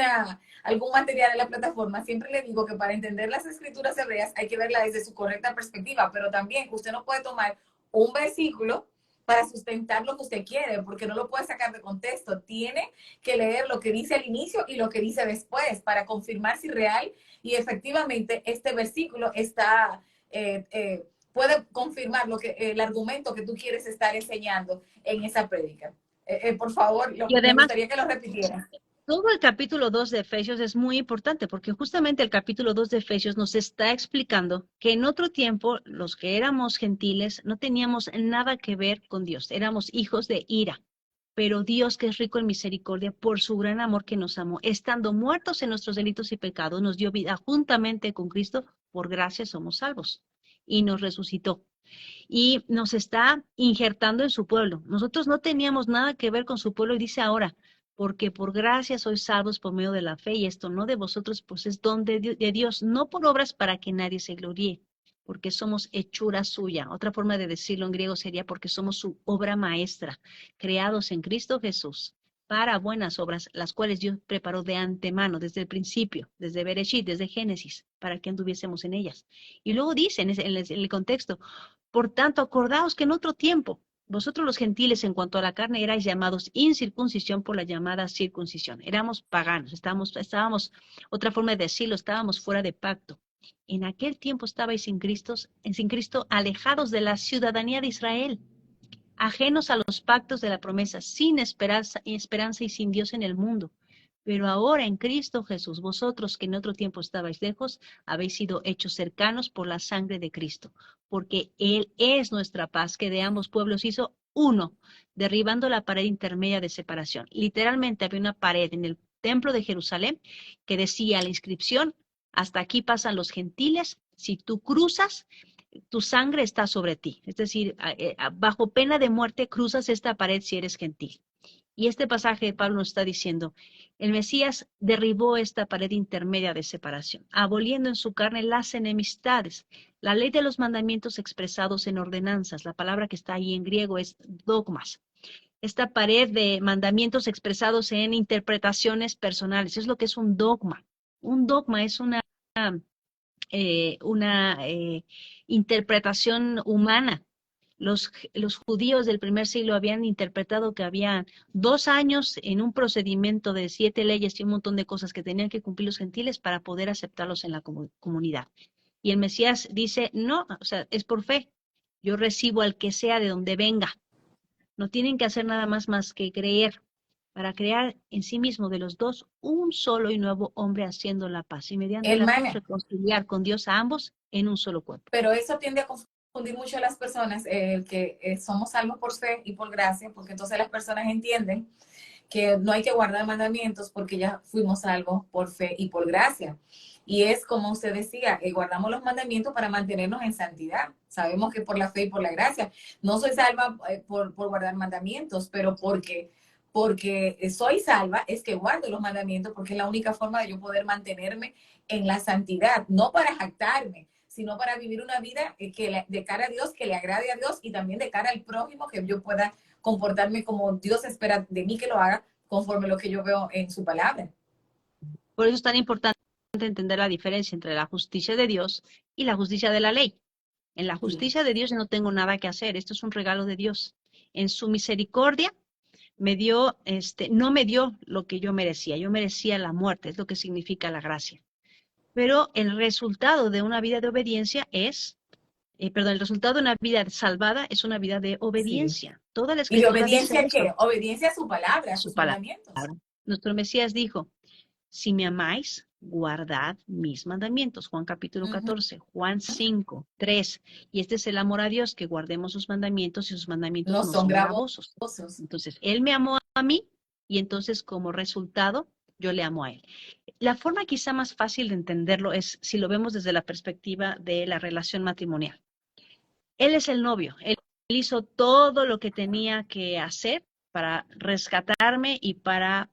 material en la plataforma, siempre le digo que para entender las escrituras hebreas hay que verla desde su correcta perspectiva, pero también usted no puede tomar un versículo para sustentar lo que usted quiere, porque no lo puede sacar de contexto. Tiene que leer lo que dice al inicio y lo que dice después para confirmar si real y efectivamente este versículo puede confirmar el argumento que tú quieres estar enseñando en esa prédica. Por favor, me gustaría que lo repitiera. Todo el capítulo 2 de Efesios es muy importante porque justamente el capítulo 2 de Efesios nos está explicando que en otro tiempo los que éramos gentiles no teníamos nada que ver con Dios, éramos hijos de ira. Pero Dios, que es rico en misericordia, por su gran amor que nos amó, estando muertos en nuestros delitos y pecados, nos dio vida juntamente con Cristo, por gracia somos salvos. Y nos resucitó. Y nos está injertando en su pueblo. Nosotros no teníamos nada que ver con su pueblo y dice ahora, porque por gracia sois salvos por medio de la fe, y esto no de vosotros, pues es don de Dios, no por obras para que nadie se gloríe, porque somos hechura suya. Otra forma de decirlo en griego sería porque somos su obra maestra, creados en Cristo Jesús para buenas obras, las cuales Dios preparó de antemano, desde el principio, desde Bereshit, desde Génesis, para que anduviésemos en ellas. Y luego dice en el contexto, por tanto, acordaos que en otro tiempo, vosotros los gentiles en cuanto a la carne erais llamados incircuncisión por la llamada circuncisión. Éramos paganos, estábamos, otra forma de decirlo, estábamos fuera de pacto. En aquel tiempo estabais sin Cristo, alejados de la ciudadanía de Israel, ajenos a los pactos de la promesa, sin esperanza y sin Dios en el mundo. Pero ahora en Cristo Jesús, vosotros que en otro tiempo estabais lejos, habéis sido hechos cercanos por la sangre de Cristo, porque Él es nuestra paz, que de ambos pueblos hizo uno, derribando la pared intermedia de separación. Literalmente había una pared en el templo de Jerusalén que decía la inscripción, hasta aquí pasan los gentiles, si tú cruzas, tu sangre está sobre ti. Es decir, bajo pena de muerte cruzas esta pared si eres gentil. Y este pasaje de Pablo nos está diciendo, el Mesías derribó esta pared intermedia de separación, aboliendo en su carne las enemistades, la ley de los mandamientos expresados en ordenanzas. La palabra que está ahí en griego es dogmas. Esta pared de mandamientos expresados en interpretaciones personales, es lo que es un dogma. Un dogma es una interpretación humana. Los judíos del primer siglo habían interpretado que había 2 años en un procedimiento de 7 leyes y un montón de cosas que tenían que cumplir los gentiles para poder aceptarlos en la comunidad. Y el Mesías dice, no, o sea, es por fe. Yo recibo al que sea de donde venga. No tienen que hacer nada más que creer, para crear en sí mismo de los dos un solo y nuevo hombre haciendo la paz, y mediante la cruz Hermana, reconciliar con Dios a ambos en un solo cuerpo. pero eso tiende a confundir mucho a las personas, que somos salvos por fe y por gracia, porque entonces las personas entienden que no hay que guardar mandamientos porque ya fuimos salvos por fe y por gracia. Y es como usted decía, guardamos los mandamientos para mantenernos en santidad. Sabemos que por la fe y por la gracia. No soy salva por guardar mandamientos, pero porque soy salva es que guardo los mandamientos, porque es la única forma de yo poder mantenerme en la santidad, no para jactarme, sino para vivir una vida de cara a Dios, que le agrade a Dios, y también de cara al prójimo, que yo pueda comportarme como Dios espera de mí que lo haga, conforme lo que yo veo en su palabra. Por eso es tan importante entender la diferencia entre la justicia de Dios y la justicia de la ley. En la justicia de Dios yo no tengo nada que hacer, esto es un regalo de Dios. En su misericordia me dio, no me dio lo que yo merecía la muerte, es lo que significa la gracia. Pero el resultado de una vida de obediencia es, el resultado de una vida salvada es una vida de obediencia. Sí. Toda la ¿Y de escritura obediencia a dice qué? eso. Obediencia a su palabra, a Su sus palabra. mandamientos. Nuestro Mesías dijo, si me amáis, guardad mis mandamientos. Juan capítulo 14, Juan 5, 3. Y este es el amor a Dios, que guardemos sus mandamientos, y sus mandamientos No no son son gravosos. gravosos. Entonces, Él me amó a mí, y entonces como resultado, yo le amo a Él. La forma quizá más fácil de entenderlo es si lo vemos desde la perspectiva de la relación matrimonial. Él es el novio, él hizo todo lo que tenía que hacer para rescatarme y para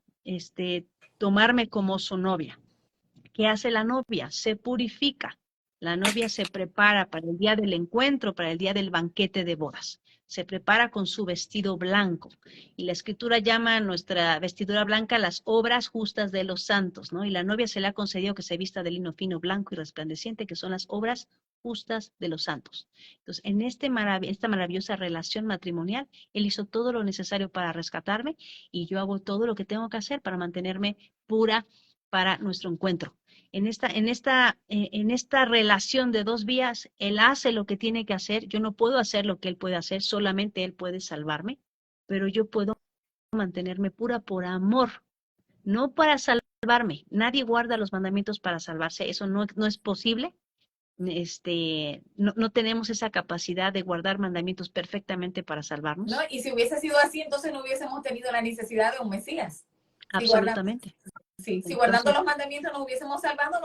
tomarme como su novia. ¿Qué hace la novia? Se purifica. La novia se prepara para el día del encuentro, para el día del banquete de bodas. Se prepara con su vestido blanco. Y la Escritura llama a nuestra vestidura blanca las obras justas de los santos, ¿no? Y la novia se le ha concedido que se vista de lino fino, blanco y resplandeciente, que son las obras justas de los santos. Entonces, en esta maravillosa relación matrimonial, Él hizo todo lo necesario para rescatarme, y yo hago todo lo que tengo que hacer para mantenerme pura para nuestro encuentro. En esta relación de dos vías, Él hace lo que tiene que hacer. Yo no puedo hacer lo que Él puede hacer, solamente Él puede salvarme, pero yo puedo mantenerme pura por amor, no para salvarme. Nadie guarda los mandamientos para salvarse, eso no es posible. No tenemos esa capacidad de guardar mandamientos perfectamente para salvarnos. No, y si hubiese sido así, entonces no hubiésemos tenido la necesidad de un Mesías. Absolutamente. Si guardando los mandamientos nos hubiésemos salvado,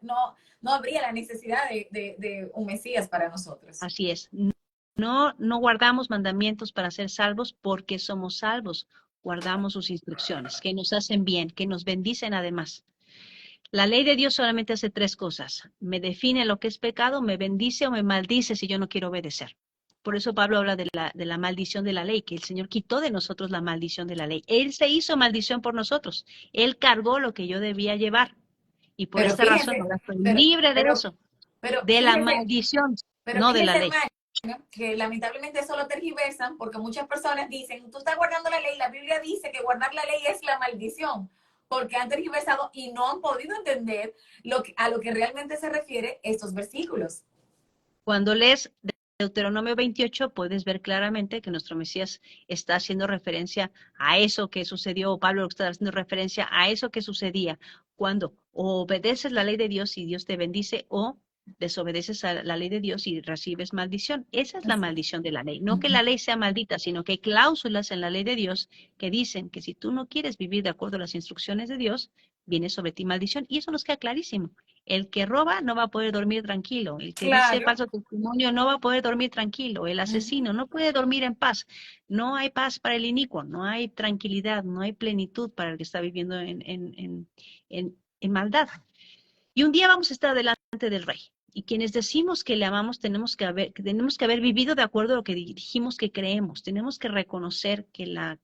no habría la necesidad de un Mesías para nosotros. Así es. No guardamos mandamientos para ser salvos porque somos salvos, guardamos sus instrucciones, que nos hacen bien, que nos bendicen además. La ley de Dios solamente hace tres cosas. Me define lo que es pecado, me bendice o me maldice si yo no quiero obedecer. Por eso Pablo habla de la maldición de la ley, que el Señor quitó de nosotros la maldición de la ley. Él se hizo maldición por nosotros. Él cargó lo que yo debía llevar. Y por Pero esta razón fíjense, ahora estoy pero, libre de pero, eso, pero de la fíjense, maldición, pero no de la fíjense, ley. hermano, que lamentablemente eso lo tergiversan porque muchas personas dicen, tú estás guardando la ley, la Biblia dice que guardar la ley es la maldición, porque han tergiversado y no han podido entender a lo que realmente se refiere estos versículos. Cuando lees Deuteronomio 28, puedes ver claramente que nuestro Mesías está haciendo referencia a eso que sucedió, o Pablo está haciendo referencia a eso que sucedía cuando o obedeces la ley de Dios y Dios te bendice, o desobedeces a la ley de Dios y recibes maldición. Esa es la Así. maldición de la ley. No que Uh-huh. la ley sea maldita, sino que hay cláusulas en la ley de Dios que dicen que si tú no quieres vivir de acuerdo a las instrucciones de Dios, viene sobre ti maldición. Y eso nos queda clarísimo. El que roba no va a poder dormir tranquilo. El que dice Claro. falso testimonio no va a poder dormir tranquilo. El Uh-huh. asesino no puede dormir en paz. No hay paz para el inicuo, no hay tranquilidad, no hay plenitud para el que está viviendo en maldad. Y un día vamos a estar delante del Rey. Y quienes decimos que le amamos tenemos que haber vivido de acuerdo a lo que dijimos que creemos. Tenemos que reconocer que la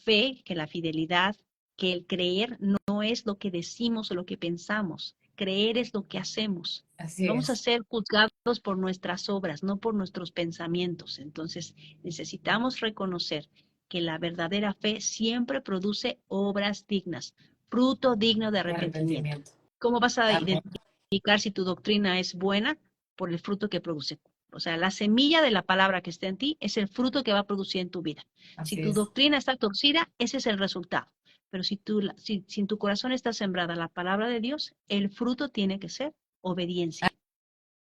fe, que la fidelidad, que el creer no es lo que decimos o lo que pensamos. Creer es lo que hacemos. Así Vamos a es. ser juzgados por nuestras obras, no por nuestros pensamientos. Entonces, necesitamos reconocer que la verdadera fe siempre produce obras dignas, fruto digno de De arrepentimiento. arrepentimiento. ¿Cómo vas a Amén. identificar si tu doctrina es buena? Por el fruto que produce. O sea, la semilla de la palabra que está en ti es el fruto que va a producir en tu vida. Si Así tu es. doctrina está torcida, ese es el resultado. Pero si en tu corazón está sembrada la palabra de Dios, el fruto tiene que ser obediencia.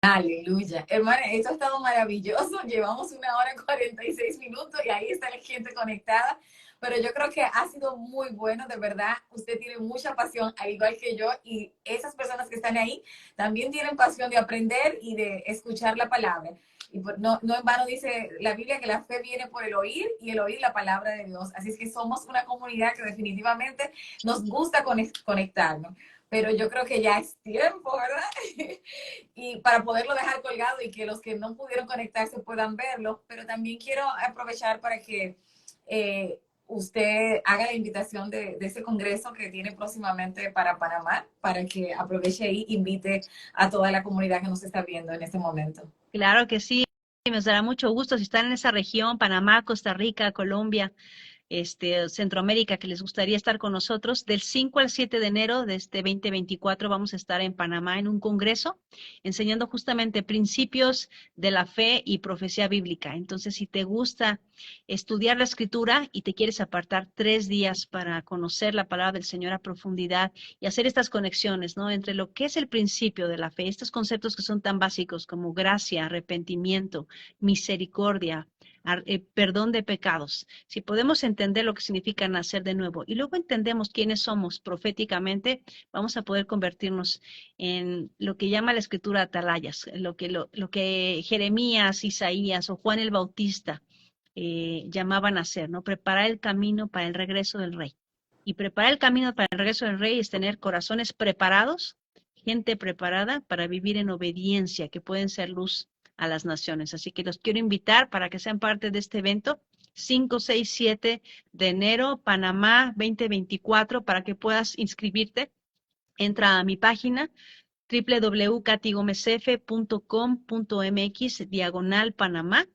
Aleluya. Hermana, esto ha estado maravilloso. Llevamos 1 hora 46 minutos y ahí está la gente conectada. Pero yo creo que ha sido muy bueno, de verdad. Usted tiene mucha pasión, al igual que yo, y esas personas que están ahí también tienen pasión de aprender y de escuchar la palabra. Y no, no en vano dice la Biblia que la fe viene por el oír y el oír la palabra de Dios. Así es que somos una comunidad que definitivamente nos gusta conectarnos. Pero yo creo que ya es tiempo, ¿verdad? Y para poderlo dejar colgado y que los que no pudieron conectarse puedan verlo, pero también quiero aprovechar para que usted haga la invitación de ese congreso que tiene próximamente para Panamá, para que aproveche y invite a toda la comunidad que nos está viendo en este momento. Claro que sí, me dará mucho gusto si están en esa región, Panamá, Costa Rica, Colombia, Centroamérica, que les gustaría estar con nosotros. Del 5 al 7 de enero de este 2024 vamos a estar en Panamá en un congreso enseñando justamente principios de la fe y profecía bíblica. Entonces, si te gusta estudiar la escritura y te quieres apartar 3 días para conocer la palabra del Señor a profundidad y hacer estas conexiones, ¿no? Entre lo que es el principio de la fe, estos conceptos que son tan básicos como gracia, arrepentimiento, misericordia, perdón de pecados. Si podemos entender lo que significa nacer de nuevo y luego entendemos quiénes somos proféticamente, vamos a poder convertirnos en lo que llama la escritura atalayas, lo que Jeremías, Isaías o Juan el Bautista llamaban a hacer, ¿no? Preparar el camino para el regreso del rey. Y preparar el camino para el regreso del rey es tener corazones preparados, gente preparada para vivir en obediencia, que pueden ser luz a las naciones. Así que los quiero invitar para que sean parte de este evento. 5, 6, 7 de enero, Panamá 2024, para que puedas inscribirte. Entra a mi página www.katigomsf.com.mx/Panamá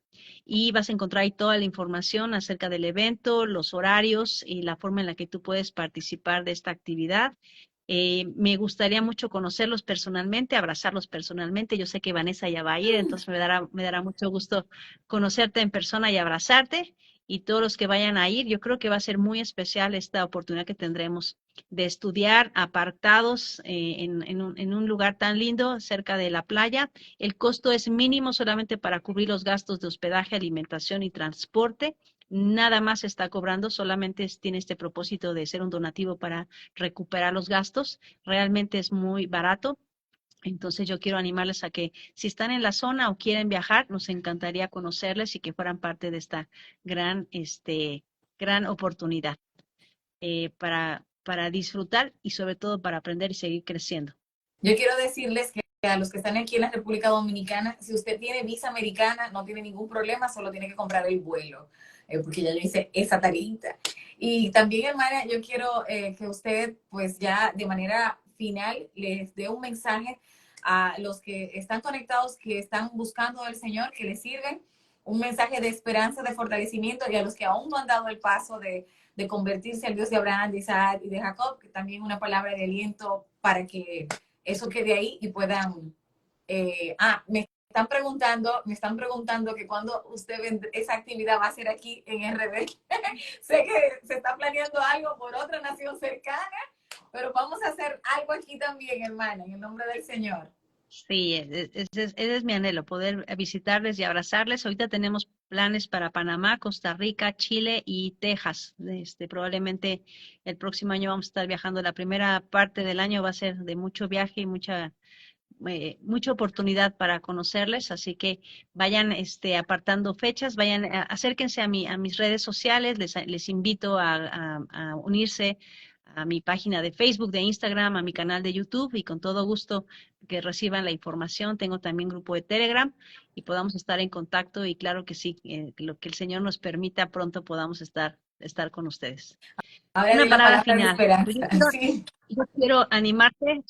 y vas a encontrar ahí toda la información acerca del evento, los horarios y la forma en la que tú puedes participar de esta actividad. Me gustaría mucho conocerlos personalmente, abrazarlos personalmente. Yo sé que Vanessa ya va a ir, entonces me dará mucho gusto conocerte en persona y abrazarte. Y todos los que vayan a ir, yo creo que va a ser muy especial esta oportunidad que tendremos de estudiar apartados en un lugar tan lindo cerca de la playa. El costo es mínimo solamente para cubrir los gastos de hospedaje, alimentación y transporte. Nada más se está cobrando, solamente tiene este propósito de ser un donativo para recuperar los gastos. Realmente es muy barato. Entonces yo quiero animarles a que si están en la zona o quieren viajar, nos encantaría conocerles y que fueran parte de esta gran gran oportunidad para disfrutar y sobre todo para aprender y seguir creciendo. Yo quiero decirles que a los que están aquí en la República Dominicana, si usted tiene visa americana, no tiene ningún problema, solo tiene que comprar el vuelo, porque ya yo hice esa tarita. Y también, hermana, yo quiero que usted, pues ya de manera final, les dé un mensaje a los que están conectados, que están buscando al Señor, que les sirven, un mensaje de esperanza, de fortalecimiento, y a los que aún no han dado el paso de convertirse al Dios de Abraham, de Isaac y de Jacob, que también una palabra de aliento para que eso quede ahí y puedan... me están preguntando que cuando usted vende esa actividad va a ser aquí en RD. Sé que se está planeando algo por otra nación cercana, pero vamos a hacer algo aquí también, hermana, en el nombre del Señor. Sí, ese es mi anhelo, poder visitarles y abrazarles. Ahorita tenemos planes para Panamá, Costa Rica, Chile y Texas. Probablemente el próximo año vamos a estar viajando. La primera parte del año va a ser de mucho viaje y mucha oportunidad para conocerles, así que vayan apartando fechas, vayan, acérquense a mis redes sociales, les invito a unirse a mi página de Facebook, de Instagram, a mi canal de YouTube y con todo gusto que reciban la información. Tengo también grupo de Telegram y podamos estar en contacto y claro que sí, lo que el Señor nos permita pronto podamos estar con ustedes. Ahora Una di la palabra palabra de final. esperanza. Sí. Yo quiero animarte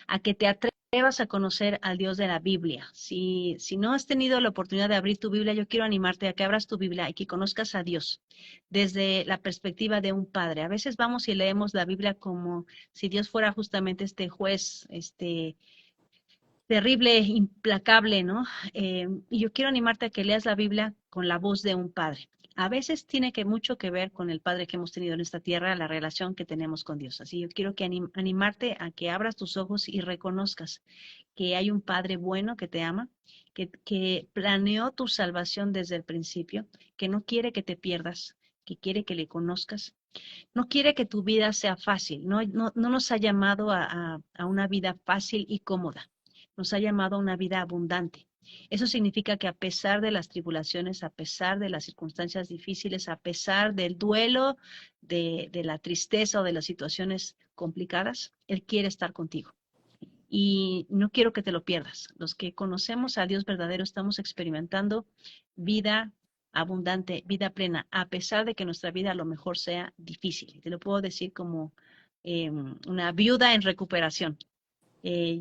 a que te atrevas a conocer al Dios de la Biblia. Si no has tenido la oportunidad de abrir tu Biblia, yo quiero animarte a que abras tu Biblia y que conozcas a Dios desde la perspectiva de un padre. A veces vamos y leemos la Biblia como si Dios fuera justamente este juez, terrible, implacable, ¿no? Y yo quiero animarte a que leas la Biblia con la voz de un padre. A veces tiene mucho que ver con el Padre que hemos tenido en esta tierra, la relación que tenemos con Dios. Así yo quiero que animarte a que abras tus ojos y reconozcas que hay un Padre bueno que te ama, que planeó tu salvación desde el principio, que no quiere que te pierdas, que quiere que le conozcas. No quiere que tu vida sea fácil, no nos ha llamado a una vida fácil y cómoda, nos ha llamado a una vida abundante. Eso significa que a pesar de las tribulaciones, a pesar de las circunstancias difíciles, a pesar del duelo, de la tristeza o de las situaciones complicadas, Él quiere estar contigo. Y no quiero que te lo pierdas. Los que conocemos a Dios verdadero estamos experimentando vida abundante, vida plena, a pesar de que nuestra vida a lo mejor sea difícil. Te lo puedo decir como una viuda en recuperación.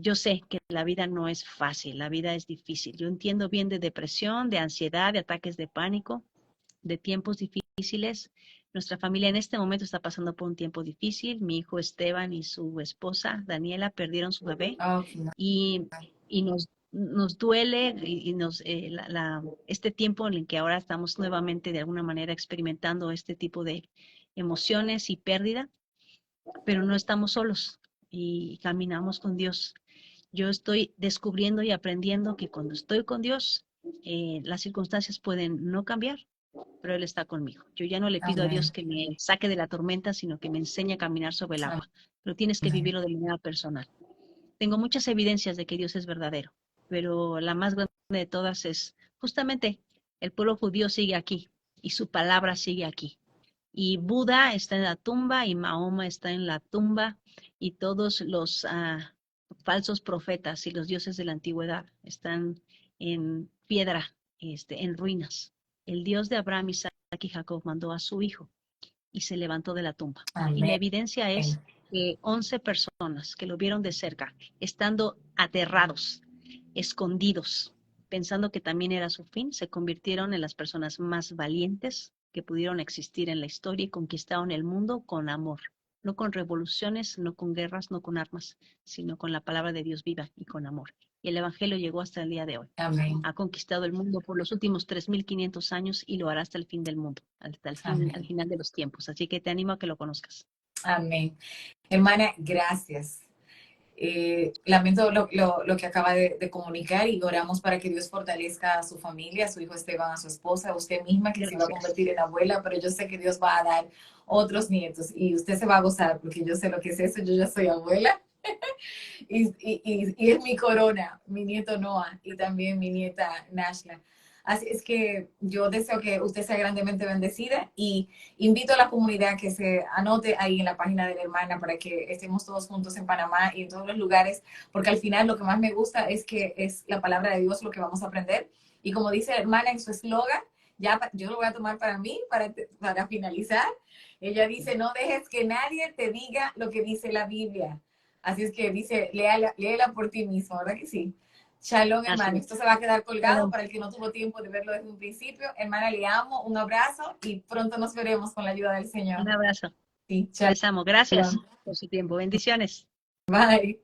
Yo sé que la vida no es fácil, la vida es difícil. Yo entiendo bien de depresión, de ansiedad, de ataques de pánico, de tiempos difíciles. Nuestra familia en este momento está pasando por un tiempo difícil. Mi hijo Esteban y su esposa Daniela perdieron su bebé Okay. y nos duele este tiempo en el que ahora estamos nuevamente de alguna manera experimentando este tipo de emociones y pérdida, pero no estamos solos y caminamos con Dios. Yo estoy descubriendo y aprendiendo que cuando estoy con Dios, las circunstancias pueden no cambiar, pero Él está conmigo. Yo ya no le pido a Dios Amén. que me saque de la tormenta, sino que me enseñe a caminar sobre el agua, pero tienes que Amén. vivirlo de manera personal. Tengo muchas evidencias de que Dios es verdadero, pero la más grande de todas es justamente el pueblo judío sigue aquí y su palabra sigue aquí. Y Buda está en la tumba y Mahoma está en la tumba y todos los falsos profetas y los dioses de la antigüedad están en piedra, en ruinas. El Dios de Abraham, Isaac y Jacob mandó a su hijo y se levantó de la tumba. Y la Amén. evidencia es que 11 personas que lo vieron de cerca, estando aterrados, escondidos, pensando que también era su fin, se convirtieron en las personas más valientes que pudieron existir en la historia y conquistaron el mundo con amor, no con revoluciones, no con guerras, no con armas, sino con la palabra de Dios viva y con amor. Y el Evangelio llegó hasta el día de hoy. Amén. Ha conquistado el mundo por los últimos 3.500 años y lo hará hasta el fin del mundo, hasta el fin, al Amén. final de los tiempos. Así que te animo a que lo conozcas. Amén. Hermana, gracias. Lamento lo que acaba de comunicar y oramos para que Dios fortalezca a su familia, a su hijo Esteban, a su esposa, a usted misma que se iba a Gracias. convertir en abuela, pero yo sé que Dios va a dar otros nietos y usted se va a gozar porque yo sé lo que es eso, yo ya soy abuela y es mi corona, mi nieto Noah y también mi nieta Nashla. Así es que yo deseo que usted sea grandemente bendecida y invito a la comunidad que se anote ahí en la página de la hermana para que estemos todos juntos en Panamá y en todos los lugares, porque al final lo que más me gusta es que es la palabra de Dios lo que vamos a aprender. Y como dice la hermana en su eslogan, ya yo lo voy a tomar para mí, para finalizar. Ella dice, no dejes que nadie te diga lo que dice la Biblia. Así es que dice, léela por ti mismo, ¿verdad que sí? Shalom, Así hermano. es. Esto se va a quedar colgado Shalom. para el que no tuvo tiempo de verlo desde un principio. Hermana, le amo, un abrazo y pronto nos veremos con la ayuda del Señor. Un abrazo. Sí, Les amo. Gracias shalom. por su tiempo. Bendiciones. Bye.